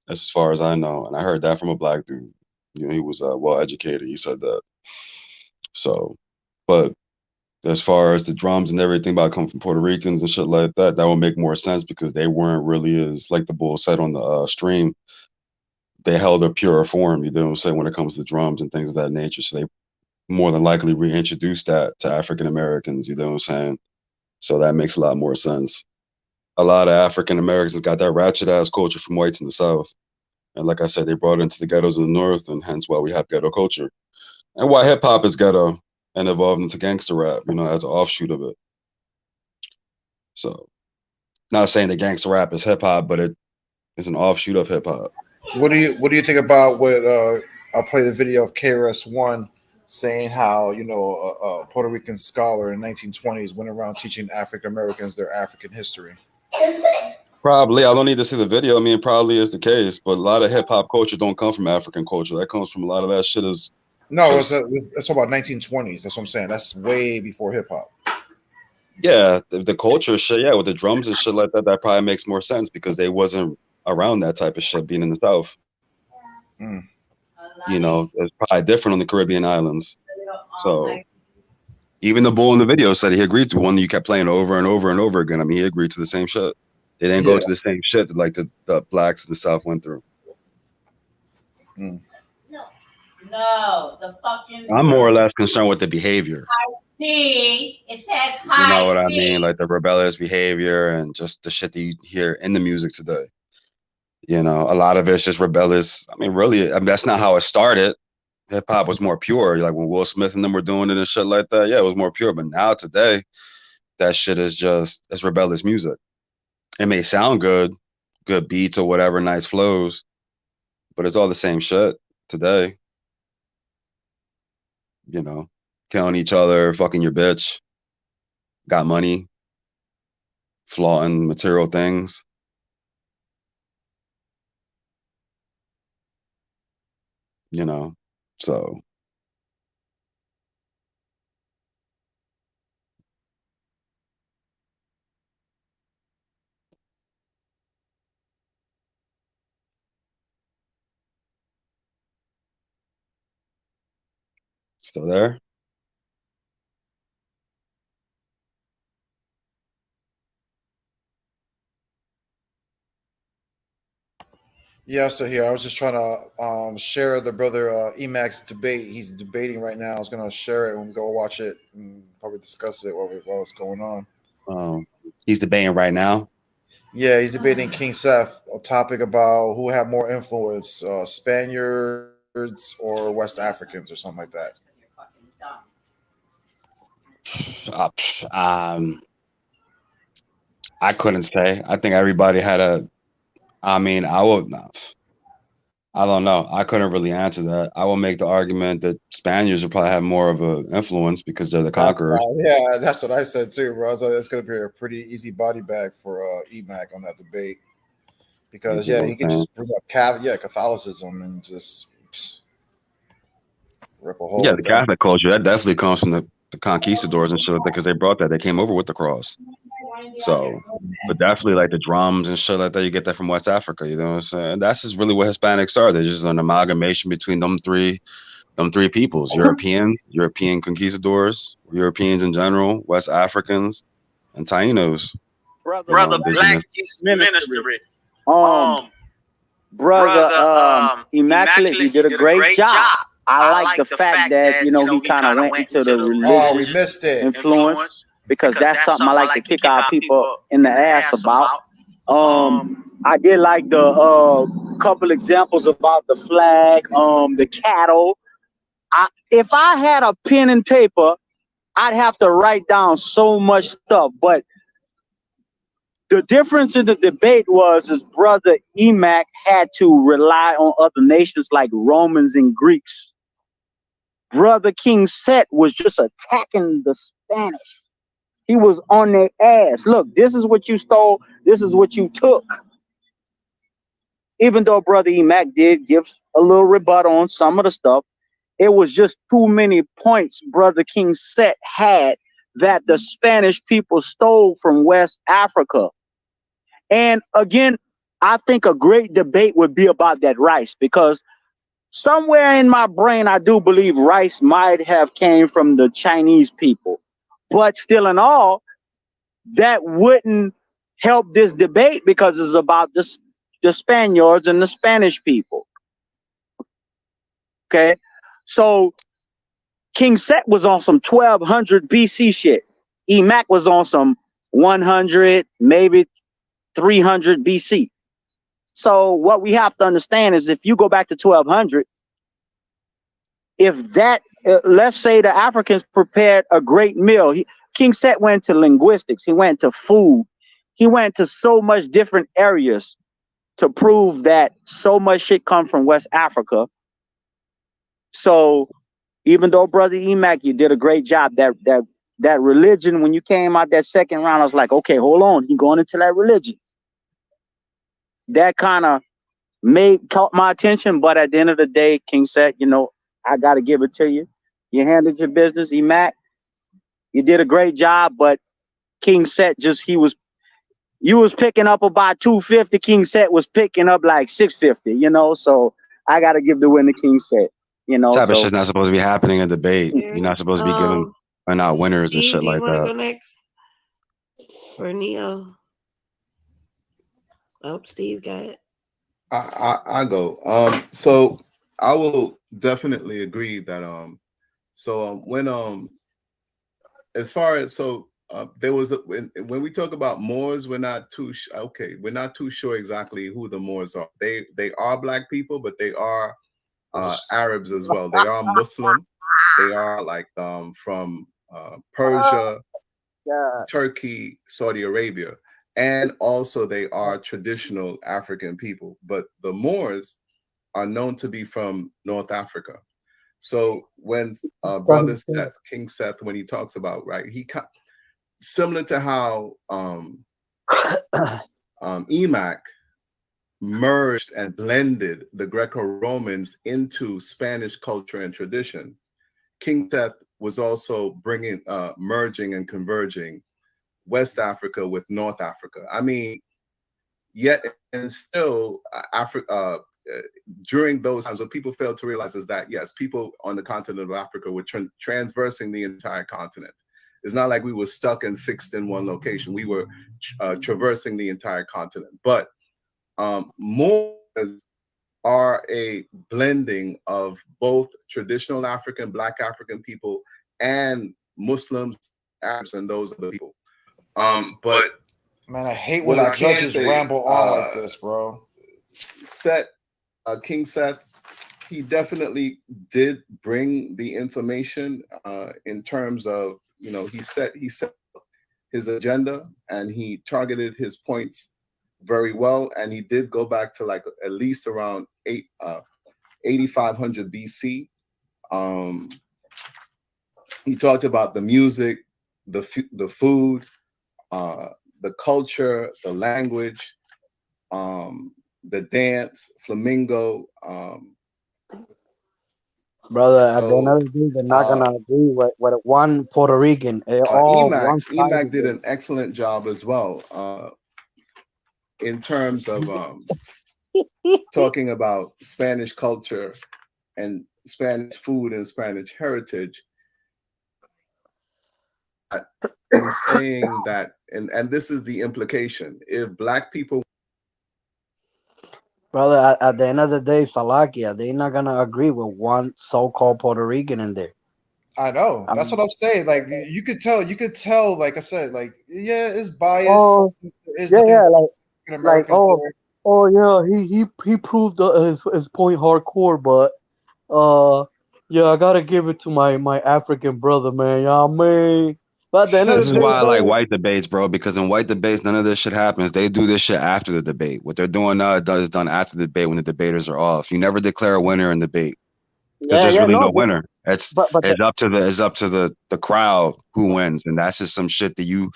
That's as far as I know. And I heard that from a black dude. You know, he was well educated. He said that. So, but as far as the drums and everything about coming from Puerto Ricans and shit like that, that would make more sense because they weren't really as, like the bull said on the stream, they held a purer form, you know what I'm saying, when it comes to drums and things of that nature. So they more than likely reintroduced that to African Americans, you know what I'm saying? So that makes a lot more sense. A lot of African Americans got that ratchet ass culture from whites in the South. And like I said, they brought it into the ghettos in the North, and hence why we have ghetto culture. And why hip hop is ghetto and evolved into gangster rap, you know, as an offshoot of it. So, not saying that gangster rap is hip hop, but it is an offshoot of hip hop. What do you think about what I'll play the video of KRS-One saying how, you know, a Puerto Rican scholar in 1920s went around teaching African Americans their African history? Probably. I don't need to see the video. I mean, it probably is the case, but a lot of hip hop culture don't come from African culture. That comes from a lot of that shit is. No, it's about 1920s. That's what I'm saying. That's way before hip hop. Yeah, the culture shit. Yeah, with the drums and shit like that, that probably makes more sense because they wasn't around that type of shit being in the South. You know, it's probably different on the Caribbean islands. So even the bull in the video said he agreed to one that you kept playing over and over and over again. I mean, he agreed to the same shit. They didn't go to the same shit that like the blacks in the South went through. No, the fucking. I'm more or less concerned with the behavior. See, it says You know what I mean? Like the rebellious behavior and just the shit that you hear in the music today. You know, a lot of it's just rebellious. I mean, really, I mean, that's not how it started. Hip hop was more pure. Like when Will Smith and them were doing it and shit like that. Yeah, it was more pure. But now today, that shit is just, it's rebellious music. It may sound good, good beats or whatever, nice flows, but it's all the same shit today. You know, killing each other, fucking your bitch, got money, flaunting material things. You know, so. Still there? Yeah, so here I was just trying to share the brother Emac's debate. He's debating right now. I was gonna share it when we go watch it and probably discuss it while it's going on. He's debating right now. Yeah, he's debating King Seth, a topic about who had more influence, Spaniards or West Africans or something like that. I couldn't say. I think everybody had a. I mean, I don't know. I couldn't really answer that. I will make the argument that Spaniards would probably have more of an influence because they're the conquerors. Yeah, that's what I said too, bro. I was like, it's gonna be a pretty easy body bag for Emac on that debate because yeah, he could just bring up Catholicism and just rip a hole. Yeah, in the them. Catholic culture that definitely comes from the conquistadors and shit like that because they brought that. They came over with the cross. So, but definitely like the drums and shit like that, you get that from West Africa. You know what I'm saying? That's just really what Hispanics are. They're just an amalgamation between them three peoples: European conquistadors, Europeans in general, West Africans, and Tainos. Brother Black is ministry. Brother Immaculate, you did a great job. I like the fact that he kind of went into the religious we missed it. influence because that's something I like to kick our people in the ass about. I did like the couple examples about the flag, the cattle. If I had a pen and paper, I'd have to write down so much stuff. But the difference in the debate was brother Emac had to rely on other nations like Romans and Greeks. Brother King Set was just attacking the Spanish. He was on their ass. Look, this is what you stole. This is what you took. Even though brother Emac did give a little rebuttal on some of the stuff, it was just too many points brother King Set had that the Spanish people stole from West Africa. And again, I think a great debate would be about that rice, because somewhere in my brain, I do believe rice might have came from the Chinese people. But still in all, that wouldn't help this debate because it's about the Spaniards and the Spanish people. Okay, so King Set was on some 1200 BC shit. Emac was on some 100, maybe 300 BC. So what we have to understand is if you go back to 1200, if that, let's say the Africans prepared a great meal. King Set went to linguistics. He went to food. He went to so much different areas to prove that so much shit come from West Africa. So even though brother Emac, you did a great job, that religion, when you came out that second round, I was like, okay, hold on. He going into that religion. That kind of caught my attention, but at the end of the day, King Set, I got to give it to you. You handled your business, Emac. You did a great job, but King Set you was picking up about 250. King Set was picking up like 650, so I got to give the win to King Set, Type of shit's not supposed to be happening in debate. You're not supposed to be giving not winners and shit like that. Go next? Or Neo? Oh, Steve got it. I go. So I will definitely agree that when as far as there was when we talk about Moors, we're not too sure exactly who the Moors are. They are black people, but they are Arabs as well. They are Muslim. They are like from Persia, Turkey, Saudi Arabia. And also they are traditional African people, but the Moors are known to be from North Africa. So when brother Seth, King Seth, when he talks about, right, he similar to how Emac merged and blended the Greco-Romans into Spanish culture and tradition, King Seth was also bringing, merging and converging West Africa with North Africa. I mean, yet and still, during those times, what people failed to realize is that, yes, people on the continent of Africa were transversing the entire continent. It's not like we were stuck and fixed in one location. We were traversing the entire continent. But Moors are a blending of both traditional African, Black African people, and Muslims, Arabs, and those other people. But man, I hate when the judges ramble on like this, bro. King Seth, he definitely did bring the information in terms of, you know, he set his agenda and he targeted his points very well, and he did go back to like at least around 8500 BC. He talked about the music, the food, the culture, the language, the dance, flamingo. Brother, at the end of the day, they're not gonna agree with one Puerto Rican. EMAC did an excellent job as well in terms of talking about Spanish culture and Spanish food and Spanish heritage, and saying that, and this is the implication: if Black people, brother, at the end of the day, Salakia, they're not gonna agree with one so-called Puerto Rican in there. I know. That's what I'm saying. Like you could tell. Like I said, like yeah, it's biased. Oh, he proved his point hardcore, but yeah, I gotta give it to my African brother, man. Yeah, man. But then this is why I like white debates, bro, because in white debates, none of this shit happens. They do this shit after the debate. What they're doing now is done after the debate when the debaters are off. You never declare a winner in debate. There's really no winner. It's up to the crowd who wins, and that's just some shit that you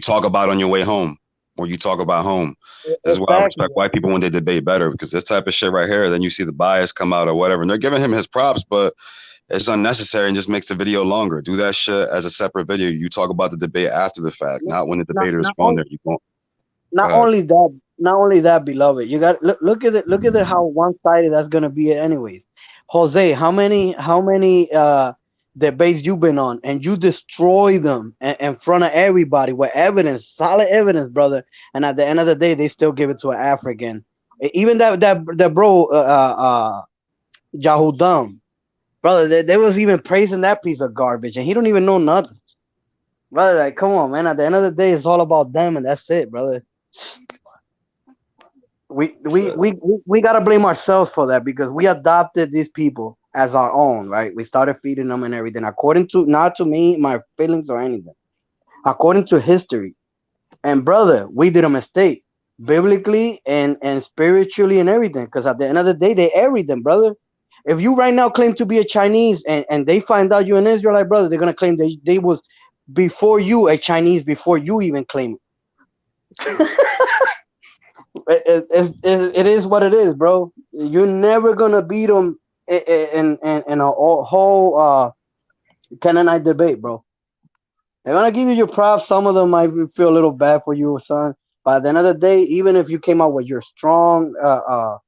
talk about on your way home, or you talk about home. This is why I respect white people when they debate better, because this type of shit right here, then you see the bias come out or whatever, and they're giving him his props, but it's unnecessary and just makes the video longer. Do that shit as a separate video. You talk about the debate after the fact, not when the debater is on there. You won't. Not only that, beloved. You got look at it. Look at it. How one-sided that's gonna be, anyways. Jose, how many debates you been on, and you destroy them in front of everybody with evidence, solid evidence, brother. And at the end of the day, they still give it to an African. Even that bro, Yahudam, brother, they was even praising that piece of garbage, and he don't even know nothing, brother. Like, come on, man. At the end of the day, it's all about them, and that's it, brother. We gotta blame ourselves for that, because we adopted these people as our own, right? We started feeding them and everything, according to, not to me, my feelings or anything, according to history. And brother, we did a mistake biblically and spiritually and everything, because at the end of the day, they everything, them, brother. If you right now claim to be a Chinese and they find out you're an Israelite, brother, they're gonna claim they was before you a Chinese before you even claim it. It is what it is, bro. You're never gonna beat them in a whole Canaanite debate, bro. They're gonna give you your props. Some of them might feel a little bad for you, son. But at the end of the day, even if you came out with your strong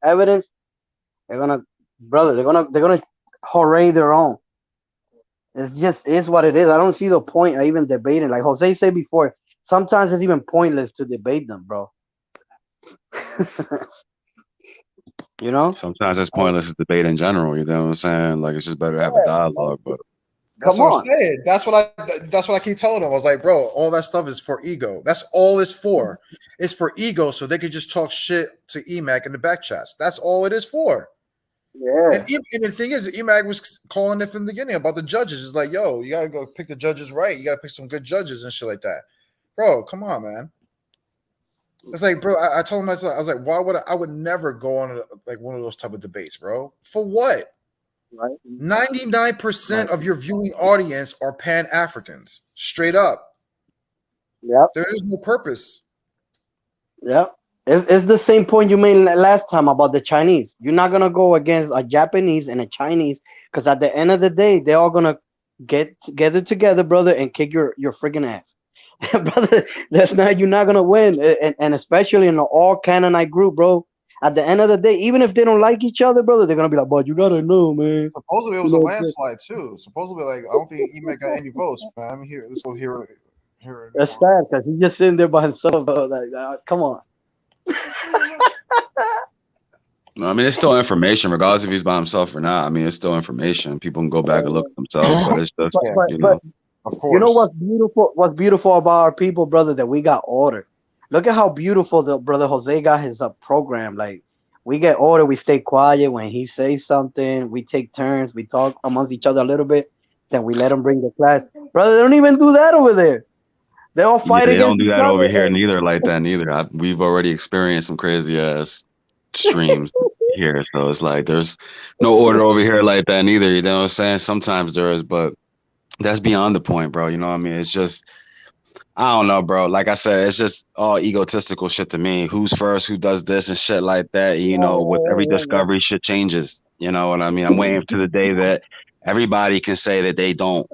evidence, they're gonna hooray their own. It's what it is. I don't see the point of even debating. Like Jose said before, sometimes it's even pointless to debate them, bro. You know, sometimes it's pointless to debate in general. You know what I'm saying? Like, it's just better to have a dialogue. But that's what I'm saying. That's what I keep telling them. I was like, bro, all that stuff is for ego. That's all it's for. It's for ego, so they could just talk shit to EMAC in the back chats. That's all it is for. Yeah. And the thing is, EMAC was calling it from the beginning about the judges. It's like, yo, you gotta go pick the judges right. You gotta pick some good judges and shit like that. Bro, come on, man. It's like, bro, I told myself, I was like, why would I would never go on like one of those type of debates, bro? For what? Right. 99% of your viewing audience are Pan-Africans, straight up. Yep. There is no purpose. Yep. It's the same point you made last time about the Chinese. You're not gonna go against a Japanese and a Chinese, because at the end of the day, they're all gonna get together, brother, and kick your freaking ass. Brother, you're not gonna win, and especially in the all Canaanite group, bro. At the end of the day, even if they don't like each other, brother, they're gonna be like, "But you gotta know, man." Supposedly it You was a know, landslide too. Supposedly, like I don't think Emac got any votes, man. I'm here. Let's go hear it that's more. sad because he's just sitting there by himself, bro. Like, come on. No, I mean, it's still information, regardless if he's by himself or not. I mean, it's still information. People can go back and look at themselves, but it's just, you know. Of You know course. what's beautiful? What's beautiful about our people, brother, that we got order. Look at how beautiful the brother Jose got his program. Like we get order, we stay quiet when he says something. We take turns, we talk amongst each other a little bit. Then we let him bring the class. Brother, they don't even do that over there. They all Yeah, fight they don't against do each that over here other. neither, like that neither. We've already experienced some crazy ass streams here, so it's like there's no order over here like that neither. You know what I'm saying? Sometimes there is, but that's beyond the point, bro. You know what I mean? It's just, I don't know, bro. Like I said, it's just all egotistical shit to me. Who's first? Who does this and shit like that? You know, with every discovery, shit changes. You know what I mean? I'm waiting to the day that everybody can say that they don't.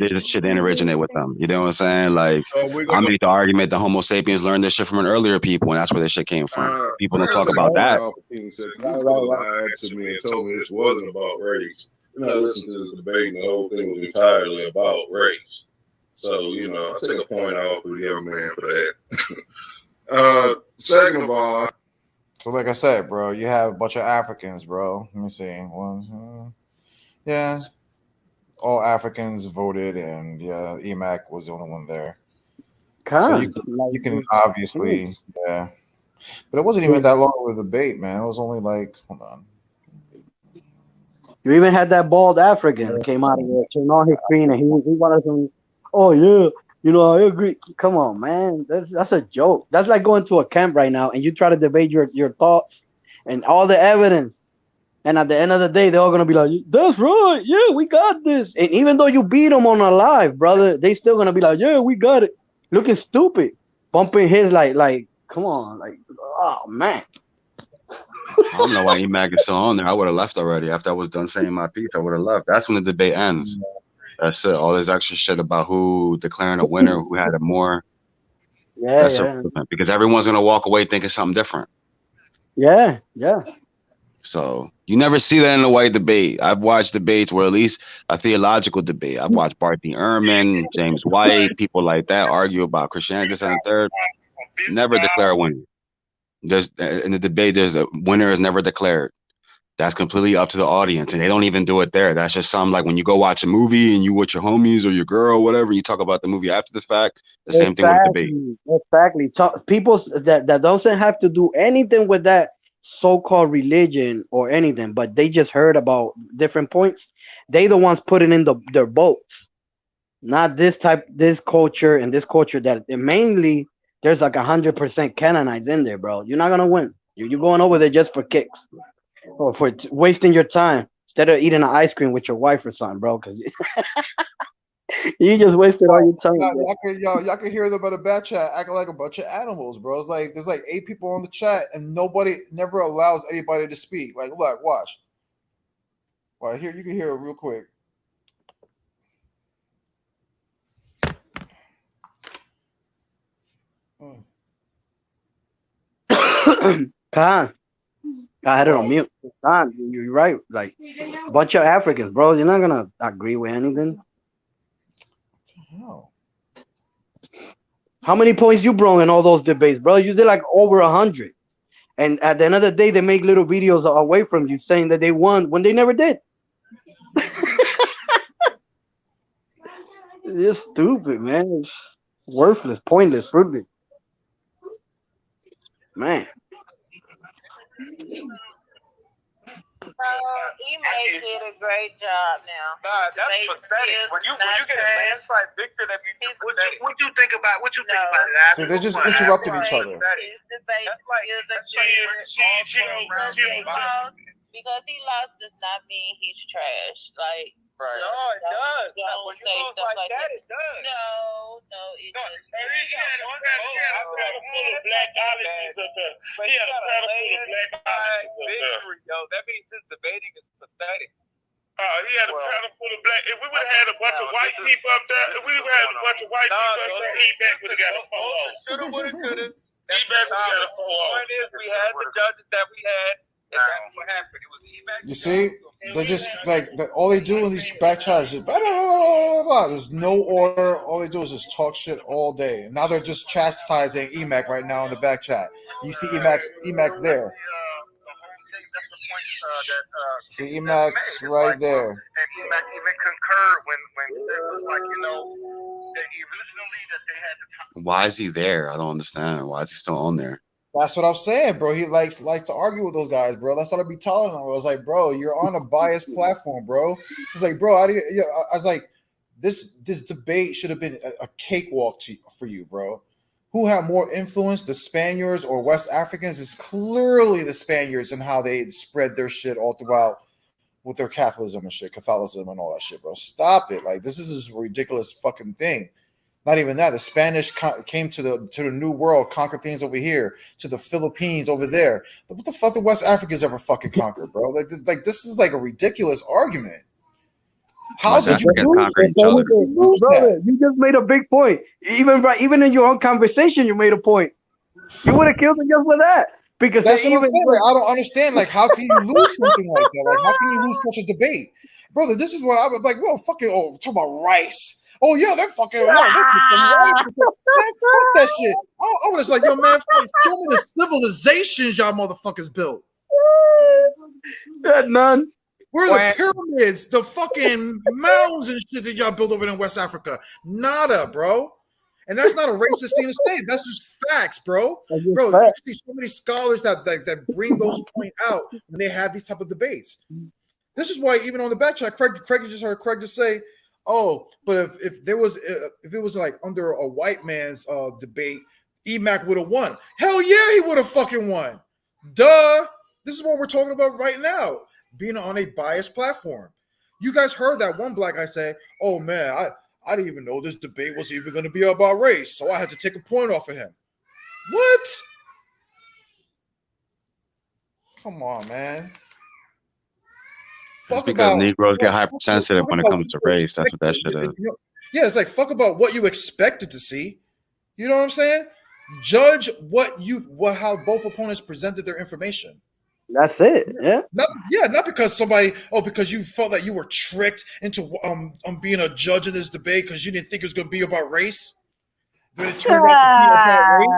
This shit didn't originate with them. You know what I'm saying? Like, I made the argument that Homo sapiens learned this shit from an earlier people, and that's where this shit came from. People don't talk about that. King said, this brother lied to me and told me this wasn't about race. And I listened to this debate, and the whole thing was entirely about race. So, you know, I take a point off for the young man for that. Second of all, so like I said, bro, you have a bunch of Africans, bro. Let me see. Yeah, all Africans voted, and yeah, Emac was the only one there. So you can obviously, yeah, but it wasn't even that long of a debate, man. It was only like, hold on. You even had that bald African came out of there, turned on his screen, and he wanted some. Oh yeah, you know I agree. Come on, man, that's a joke. That's like going to a camp right now, and you try to debate your thoughts and all the evidence, and at the end of the day, they're all gonna be like, "That's right, yeah, we got this." And even though you beat them on a live, brother, they still gonna be like, "Yeah, we got it." Looking stupid, bumping his like, come on, like, oh man. I don't know why Emac is still on there. I would have left already after I was done saying my piece. I would have left. That's when the debate ends. That's it. All this extra shit about who declaring a winner, who had it more. Yeah, that's yeah. irrelevant because everyone's gonna walk away thinking something different. Yeah, yeah. So you never see that in a white debate. I've watched debates where at least a theological debate. I've watched Barty Ehrman, James White, people like that argue about Christianity, this and the third. Never declare a winner. There's in the debate, there's a winner is never declared. That's completely up to the audience, and they don't even do it there. That's just something like when you go watch a movie and you with your homies or your girl, or whatever, you talk about the movie after the fact. The same thing with the debate. Exactly. So people that doesn't have to do anything with that so-called religion or anything, but they just heard about different points. They the ones putting in their votes, not this culture and this culture that mainly there's like 100% Canaanites in there, bro. You're not gonna win. You're going over there just for kicks or for wasting your time instead of eating an ice cream with your wife or something, bro. Because you just wasted all your time. Y'all can hear them about the back chat acting like a bunch of animals, bro. It's like there's like 8 people on the chat, and nobody never allows anybody to speak. Like, look, watch. Well, here you can hear it real quick. Khan, I had it on mute. Khan, you're right. Like a bunch of Africans, bro. You're not gonna agree with anything. No. How many points you brought in all those debates, bro? You did like over 100. And at the end of the day, they make little videos away from you saying that they won when they never did. It's stupid, man. It's worthless, pointless, fruitless. Man. Email did a great job now. Nah, that's pathetic. When you get a landslide victor, that means what you think about it? So they just interrupted each other. Because he lost does not mean he's trash. Like, no, it does. When you lose like that, it does. No, it doesn't. He had a panel full of black allergies up there. He had a panel full of black allergies victory, yo. That means his debating is pathetic. He had a panel full of black. If we would have had a bunch of white people up there, if we would have had a bunch of white people up there, he back would have got a photo. Shoulda, woulda, coulda. That's the point is, we had the judges that we had, and that's what happened. It was EMAC. You see, they just like all they do in these back chats is blah, blah, blah, blah, blah. There's no order. All they do is just talk shit all day. And now they're just chastising EMAC right now in the back chat. You see EMAC's there. See EMAC's right there. And EMAC even concurred when it was like, you know, that originally that they had to. Why is he there? I don't understand. Why is he still on there? That's what I'm saying, bro. He likes to argue with those guys, bro. That's what I be telling him. I was like, bro, you're on a biased platform, bro. He's like, bro, I was like, this debate should have been a cakewalk for you, bro. Who had more influence, the Spaniards or West Africans? It's clearly the Spaniards and how they spread their shit all throughout with their Catholicism and shit, Catholicism and all that shit, bro. Stop it. Like, this is a ridiculous fucking thing. Not even that. The Spanish came to the New World, conquered things over here, to the Philippines over there. What the fuck did West Africans ever fucking conquer, bro? Like this is like a ridiculous argument. How did you lose it? Brother, you just made a big point. Even in your own conversation, you made a point. You would have killed him just for that. Because that's what I'm saying. Like, I don't understand. Like, how can you lose something like that? Like, how can you lose such a debate, brother? This is what I was like. Well, fucking talk about rice. Oh yeah, they're fucking. Yeah, they took some rice. Man, fuck that shit. I was like, yo, man, show me the civilizations y'all motherfuckers built. None. Where are the pyramids, the fucking mounds and shit that y'all built over in West Africa? Nada, bro. And that's not a racist thing to say. That's just facts, bro. Bro, you see so many scholars that bring those points out when they have these type of debates. This is why even on the back chat, Craig just heard Craig just say, "Oh, but if it was like under a white man's debate, EMAC would have won. Hell yeah, he would have fucking won. Duh. This is what we're talking about right now. Being on a biased platform. You guys heard that one black guy say, "Oh man, I didn't even know this debate was even going to be about race, so I had to take a point off of him." What? Come on, man. It's because Negroes get hypersensitive when it comes to race. That's what that shit is. Yeah, it's like fuck about what you expected to see. You know what I'm saying? Judge how both opponents presented their information. That's it. Yeah. Not because because you felt that you were tricked into being a judge in this debate because you didn't think it was going to be about race. Then it turned out to be about race.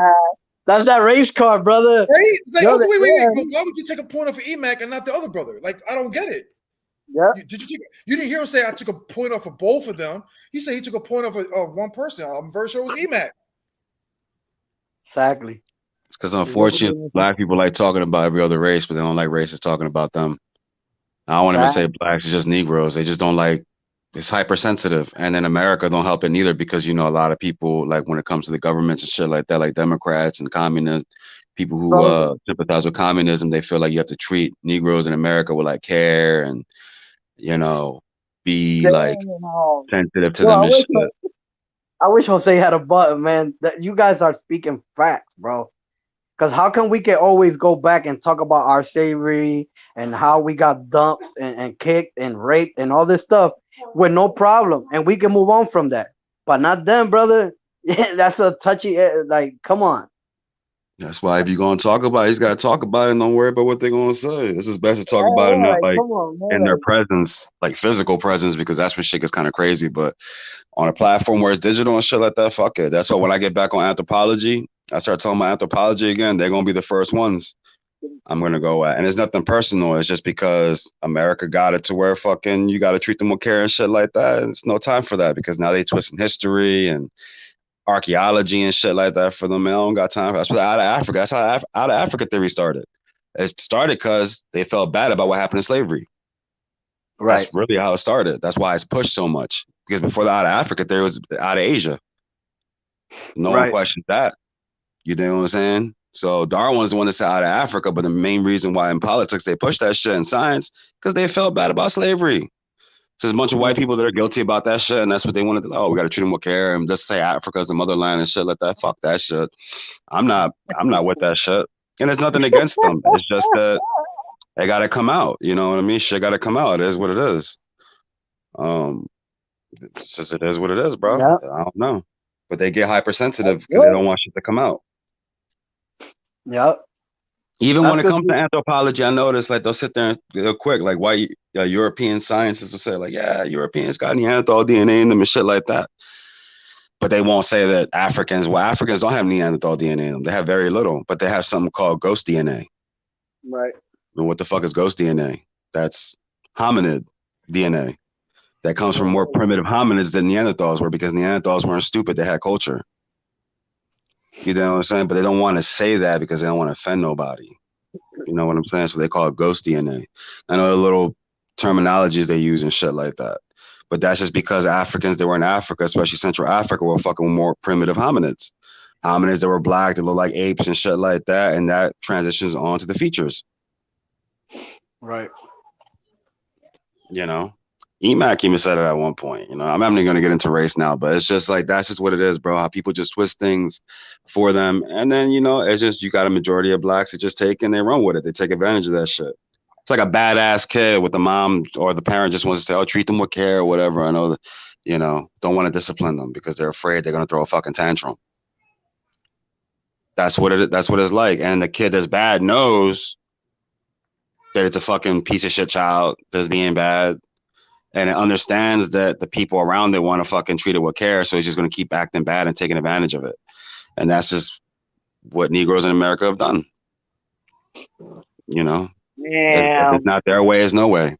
That's that race card, brother. Right? It's like, wait. Why would you take a point off of EMAC and not the other brother? Like, I don't get it. Yeah. You didn't hear him say I took a point off of both of them. He said he took a point off of one person. I'm very sure it was EMAC. Exactly. It's because unfortunately, black people like talking about every other race, but they don't like racists talking about them. I don't want to say blacks, it's just Negroes. They just don't like, it's hypersensitive. And in America don't help it neither because, you know, a lot of people, like when it comes to the governments and shit like that, like Democrats and communists, people who sympathize with communism, they feel like you have to treat Negroes in America with like care and, you know, be like sensitive to them and shit. I wish Jose had a button, man. That you guys are speaking facts, bro. Because how can we can always go back and talk about our slavery and how we got dumped and kicked and raped and all this stuff with no problem, and we can move on from that, but not them, brother. Yeah, that's a touchy. Like, come on. That's why if you're gonna talk about it, you gotta talk about it and don't worry about what they're gonna say. It's just best to talk about it not like in their presence, like physical presence, because that's when shit gets kind of crazy. But on a platform where it's digital and shit like that, fuck it. That's why when I get back on anthropology, I start talking about anthropology again, they're gonna be the first ones I'm gonna go at. And it's nothing personal. It's just because America got it to where fucking you gotta treat them with care and shit like that. And it's no time for that because now they twisting history and archaeology and shit like that for them. They don't got time for that. That's what out of Africa. That's how out of Africa theory started. It started because they felt bad about what happened in slavery. Right. That's really how it started. That's why it's pushed so much. Because before the out of Africa theory was out of Asia. No one questioned that. You know what I'm saying? So Darwin's the one that said out of Africa, but the main reason why in politics they pushed that shit in science because they felt bad about slavery. So there's a bunch of white people that are guilty about that shit, and that's what they wanted to. Oh, we got to treat them with care and just say Africa's the motherland and shit like that. Fuck that shit. I'm not with that shit. And there's nothing against them. It's just that they got to come out. You know what I mean? Shit got to come out. It is what it is. It's just it is what it is, bro. Yeah. I don't know, but they get hypersensitive because they don't want shit to come out. Yep. Even That's when it good. comes to anthropology, I notice like they'll sit there and they'll quick, like white European scientists will say, like, yeah, Europeans got Neanderthal DNA in them and shit like that. But they won't say that Africans don't have Neanderthal DNA in them. They have very little, but they have something called ghost DNA. Right. And what the fuck is ghost DNA? That's hominid DNA. That comes from more primitive hominids than Neanderthals were, because Neanderthals weren't stupid. They had culture. You know what I'm saying? But they don't want to say that because they don't want to offend nobody. You know what I'm saying? So they call it ghost DNA. I know the little terminologies they use and shit like that. But that's just because Africans that were in Africa, especially Central Africa, were fucking more primitive hominids. Hominids that were black, that look like apes and shit like that. And that transitions on to the features. Right. You know? EMAC even said it at one point. You know, I'm not even going to get into race now, but it's just like, that's just what it is, bro. How people just twist things for them. And then, you know, it's just, you got a majority of blacks that just take and they run with it. They take advantage of that shit. It's like a badass kid with the mom or the parent just wants to say, oh, treat them with care or whatever. I know that, you know, don't want to discipline them because they're afraid they're going to throw a fucking tantrum. That's what it's like. And the kid that's bad knows that it's a fucking piece of shit child that's being bad. And it understands that the people around it want to fucking treat it with care. So he's just going to keep acting bad and taking advantage of it. And that's just what Negroes in America have done. You know, if it's not their way, it's no way.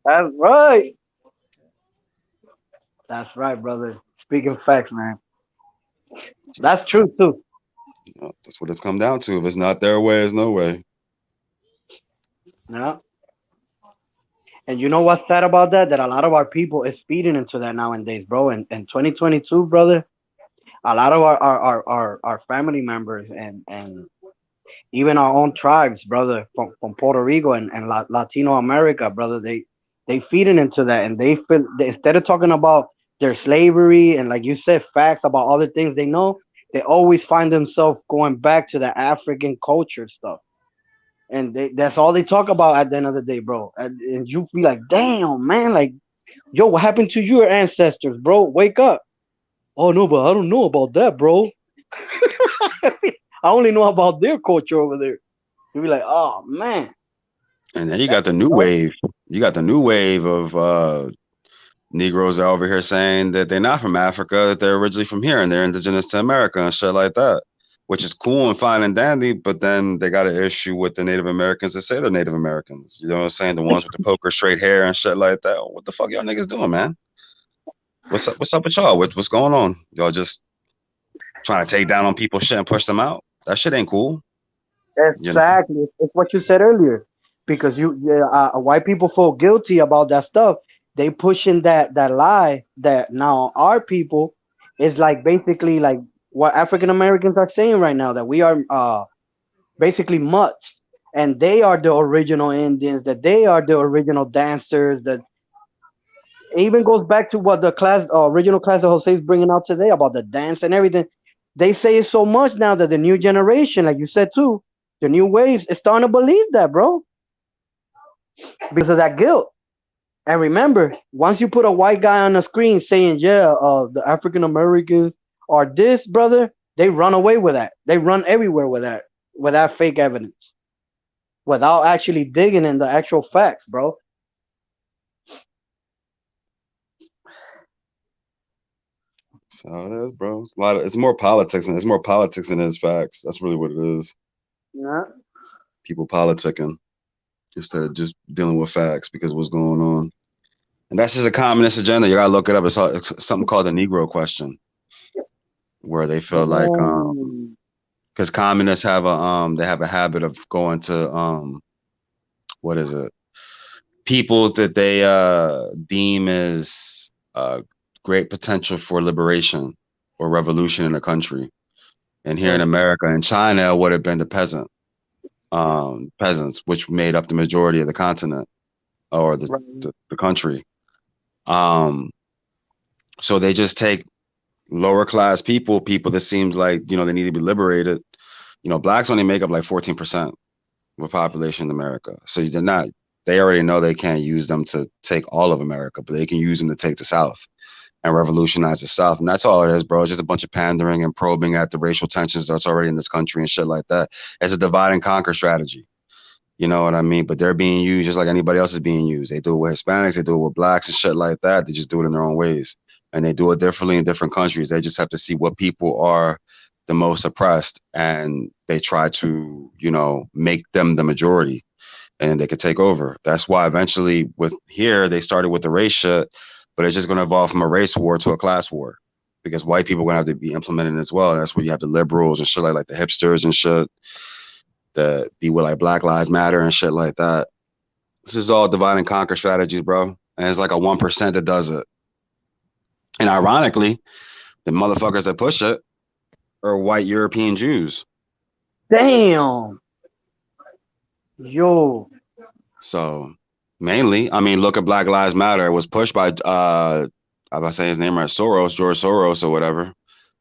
That's right. That's right, brother. Speaking facts, man. That's true too. You know, that's what it's come down to. If it's not their way, it's no way. Yeah. And you know what's sad about that? That a lot of our people is feeding into that nowadays, bro. In 2022, brother, a lot of our family members and even our own tribes, brother, from Puerto Rico and Latino America, brother, they feeding into that, and they feel instead of talking about their slavery and, like you said, facts about other things they know, they always find themselves going back to the African culture stuff. And that's all they talk about at the end of the day, bro. And you feel like, damn, man, like, yo, what happened to your ancestors, bro? Wake up. Oh, no, but I don't know about that, bro. I only know about their culture over there. You be like, oh, man. And then you got the new wave. You got the new wave of Negroes are over here saying that they're not from Africa, that they're originally from here and they're indigenous to America and shit like that, which is cool and fine and dandy. But then they got an issue with the Native Americans that say they're Native Americans. You know what I'm saying? The ones with the poker straight hair and shit like that. What the fuck y'all niggas doing, man? What's up with y'all? What's going on? Y'all just trying to take down on people's shit and push them out? That shit ain't cool. Exactly. You know? It's what you said earlier. Because white people feel guilty about that stuff. They pushing that lie that now our people is like basically like what African Americans are saying right now, that we are basically mutts, and they are the original Indians, that they are the original dancers. That even goes back to what the original class that Jose is bringing out today about the dance and everything. They say it so much now that the new generation, like you said too, the new waves is starting to believe that, bro, because of that guilt. And remember, once you put a white guy on the screen saying, yeah, the African Americans are this, brother, they run away with that. They run everywhere with that fake evidence, without actually digging in the actual facts, bro. So it is, bro. It's more politics, and it's more politics than it is facts. That's really what it is. Yeah. People politicking instead of just dealing with facts because of what's going on. And that's just a communist agenda. You gotta look it up. It's something called the Negro question, where they feel like because communists have they have a habit of going to what is it? People that they deem as great potential for liberation or revolution in a country. And here in America and China would have been the peasants, which made up the majority of the continent or the country. So they just take lower class people that seems like, you know, they need to be liberated. You know, blacks only make up like 14% of the population in America. So they already know they can't use them to take all of America, but they can use them to take the South. and revolutionize the South. And that's all it is, bro. It's just a bunch of pandering and probing at the racial tensions that's already in this country and shit like that. It's a divide and conquer strategy. You know what I mean? But they're being used just like anybody else is being used. They do it with Hispanics, they do it with blacks and shit like that. They just do it in their own ways. And they do it differently in different countries. They just have to see what people are the most oppressed, and they try to, you know, make them the majority, and they could take over. That's why eventually with here, they started with the race shit, but it's just going to evolve from a race war to a class war, because white people are going to have to be implemented as well. And that's where you have the liberals and shit like the hipsters and shit that be with like Black Lives Matter and shit like that. This is all divide and conquer strategies, bro. And it's like a 1% that does it. And ironically, the motherfuckers that push it are white European Jews. Damn. Yo. So mainly, I mean, look at Black Lives Matter. It was pushed by I'm about to say his name right, George Soros or whatever.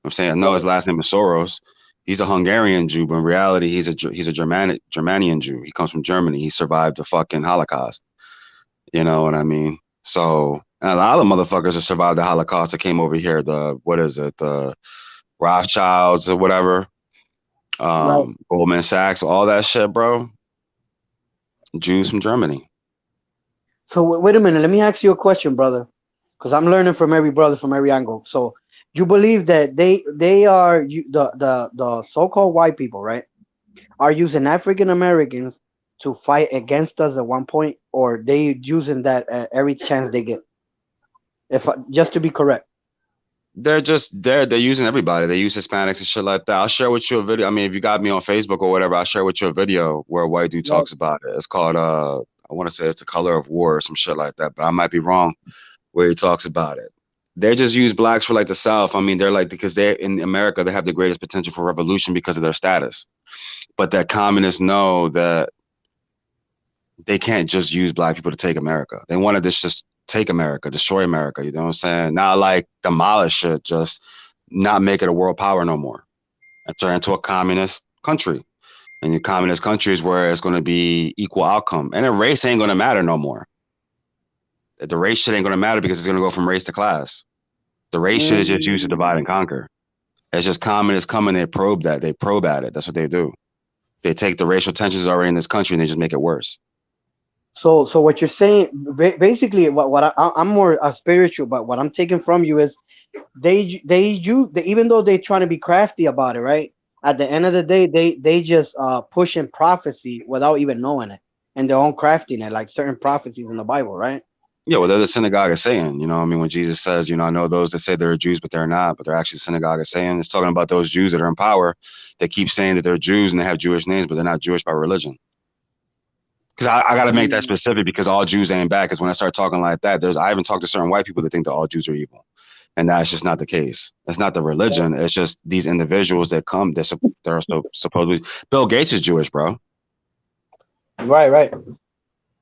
I'm saying no, his last name is Soros. He's a Hungarian Jew, but in reality, he's a Germanian Jew. He comes from Germany. He survived the fucking Holocaust. You know what I mean? So, and a lot of motherfuckers that survived the Holocaust that came over here, the Rothschilds or whatever, Right. Goldman Sachs, all that shit, bro. Jews from Germany. So wait a minute. Let me ask you a question, brother, because I'm learning from every brother from every angle. So you believe that they are the so-called white people, right, are using African Americans to fight against us at one point, or they using that every chance they get? Just to be correct. They're using everybody. They use Hispanics and shit like that. I'll share with you a video. I mean, if you got me on Facebook or whatever, I'll share with you a video where a white dude talks about it. It's called I want to say it's The Color of War or some shit like that, but I might be wrong, where he talks about it. They just use blacks for like the South. I mean, they're like, because they're in America, they have the greatest potential for revolution because of their status. But that communists know that they can't just use black people to take America. They want to just take America, destroy America. You know what I'm saying? Not like demolish it, just not make it a world power no more and turn into a communist country. And your communist countries where it's going to be equal outcome. And then race ain't going to matter no more. The race shit ain't going to matter because it's going to go from race to class. The race shit is just used to divide and conquer. It's just communists come and they probe that. They probe at it. That's what they do. They take the racial tensions already in this country and they just make it worse. So what you're saying, basically, what I'm more spiritual, but what I'm taking from you is even though they trying to be crafty about it, right? At the end of the day, they just pushing prophecy without even knowing it, and their own crafting it, like certain prophecies in the Bible, right? Yeah, well, they're the synagogue of Satan. You know, I mean, when Jesus says, I know those that say they're Jews, but they're not, but they're actually the synagogue of Satan. It's talking about those Jews that are in power. They keep saying that they're Jews and they have Jewish names, but they're not Jewish by religion. Because I got to make that specific, because all Jews ain't bad. Because when I start talking like that, I even talk to certain white people that think that all Jews are evil. And that's just not the case. It's not the religion. It's just these individuals that come, they're supposedly, Bill Gates is Jewish, bro. Right.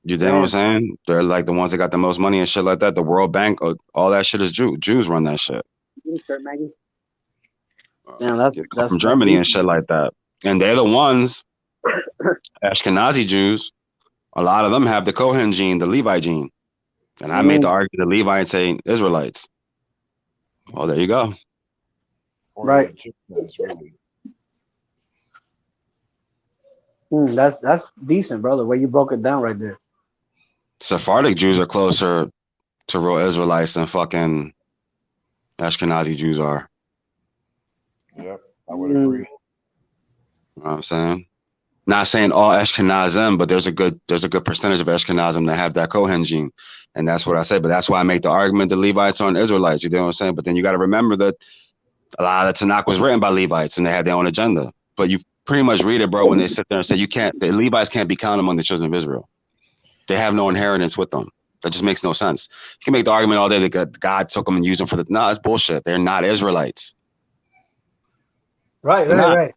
You know what I'm saying? They're like the ones that got the most money and shit like that. The World Bank, all that shit is Jews run that shit. Yeah, that's from Germany and shit like that. And they're the ones, Ashkenazi Jews, a lot of them have the Kohen gene, the Levite gene. And I made the argument the Levites ain't Israelites. Well, there you go. Right. That's decent, brother. Where you broke it down right there. Sephardic Jews are closer to real Israelites than fucking Ashkenazi Jews are. Yep, I would agree. You know what I'm saying? Not saying all Ashkenazim, but there's a good percentage of Ashkenazim that have that Kohen gene. And that's what I say. But that's why I make the argument that Levites aren't Israelites. You know what I'm saying? But then you got to remember that a lot of the Tanakh was written by Levites and they had their own agenda. But you pretty much read it, bro, when they sit there and say the Levites can't be counted among the children of Israel. They have no inheritance with them. That just makes no sense. You can make the argument all day that God took them and used them for no, that's bullshit. They're not Israelites. Right.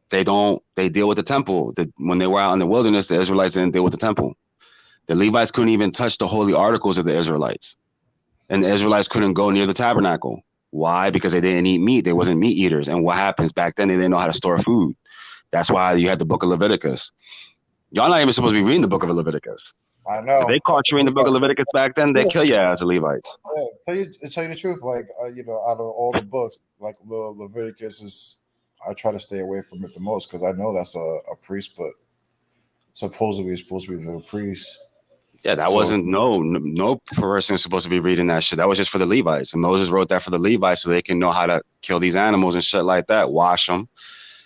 They deal with the temple. When they were out in the wilderness, the Israelites didn't deal with the temple. The Levites couldn't even touch the holy articles of the Israelites. And the Israelites couldn't go near the tabernacle. Why? Because they didn't eat meat. They wasn't meat eaters. And what happens back then, they didn't know how to store food. That's why you had the book of Leviticus. Y'all not even supposed to be reading the book of Leviticus. I know. If they caught you in the book of Leviticus back then, they kill you as the Levites. Yeah, tell you the truth, like out of all the books, like Leviticus is, I try to stay away from it the most because I know that's a priest, but supposedly it's supposed to be for the priest. Yeah, that So wasn't no person is supposed to be reading that shit. That was just for the Levites, and Moses wrote that for the Levites so they can know how to kill these animals and shit like that, wash them.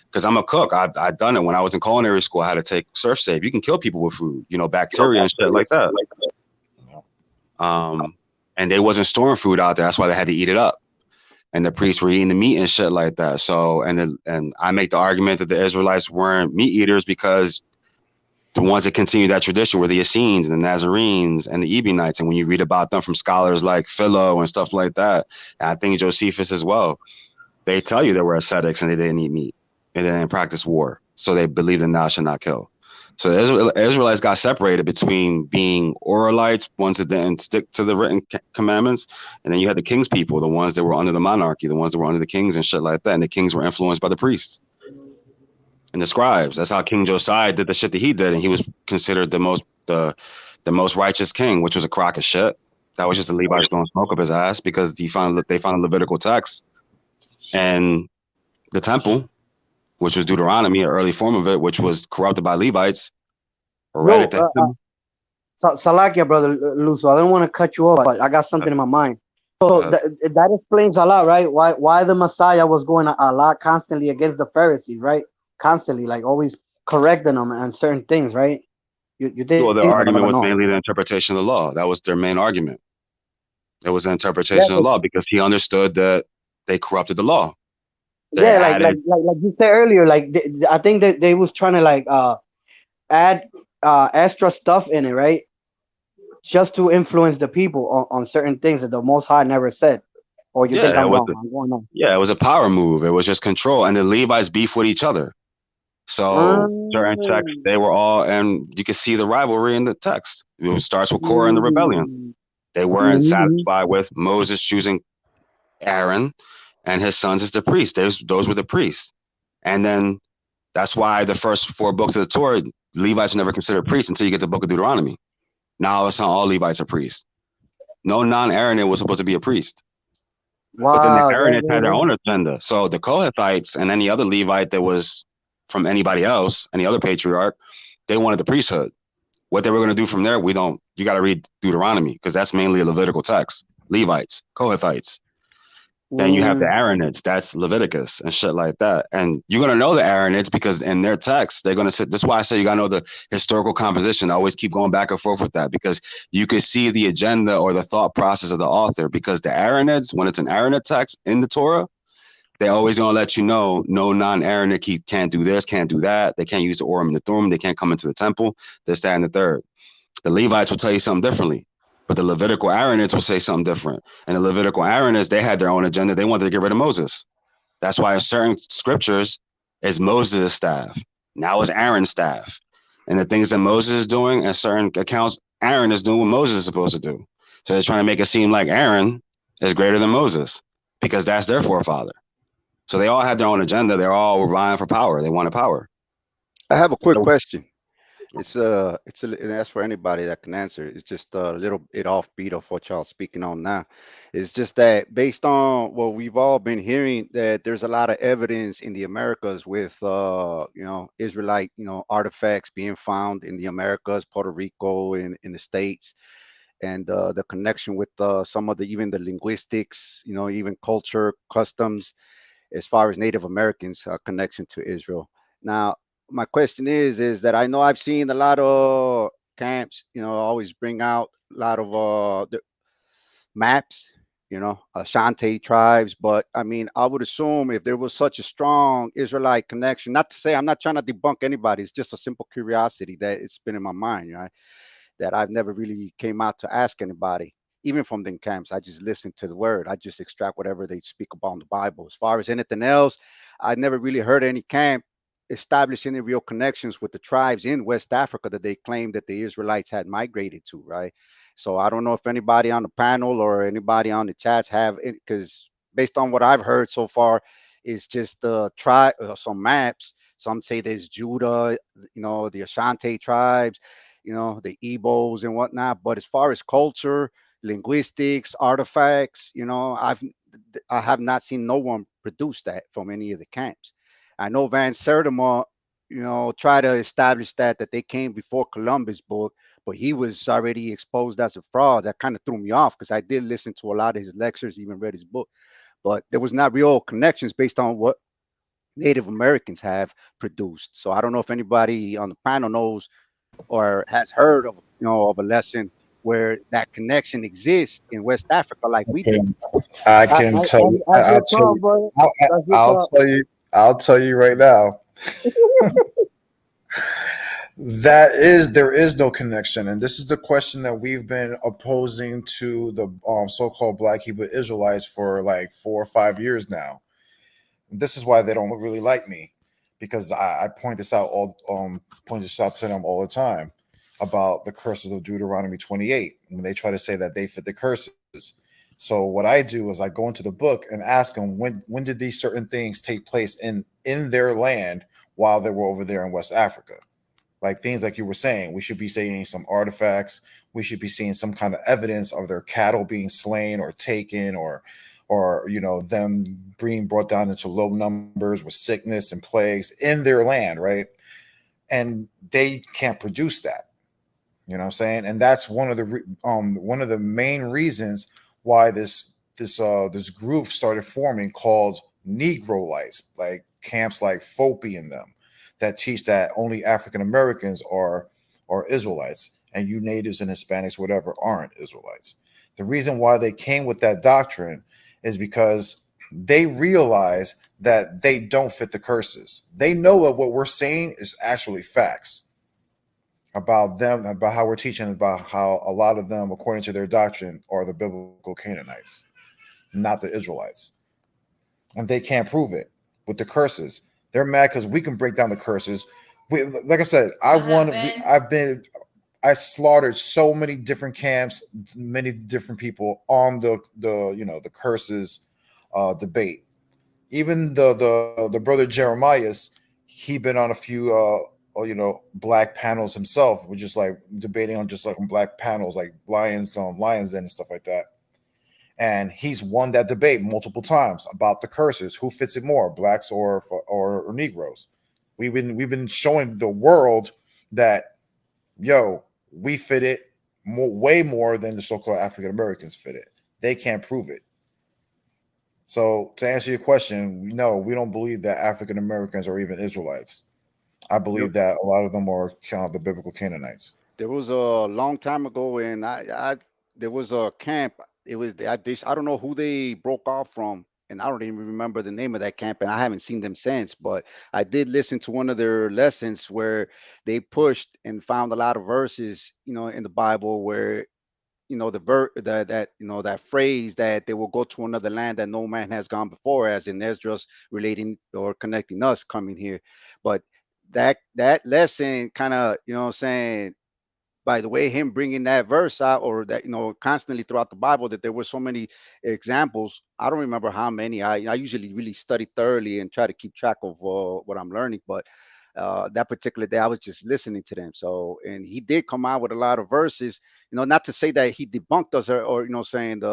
Because I'm a cook, I've done it when I was in culinary school. I had to take surf safe. You can kill people with food, bacteria and shit like that. And they wasn't storing food out there. That's why they had to eat it up. And the priests were eating the meat and shit like that. So, and I make the argument that the Israelites weren't meat eaters because the ones that continued that tradition were the Essenes and the Nazarenes and the Ebionites. And when you read about them from scholars like Philo and stuff like that, and I think Josephus as well, they tell you they were ascetics and they didn't eat meat and they didn't practice war. So they believed in thou shalt not kill. So the Israelites got separated between being Oralites, ones that didn't stick to the written commandments, and then you had the king's people, the ones that were under the monarchy, the ones that were under the kings and shit like that. And the kings were influenced by the priests and the scribes. That's how King Josiah did the shit that he did, and he was considered the most righteous king, which was a crock of shit. That was just the Levites blowing smoke up his ass because they found a Levitical text and the temple, which was Deuteronomy, an early form of it, which was corrupted by Levites. Right at the Salakia, brother Luso, I don't want to cut you off, but I got something in my mind. So that explains a lot, right? Why the Messiah was going a lot constantly against the Pharisees, right? Constantly, like always correcting them on certain things, right? You think? Well, their argument was mainly the interpretation of the law. That was their main argument. It was the interpretation of the law because he understood that they corrupted the law. Like you said earlier, like I think that they was trying to add extra stuff in it, right? Just to influence the people on certain things that the Most High never said. Or you think I'm wrong? I'm going on. Yeah, it was a power move. It was just control, and the Levites beef with each other. So certain texts, they were all, and you can see the rivalry in the text. It starts with Korah and the rebellion. They weren't satisfied with Moses choosing Aaron and his sons as the priests. Those were the priests. And then that's why the first 4 books of the Torah, Levites are never considered priests until you get the book of Deuteronomy. Now it's not all Levites are priests. No non-Aaronite was supposed to be a priest. Wow, but then the Aaronites had their own agenda. So the Kohathites and any other Levite that was from anybody else, any other patriarch, they wanted the priesthood. What they were going to do from there, you got to read Deuteronomy because that's mainly a Levitical text. Levites, Kohathites. Then you have the Aaronites, that's Leviticus and shit like that. And you're going to know the Aaronites because in their text, they're going to sit. That's why I say you got to know the historical composition. I always keep going back and forth with that because you can see the agenda or the thought process of the author because the Aaronites, when it's an Aaronite text in the Torah, they're always going to let you know, no non-Aaronite can't do this, can't do that. They can't use the Urim and the Thummim. They can't come into the temple, this, that, and the third. The Levites will tell you something differently. But the Levitical Aaronites will say something different. And the Levitical Aaronites, they had their own agenda. They wanted to get rid of Moses. That's why in certain scriptures, it's Moses' staff. Now it's Aaron's staff. And the things that Moses is doing in certain accounts, Aaron is doing what Moses is supposed to do. So they're trying to make it seem like Aaron is greater than Moses because that's their forefather. So they all had their own agenda. They're all vying for power. They wanted power. I have a quick question. And that's for anybody that can answer. It's just a little bit offbeat of what y'all speaking on now. It's just that based on what we've all been hearing, that there's a lot of evidence in the Americas with Israelite artifacts being found in the Americas, Puerto Rico, in the States, and the connection with some of even the linguistics, even culture, customs, as far as Native Americans' connection to Israel. Now, my question is that I know I've seen a lot of camps, always bring out a lot of the maps, Ashanti tribes. But I mean, I would assume if there was such a strong Israelite connection, not to say I'm not trying to debunk anybody, it's just a simple curiosity that it's been in my mind, right? That I've never really came out to ask anybody. Even from the camps, I just listen to the word. I just extract whatever they speak about in the Bible. As far as anything else, I never really heard any camp establish any real connections with the tribes in West Africa that they claim that the Israelites had migrated to, right? So I don't know if anybody on the panel or anybody on the chats have it, because based on what I've heard so far, it's just some maps. Some say there's Judah, the Ashanti tribes. the Igbos and whatnot. But as far as culture, linguistics, artifacts, I have not seen no one produce that from any of the camps. I know Van Sertima, try to establish that they came before Columbus book, but he was already exposed as a fraud. That kind of threw me off because I did listen to a lot of his lectures, even read his book, but there was not real connections based on what Native Americans have produced. So I don't know if anybody on the panel knows or has heard of of a lesson where that connection exists in West Africa like we do. I can tell you. That's I'll your tell call, you. brother. That's your I'll call. tell you. I'll tell you right now. There is no connection, and this is the question that we've been opposing to the so-called Black Hebrew Israelites for like 4 or 5 years now. This is why they don't really like me, because I point this out to them all the time about the curses of Deuteronomy 28 when they try to say that they fit the curses. So what I do is I go into the book and ask them when did these certain things take place in their land while they were over there in West Africa. Like things like you were saying, we should be seeing some artifacts. We should be seeing some kind of evidence of their cattle being slain or taken, or them being brought down into low numbers with sickness and plagues in their land, right? And they can't produce that. You know what I'm saying? And that's one of the main reasons why this group started forming called Negroites, like camps like Fopi in them, that teach that only African Americans are Israelites, and you natives and Hispanics, whatever, aren't Israelites. The reason why they came with that doctrine is because they realize that they don't fit the curses. They know that what we're saying is actually facts about them, about how we're teaching, about how a lot of them, according to their doctrine, are the biblical Canaanites, not the Israelites. And they can't prove it with the curses. They're mad because we can break down the curses. Like I said, I slaughtered so many different camps, many different people on the curses debate. Even the brother Jeremiah's, he been on a few black panels himself, which is like debating on just like on black panels, like Lions Den and stuff like that. And he's won that debate multiple times about the curses. Who fits it more, blacks or Negroes? We've been showing the world that we fit it way more than the so-called African Americans fit it. They can't prove it. So to answer your question, no, we don't believe that African Americans are even Israelites. I believe that a lot of them are kind of the biblical Canaanites. There was a long time ago, and I there was a camp. It was I don't know who they broke off from, and I don't even remember the name of that camp, and I haven't seen them since. But I did listen to one of their lessons where they pushed and found a lot of verses, in the Bible where that phrase that they will go to another land that no man has gone before, as in Esdras relating or connecting us coming here. But that lesson kind of, what I'm saying, by the way, him bringing that verse out, or that, constantly throughout the Bible, that there were so many examples. I don't remember how many. I usually really study thoroughly and try to keep track of what I'm learning, but that particular day I was just listening to them. So, and he did come out with a lot of verses, not to say that he debunked us, or saying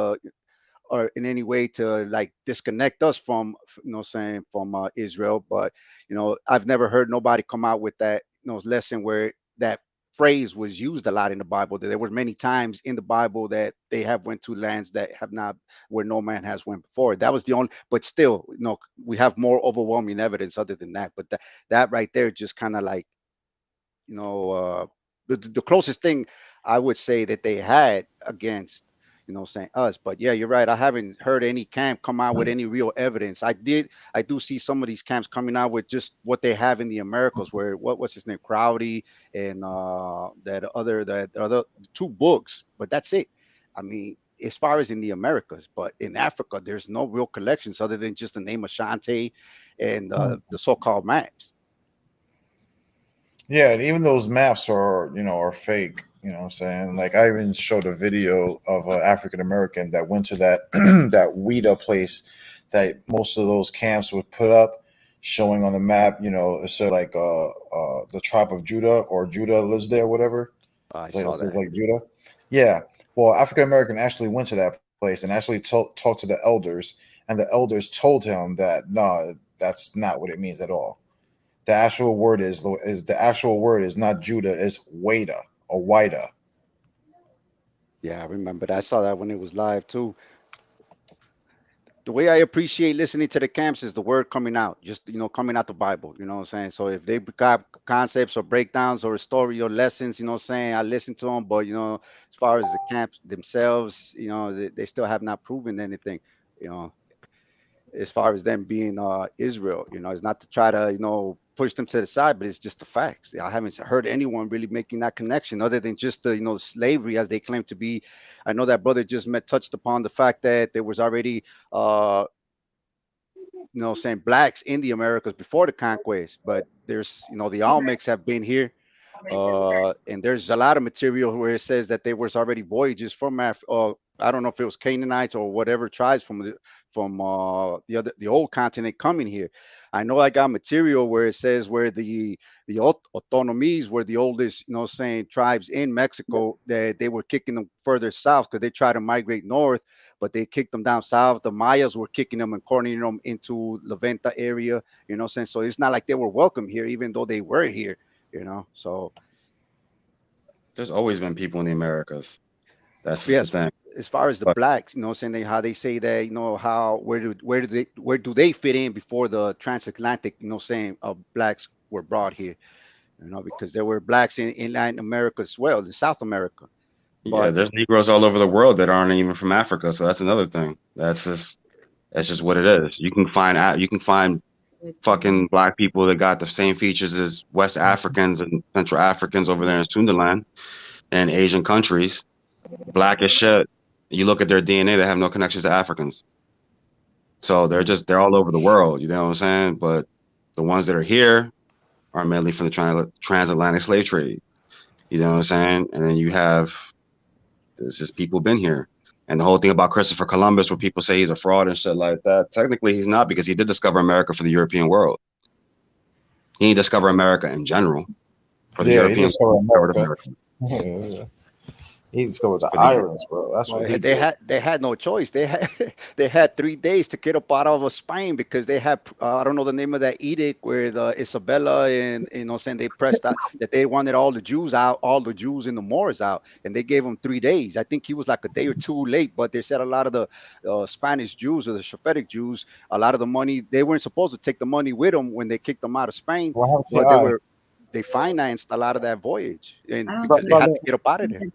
or in any way to like disconnect us from, saying from Israel. But I've never heard nobody come out with that, lesson where that phrase was used a lot in the Bible. That there were many times in the Bible that they have went to lands that have not, where no man has went before. That was the only, but still, we have more overwhelming evidence other than that. But that right there just kind of like, the closest thing I would say that they had against, saying us. But yeah, you're right. I haven't heard any camp come out with any real evidence. I do see some of these camps coming out with just what they have in the Americas, where what's his name, Crowdy, and that other two books, but that's it. I mean, as far as in the Americas, but in Africa, there's no real collections other than just the name Ashanti and the so-called maps. Yeah, and even those maps are fake. You know what I'm saying? Like I even showed a video of an African American that went to that that Ouida place that most of those camps would put up, showing on the map. It said like the tribe of Judah, or Judah lives there, whatever. I It's like, saw this is that. like Judah. Yeah. Well, African American actually went to that place and actually talked to the elders, and the elders told him that no, that's not what it means at all. The actual word is not Judah, is Wada or Wida. Yeah, I remember that. I saw that when it was live too. The way I appreciate listening to the camps is the word coming out, just coming out the Bible. You know what I'm saying? So if they got concepts or breakdowns or a story or lessons, you know what I'm saying, I listen to them. But as far as the camps themselves, they still have not proven anything. You know, as far as them being Israel, it's not to try to push them to the side, but it's just the facts. I haven't heard anyone really making that connection other than just the slavery as they claim to be. I know that brother just touched upon the fact that there was already uh saying blacks in the Americas before the conquest, but there's the Olmecs have been here, and there's a lot of material where it says that there was already voyages from I don't know if it was Canaanites or whatever tribes from the old continent coming here. I know I got material where it says where the autonomies were the oldest, saying tribes in Mexico, that they were kicking them further south because they tried to migrate north, but they kicked them down south. The Mayas were kicking them and cornering them into La Venta area, saying, so it's not like they were welcome here, even though they were here, so There's always been people in the Americas. That's just the yes. thing. As far as the But blacks, saying how they say that, how where do they fit in before the transatlantic, saying blacks were brought here, because there were blacks in Latin America as well, in South America. yeah, But there's Negroes all over the world that aren't even from Africa. So that's another thing. That's just what it is. You can find fucking black people that got the same features as West Africans and Central Africans over there in Sunderland and Asian countries, black as shit. You look at their DNA, they have no connections to Africans. So they're all over the world. You know what I'm saying? But the ones that are here are mainly from the transatlantic slave trade. You know what I'm saying? And then there's just people been here. And the whole thing about Christopher Columbus, where people say he's a fraud and shit like that, technically he's not, because he did discover America for the European world. He didn't discover America in general. For the Yeah, he Europeans, he discovered discovered America. America. Yeah. He discovered the For the islands, bro. That's what well, he they did. had no choice. They had they had 3 days to get up out of Spain because they had I don't know the name of that edict where the Isabella and saying they pressed out that they wanted all the Jews out, all the Jews and the Moors out, and they gave them 3 days. I think he was like a day or two late, but they said a lot of the Spanish Jews or the Shephetic Jews, a lot of the money they weren't supposed to take the money with them when they kicked them out of Spain, What happened to but your eye? they financed a lot of that voyage, and But because they had brother, to get up out of there.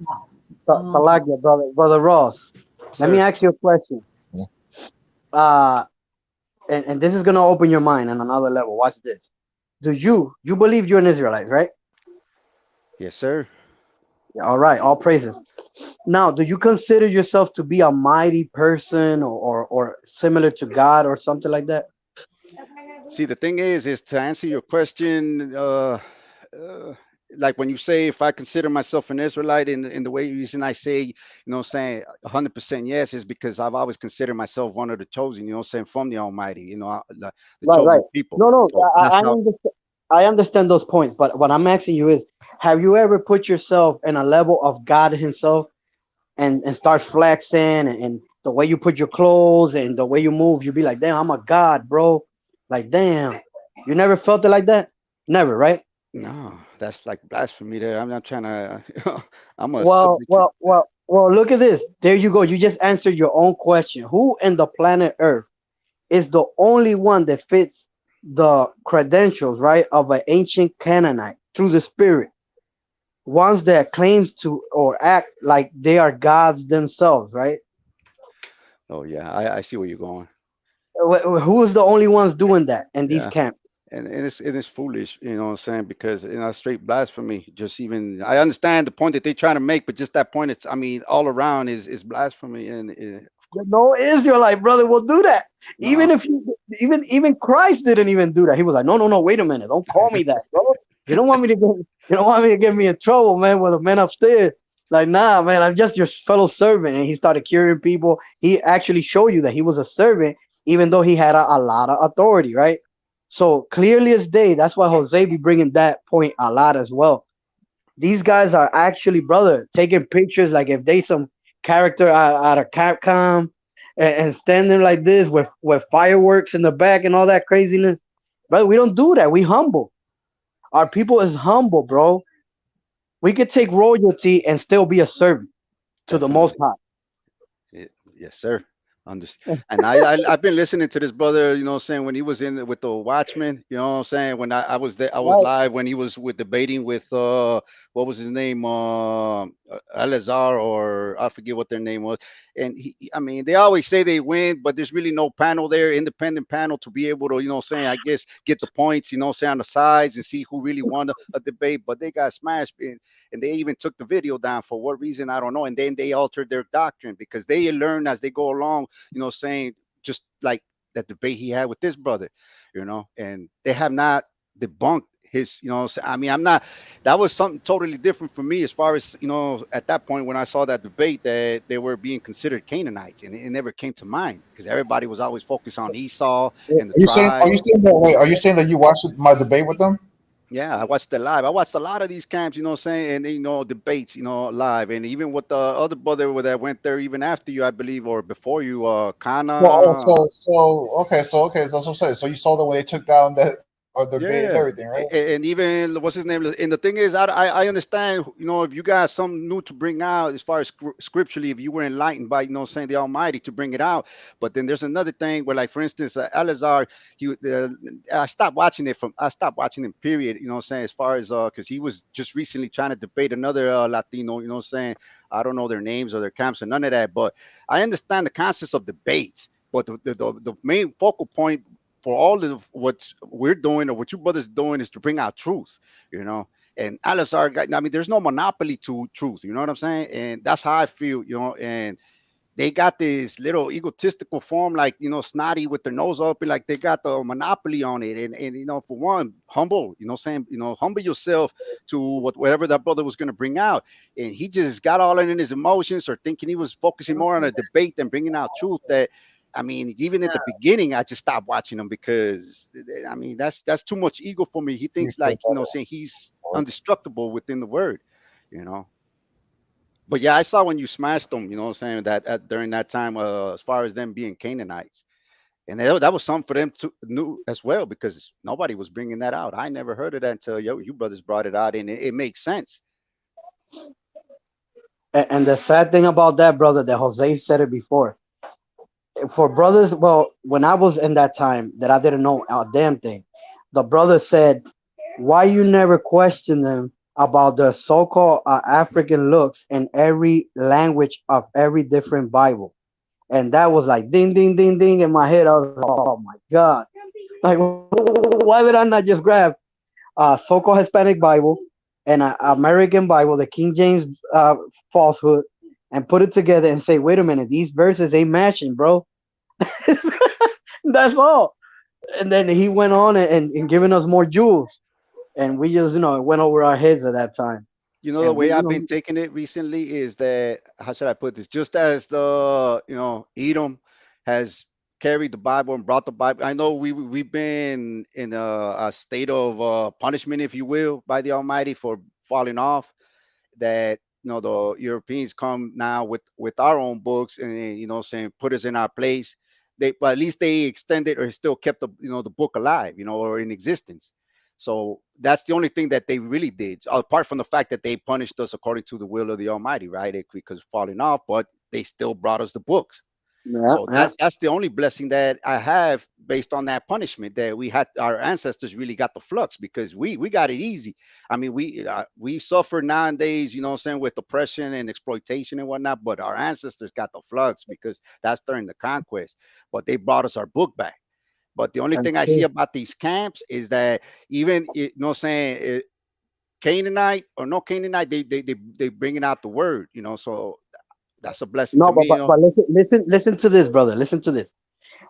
Salakia, brother Ross, let me Sir. ask you a question. Uh, and this is gonna open your mind on another level. Watch this. Do you believe you're an Israelite, right? Yes, sir. Yeah, all right, all praises. Now, do you consider yourself to be a mighty person or similar to God or something like that? See, the thing is to answer your question, uh, like when you say if I consider myself an Israelite in the way reason I say, saying 100% yes, is because I've always considered myself one of the chosen, saying from the Almighty, the Right, right. chosen people. No, no, So that's how. I understand those points, but what I'm asking you is, have you ever put yourself in a level of God Himself and start flexing and the way you put your clothes and the way you move, you be like, damn, I'm a God, bro. Like, damn. You never felt it like that? Never, right? No, that's like blasphemy there. I'm not trying to. I'm a Well, subject. well, well, well, look at this. There you go. You just answered your own question. Who in the planet Earth is the only one that fits the credentials, right, of an ancient Canaanite through the Spirit? Ones that claims to or act like they are gods themselves, right? Oh yeah, I see where you're going. Who is the only ones doing that in these Yeah. camps? And it's foolish, you know what I'm saying? Because straight blasphemy. Just even I understand the point that they're trying to make, but just that point, it's I mean, all around is blasphemy and No Israelite brother will do that. no. Even Christ didn't even do that. He was like, no, no, no, wait a minute, don't call me that, bro. You don't want me to get me in trouble, man, with the men upstairs. Like, nah, man, I'm just your fellow servant. And he started curing people. He actually showed you that he was a servant, even though he had a lot of authority, right? So clearly as day, that's why Jose be bringing that point a lot as well. These guys are actually, brother, taking pictures like if they some character out of Capcom, and standing like this with fireworks in the back and all that craziness. Brother, we don't do that. We humble. Our people is humble, bro. We could take royalty and still be a servant to the Most Definitely. High. Yes, sir. And I've been listening to this brother, you know what I'm saying, when he was in with the Watchmen, you know what I'm saying, when I was there, I was Right. live when he was with debating with what was his name, Alazar, or I forget what their name was. And I mean, they always say they win, but there's really no panel there, independent panel to be able to, you know what I'm saying, I guess get the points, you know what I'm saying, on the sides and see who really won a debate. But they got smashed, and they even took the video down for what reason, I don't know. And then they altered their doctrine because they learn as they go along, you know, saying just like that debate he had with this brother, you know, and they have not debunked his, you know, I mean, I'm not, that was something totally different for me as far as, you know, at that point when I saw that debate that they were being considered Canaanites, and it never came to mind because everybody was always focused on Esau and the Are you saying? Are tribe. you saying that? Wait, are you saying that you watched my debate with them? Yeah, I watched it live. I watched a lot of these camps, you know what I'm saying, and you know, debates, you know, live. And even with the other brother that went there even after you, I believe, or before you, Well, Kana. okay, so that's what I'm saying. So you saw that when they took down that or debate and Yeah, everything, right? and even what's his name? And the thing is, I understand. You know, if you got something new to bring out as far as scripturally, if you were enlightened by, you know, saying the Almighty to bring it out. But then there's another thing where, like for instance, Eleazar, I stopped watching him. Period. You know, what I'm saying, as far as because he was just recently trying to debate another Latino. You know, what I'm saying, I don't know their names or their camps or none of that. But I understand the concepts of debates. But the main focal point for all of what we're doing or what you brothers doing is to bring out truth, you know. And Alisar, I mean, there's no monopoly to truth, you know what I'm saying? And that's how I feel, you know. And they got this little egotistical form, like, you know, snotty with their nose open, like they got the monopoly on it. And you know, for one, humble, you know, saying, you know, humble yourself to whatever that brother was going to bring out. And he just got all in his emotions, or thinking he was focusing more on a debate than bringing out truth. That, I mean, even at the beginning, I just stopped watching him because, I mean, that's too much ego for me. He thinks, like, you know, saying he's indestructible within the word, you know. But yeah, I saw when you smashed them, you know what I'm saying, that during that time, as far as them being Canaanites. And that was something for them to knew as well, because nobody was bringing that out. I never heard of that until you brothers brought it out, and it makes sense. And the sad thing about that, brother, that Jose said it before. For brothers, well, when I was in that time that I didn't know a damn thing, the brother said, "Why you never question them about the so-called African looks in every language of every different Bible?" And that was like ding, ding, ding, ding in my head. I was like, "Oh my god!" Like, why did I not just grab a so-called Hispanic Bible and an American Bible, the King James falsehood, and put it together and say, "Wait a minute, these verses ain't matching, bro." That's all. And then he went on and giving us more jewels, and we just, it went over our heads at that time. You know, the And we, way I've been taking it recently is that, how should I put this? Just as the, you know, Edom has carried the Bible and brought the Bible. I know we've been in a state of punishment, if you will, by the Almighty for falling off. That, you know, the Europeans come now with our own books, and, you know, saying, put us in our place. But at least they extended or still kept the, you know, the book alive, you know, or in existence. So that's the only thing that they really did, apart from the fact that they punished us according to the will of the Almighty, right? Because falling off, but they still brought us the books. yeah, So yeah. that's the only blessing that I have based on that punishment, that we had, our ancestors really got the flux, because we got it easy. I mean, we suffer nowadays, you know what I'm saying, with oppression and exploitation and whatnot, but our ancestors got the flux because that's during the conquest. But they brought us our book back. But the only That's thing I see true. about these camps is that even, you know what I'm saying, Canaanite or no Canaanite, they bringing out the word, you know. So that's a blessing No, to but, me, but you know. but listen to this, brother. Listen to this.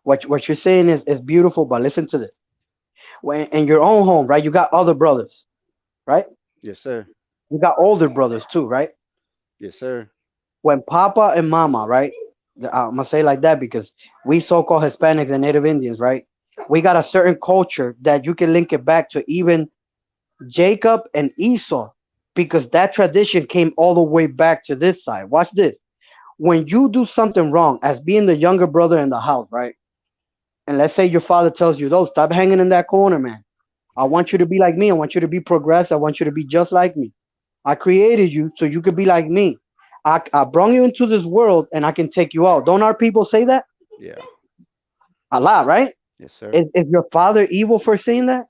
What you're saying is beautiful, but listen to this. When in your own home, right? You got other brothers, right? Yes, sir. You got older brothers too, right? Yes, sir. When Papa and Mama, right? I'm gonna say it like that because we so-called Hispanics and Native Indians, right? We got a certain culture that you can link it back to even Jacob and Esau because that tradition came all the way back to this side. Watch this. When you do something wrong, as being the younger brother in the house, right? And let's say your father tells you, "Those, stop hanging in that corner, man. I want you to be like me. I want you to be progressive. I want you to be just like me. I created you so you could be like me. I brought you into this world and I can take you out." Don't our people say that Yeah. a lot, right? Yes, sir. Is your father evil for saying that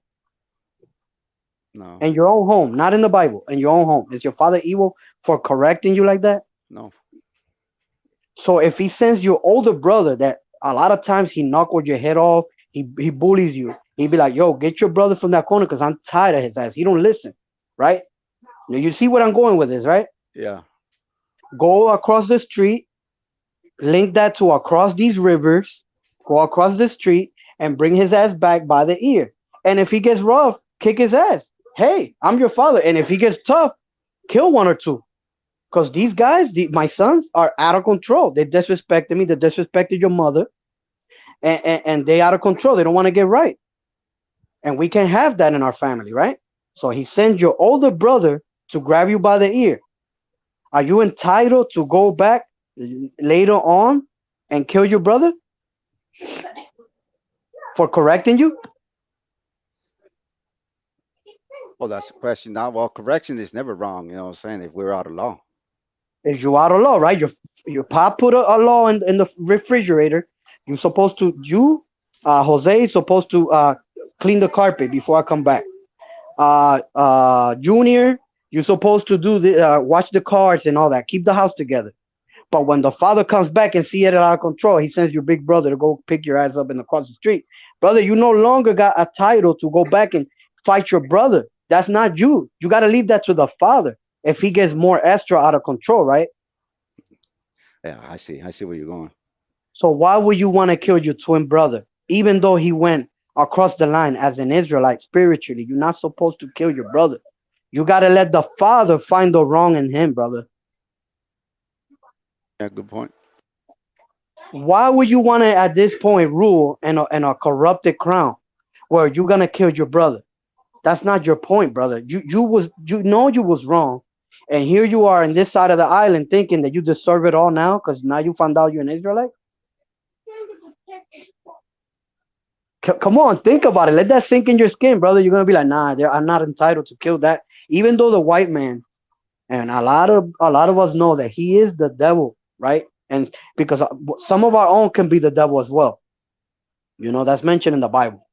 No. in your own home, not in the Bible, in your own home? Is your father evil for correcting you like that? No. So if he sends your older brother that a lot of times he knuckles your head off, he bullies you. He'd be like, "Yo, get your brother from that corner because I'm tired of his ass. He don't listen." Right? Now you see what I'm going with this, right? Yeah. Go across the street, link that to across these rivers, go across the street and bring his ass back by the ear. And if he gets rough, kick his ass. Hey, I'm your father. And if he gets tough, kill one or two. Because these guys, my sons, are out of control. They disrespected me. They disrespected your mother. And they out of control. They don't want to get right. And we can't have that in our family, right? So he sends your older brother to grab you by the ear. Are you entitled to go back later on and kill your brother for correcting you? Well, that's the question. Now, well, correction is never wrong. You know what I'm saying? If we're out of law. Is you out of law, right? Your pop put a law in the refrigerator. You supposed to Jose is supposed to clean the carpet before I come back. Junior, you're supposed to do the watch the cars and all that. Keep the house together. But when the father comes back and see it out of control, he sends your big brother to go pick your ass up and across the street. Brother, you no longer got a title to go back and fight your brother. That's not you. You got to leave that to the father if he gets more extra out of control, right? Yeah, I see. I see where you're going. So why would you want to kill your twin brother? Even though he went across the line as an Israelite spiritually, you're not supposed to kill your brother. You got to let the father find the wrong in him, brother. Yeah, good point. Why would you want to, at this point, rule in a corrupted crown where you're going to kill your brother? That's not your point, brother. You know you was wrong. And here you are in this side of the island thinking that you deserve it all now because now you found out you're an Israelite. Come on, think about it. Let that sink in your skin, brother. You're gonna be like, nah, I'm not entitled to kill that. Even though the white man and a lot of us know that he is the devil, right? And because some of our own can be the devil as well. You know that's mentioned in the Bible.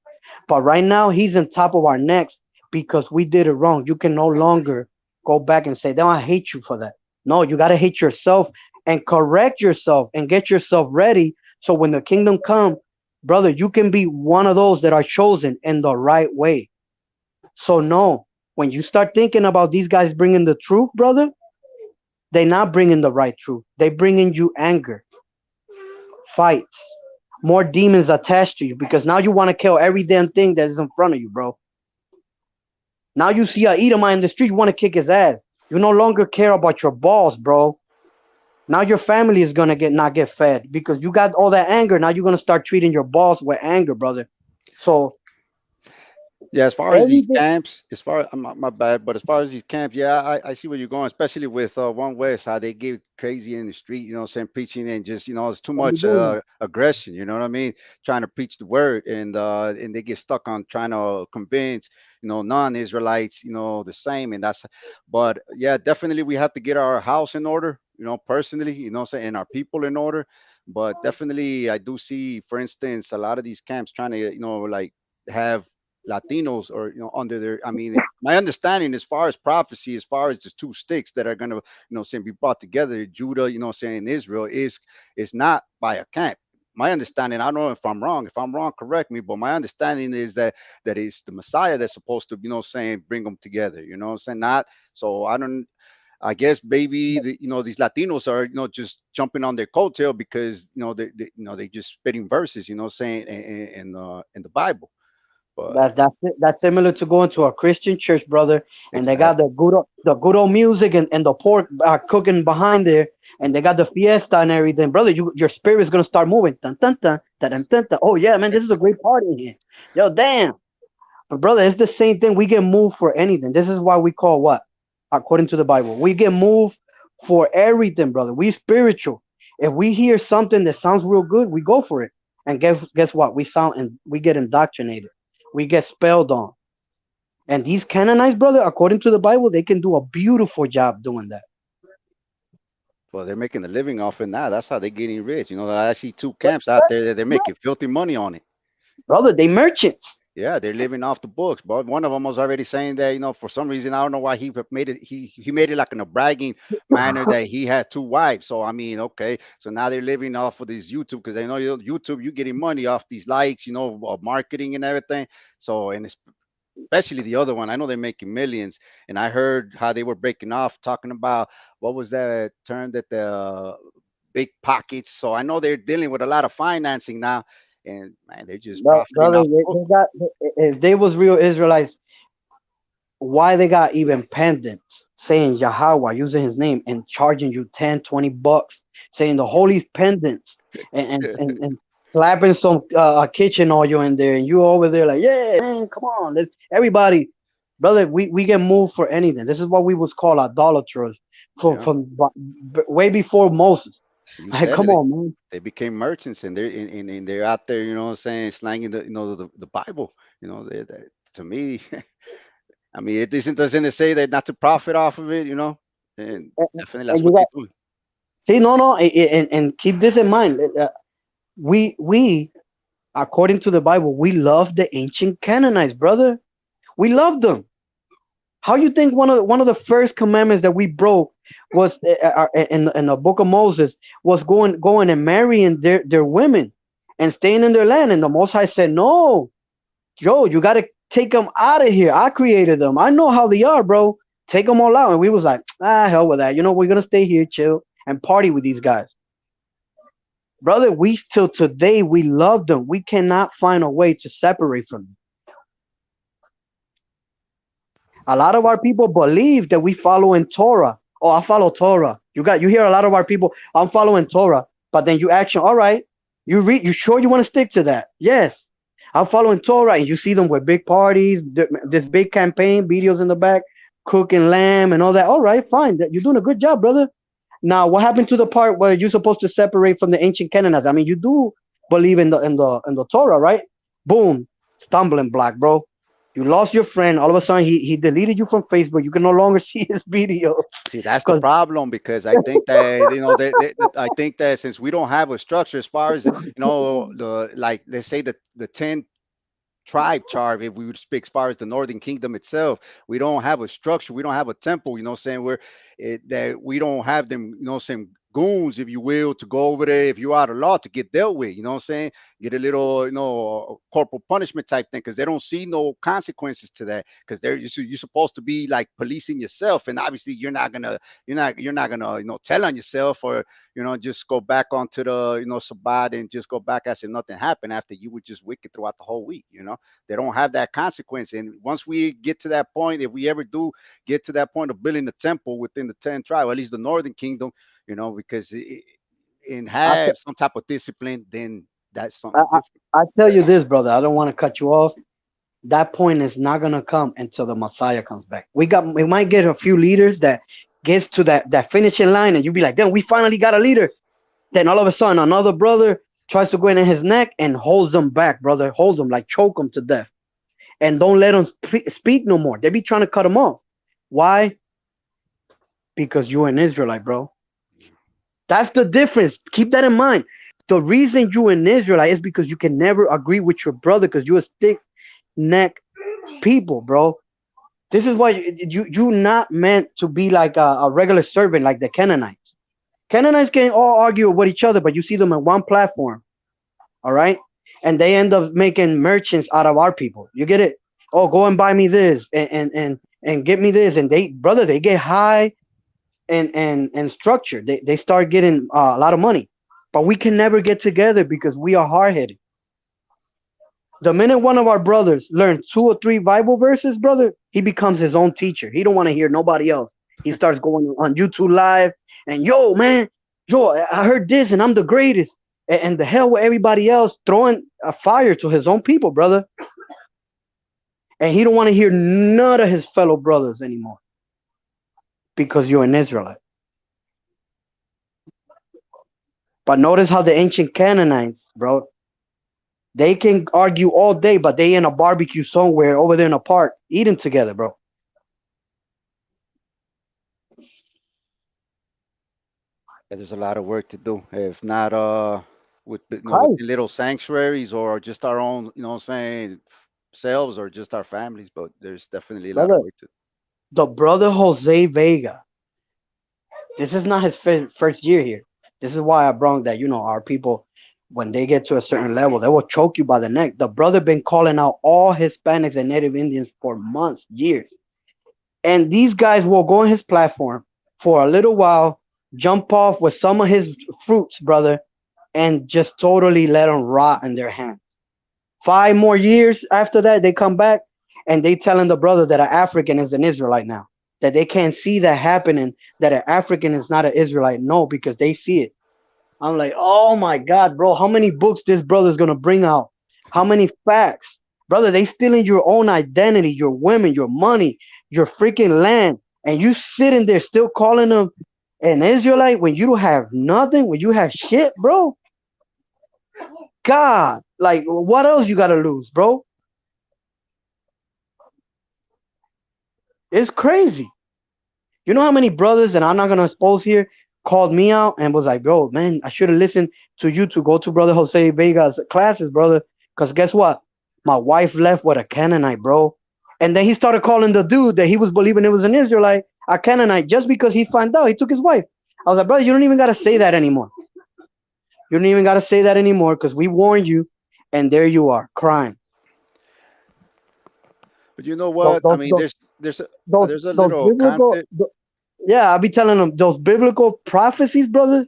But right now he's on top of our necks because we did it wrong. You can no longer go back and say, "Damn, I hate you for that." No, you gotta hate yourself and correct yourself and get yourself ready. So when the kingdom comes, brother, you can be one of those that are chosen in the right way. So no, when you start thinking about these guys bringing the truth, brother, they're not bringing the right truth. They bringing you anger, fights, more demons attached to you because now you want to kill every damn thing that is in front of you, bro. Now you see a Edomite in the street, you want to kick his ass. You no longer care about your balls, bro. Now your family is gonna not get fed because you got all that anger. Now you're gonna start treating your boss with anger, brother. So Yeah, as far as these everything. camps, as far my bad, but as far as these camps, yeah, I see where you're going, especially with One West, how they get crazy in the street, you know, what I'm saying, preaching and just, you know, it's too What we much doing? aggression, you know what I mean, trying to preach the word, and they get stuck on trying to convince, you know, non-Israelites, you know, the same, and that's, but yeah, definitely we have to get our house in order, you know, personally, you know, what I'm saying, and our people in order, but definitely I do see, for instance, a lot of these camps trying to, you know, like have Latinos or you know under their I mean my understanding as far as prophecy as far as the two sticks that are going to you know saying be brought together Judah you know saying Israel is not by a camp. My understanding, I don't know if I'm wrong correct me, but my understanding is that it's the Messiah that's supposed to you know saying bring them together, you know what I'm saying, not so I don't, I guess maybe you know these Latinos are you know just jumping on their coattail because you know you know they just spitting verses you know saying in the Bible, but That's similar to going to a Christian church, brother, and they got exactly. the good old music and the pork cooking behind there, and they got the fiesta and everything, brother. Your spirit's gonna start moving. Dun, dun, dun, dun, dun, dun, dun. Oh yeah, man, this is a great party in here. Yo, damn. But brother, it's the same thing. We get moved for anything. This is why we call what according to the Bible. We get moved for everything, brother. We spiritual. If we hear something that sounds real good, we go for it. And guess what? We get indoctrinated. We get spelled on. And these Canaanites, brother, according to the Bible, they can do a beautiful job doing that. Well, they're making a living off it now. That's how they're getting rich. I see two camps out there that they're making filthy money on it. Brother, they merchants. Yeah, they're living off the books. But one of them was already saying that, for some reason, I don't know why he made it. He made it like in a bragging manner that he had two wives. So I mean, okay, so now they're living off of this YouTube because they know YouTube, you're getting money off these likes, of marketing and everything. So and especially the other one, I know they're making millions. And I heard how they were breaking off, talking about what was that term that the big pockets. So I know they're dealing with a lot of financing now, and man, they're just profiting Brother, off the book. if they was real Israelites, why they got even pendants saying Yahweh, using his name and charging you 10, 20 bucks, saying the holy pendants and slapping some kitchen oil in there, and you over there like, yeah, man, come on. Everybody, brother, we get moved for anything. This is what we was called idolaters from way before Moses. You Like, said come it. on, man. They became merchants, and they're out there, what I'm saying, slanging the Bible. To me, I mean, doesn't it say that not to profit off of it, and definitely that's And you what they got do. see, no, and keep this in mind. We according to the Bible, we love the ancient Canaanites, brother. We love them. How you think one of the first commandments that we broke was in the book of Moses was going and marrying their women and staying in their land, and the Most High said, no, yo, you got to take them out of here. I created them. I know how they are, bro. Take them all out. And we was like, hell with that. We're gonna stay here, chill, and party with these guys. Brother, we still today we love them. We cannot find a way to separate from them. A lot of our people believe that we follow in Torah. Oh, I follow Torah. You hear a lot of our people, I'm following Torah, but then you action, all right. You sure you want to stick to that? Yes. I'm following Torah, and you see them with big parties, this big campaign, videos in the back, cooking lamb and all that. All right, fine. You're doing a good job, brother. Now, what happened to the part where you're supposed to separate from the ancient Canaanites? I mean, you do believe in the Torah, right? Boom, stumbling block, bro. You lost your friend. All of a sudden, he deleted you from Facebook. You can no longer see his videos. See, that's the problem because I think that I think that since we don't have a structure as far as the like let's say the 10 tribe chart, if we would speak as far as the northern kingdom itself, we don't have a structure, we don't have a temple, saying that we don't have them, saying goons, if you will, to go over there if you're out of law to get dealt with, saying, get a little, corporal punishment type thing, because they don't see no consequences to that, because you're supposed to be like policing yourself, and obviously you're not gonna tell on yourself, or just go back onto the Sabbat and just go back as if nothing happened after you were just wicked throughout the whole week. They don't have that consequence, and once we get to that point, if we ever do get to that point of building a temple within the 10 tribe, at least the northern kingdom, because and have some type of discipline, then that's something different. I tell you this, brother. I don't want to cut you off. That point is not gonna come until the Messiah comes back. We might get a few leaders that gets to that finishing line, and you be like, damn, we finally got a leader. Then all of a sudden, another brother tries to go in his neck and holds them back, brother. Holds them, like choke them to death, and don't let them speak no more. They be trying to cut them off. Why? Because you're an Israelite, bro. That's the difference. Keep that in mind. The reason you're an Israelite is because you can never agree with your brother, because you're a stiff neck people, bro. This is why you're not meant to be like a regular servant like the Canaanites. Canaanites can all argue with each other, but you see them on one platform, all right? And they end up making merchants out of our people. You get it? Oh, go and buy me this and get me this, and they get high and structured. They start getting a lot of money, but we can never get together because we are hard-headed. The minute one of our brothers learns 2 or 3 Bible verses, brother, he becomes his own teacher. He don't want to hear nobody else. He starts going on YouTube live and, yo, man, I heard this and I'm the greatest. And the hell with everybody else, throwing a fire to his own people, brother. And he don't want to hear none of his fellow brothers anymore. because you're an Israelite. But notice how the ancient Canaanites, bro, they can argue all day, but they in a barbecue somewhere over there in a park eating together, bro. Yeah, there's a lot of work to do. If not, with with Christ, little sanctuaries or just our own, what I'm saying, selves or just our families. But there's definitely a lot of brother, work to. the brother Jose Vega, this is not his first year here. This is why I brought that, our people, when they get to a certain level, they will choke you by the neck. The brother been calling out all Hispanics and Native Indians for months, years. And these guys will go on his platform for a little while, jump off with some of his fruits, brother, and just totally let them rot in their hands. 5 more years after that, they come back and they telling the brother that an African is an Israelite now. That they can't see that happening, that an African is not an Israelite. No, because they see it. I'm like, oh my God, bro, how many books this brother's gonna bring out? How many facts? Brother, they stealing your own identity, your women, your money, your freaking land. And you sitting there still calling them an Israelite when you don't have nothing, when you have shit, bro. God, like what else you gotta lose, bro? It's crazy. You know how many brothers, and I'm not gonna expose here, called me out and was like, bro, man, I should have listened to you to go to Brother Jose Vega's classes, brother. Because guess what? My wife left with a Canaanite, bro. And then he started calling the dude that he was believing it was an Israelite a Canaanite just because he found out he took his wife. I was like, brother, you don't even gotta say that anymore. You don't even gotta say that anymore because we warned you, and there you are, crying. But you know Those, what? I those, mean, those, there's a those little biblical, content. yeah, I'll be telling them those biblical prophecies, brother,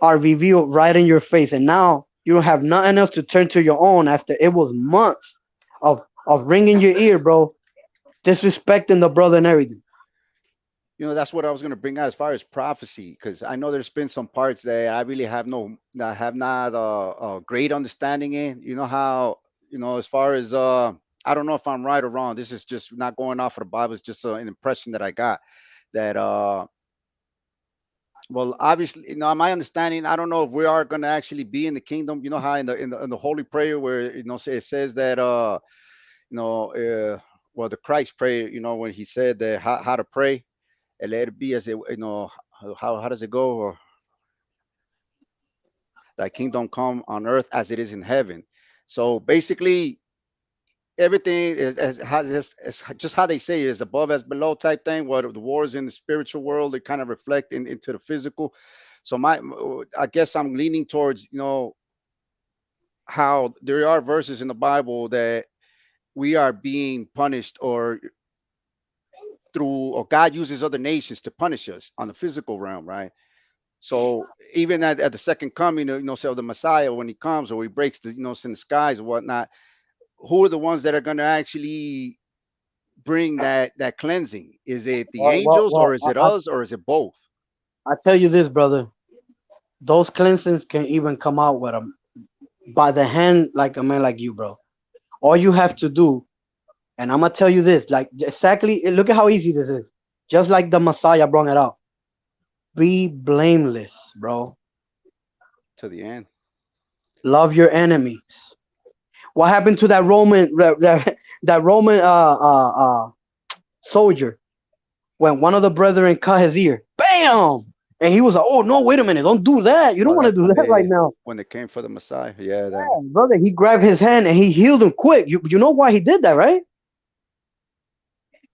are revealed right in your face. And now you don't have nothing else to turn to your own after it was months of ringing your ear, bro, disrespecting the brother and everything. That's what I was going to bring out as far as prophecy, because I know there's been some parts that I really have not great understanding in. You know how, as far as I don't know if I'm right or wrong. This is just not going off of the Bible. It's just an impression that I got that well, obviously, my understanding, I don't know if we are going to actually be in the kingdom. You know how in the holy prayer where it says that you know uh, well, the Christ prayer, when he said that how to pray, and let it be as it, how does it go? Thy kingdom come on earth as it is in heaven. So basically, everything is just how they say is above as below type thing. What the wars in the spiritual world, they kind of reflect into the physical. So I guess I'm leaning towards how there are verses in the Bible that we are being punished or God uses other nations to punish us on the physical realm, right? So even at the second coming, say of the Messiah, when he comes or he breaks the, in the skies or whatnot, who are the ones that are going to actually bring that cleansing? Is it the Well, well, angels or well is it us or is it both? I tell you this, brother. Those cleansings can even come out with them by the hand, like a man like you, bro. All you have to do, and I'm gonna tell you this, like exactly. Look at how easy this is. Just like the Messiah brought it out. Be blameless, bro. To the end. Love your enemies. What happened to that Roman soldier when one of the brethren cut his ear? Bam! And he was like, "Oh no, wait a minute! Don't do that. You don't Oh, want to that's do that right now." when they came for the Messiah. Yeah, that. Yeah, brother, he grabbed his hand and he healed him quick. You know why he did that, right?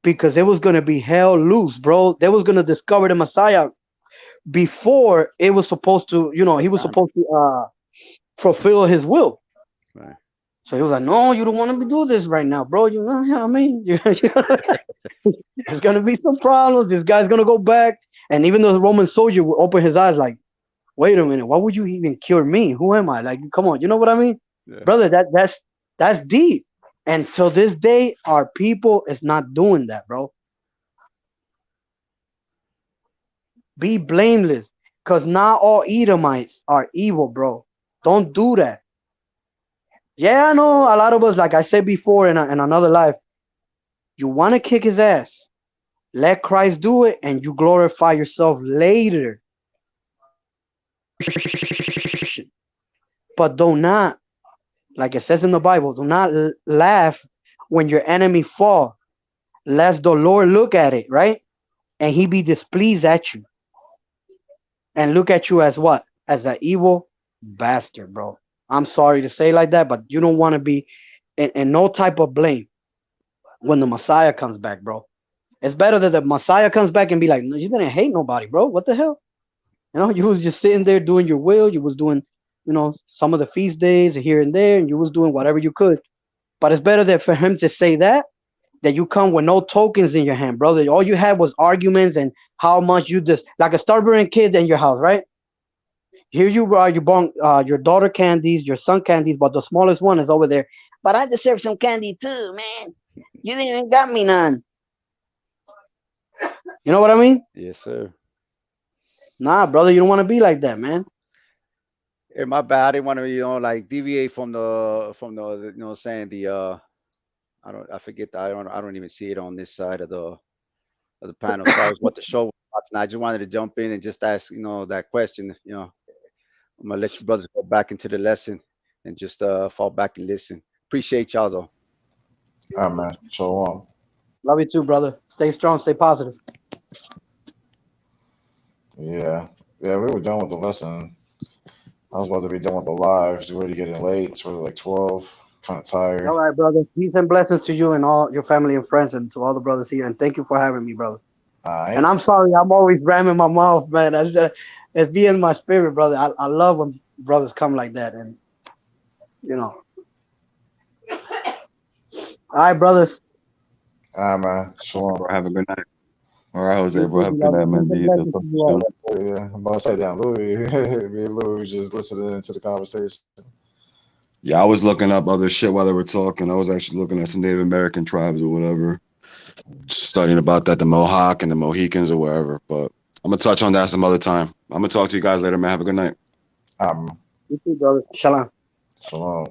Because it was gonna be hell loose, bro. They was gonna discover the Messiah before it was supposed to. He was supposed to fulfill his will. Right. So he was like, "No, you don't want to do this right now, bro. You know what I mean? There's gonna be some problems. This guy's gonna go back." And even though the Roman soldier would open his eyes, like, "Wait a minute, why would you even cure me? Who am I? Like, come on, you know what I mean, Yeah. brother? That's deep." And till this day, our people is not doing that, bro. Be blameless, cause not all Edomites are evil, bro. Don't do that. Yeah, I know a lot of us, like I said before in another life, you want to kick his ass. Let Christ do it, and you glorify yourself later. But do not, like it says in the Bible, do not laugh when your enemy fall, lest the Lord look at it, right? And he be displeased at you. And look at you as what? As an evil bastard, bro. I'm sorry to say like that, but you don't want to be in no type of blame when the Messiah comes back, bro. It's better that the Messiah comes back and be like, no, you didn't hate nobody, bro. What the hell? You know, you was just sitting there doing your will. You was doing, you know, some of the feast days here and there, and you was doing whatever you could. But it's better that for him to say that you come with no tokens in your hand, brother. All you had was arguments and how much you just like a stubborn kid in your house, right? Here you are, you bought your daughter candies, your son candies, but the smallest one is over there. But I deserve some candy too, man. You didn't even got me none. You know what I mean? Yes, sir. Nah, brother, you don't want to be like that, man. Hey, my bad. I didn't want to, like deviate from the, saying the, I forget that. I don't even see it on this side of the panel as far as what the show was about tonight. I just wanted to jump in and just ask, that question. I'm gonna let you brothers go back into the lesson and just fall back and listen. Appreciate y'all though. All right, man. Shalom. Love you too, brother. Stay strong, stay positive. Yeah, we were done with the lesson. I was about to be done with the lives. We're already getting late. It's really like 12. Kind of tired. All right, brother. Peace and blessings to you and all your family and friends, and to all the brothers here. And thank you for having me, brother. All right. And I'm sorry, I'm always ramming my mouth, man. It's being my spirit, brother. I love when brothers come like that, and All right, brothers. All right, man. Shalom. Have a good night. All right, Jose, bro. Have a good night, man. Yeah, I'm about to say down, Louis. Me and Louis was just listening to the conversation. Yeah, I was looking up other shit while they were talking. I was actually looking at some Native American tribes or whatever, studying about that, the Mohawk and the Mohicans or wherever. But I'm gonna touch on that some other time. I'm gonna talk to you guys later, man. Have a good night. You too, brother. Shalom. Shalom.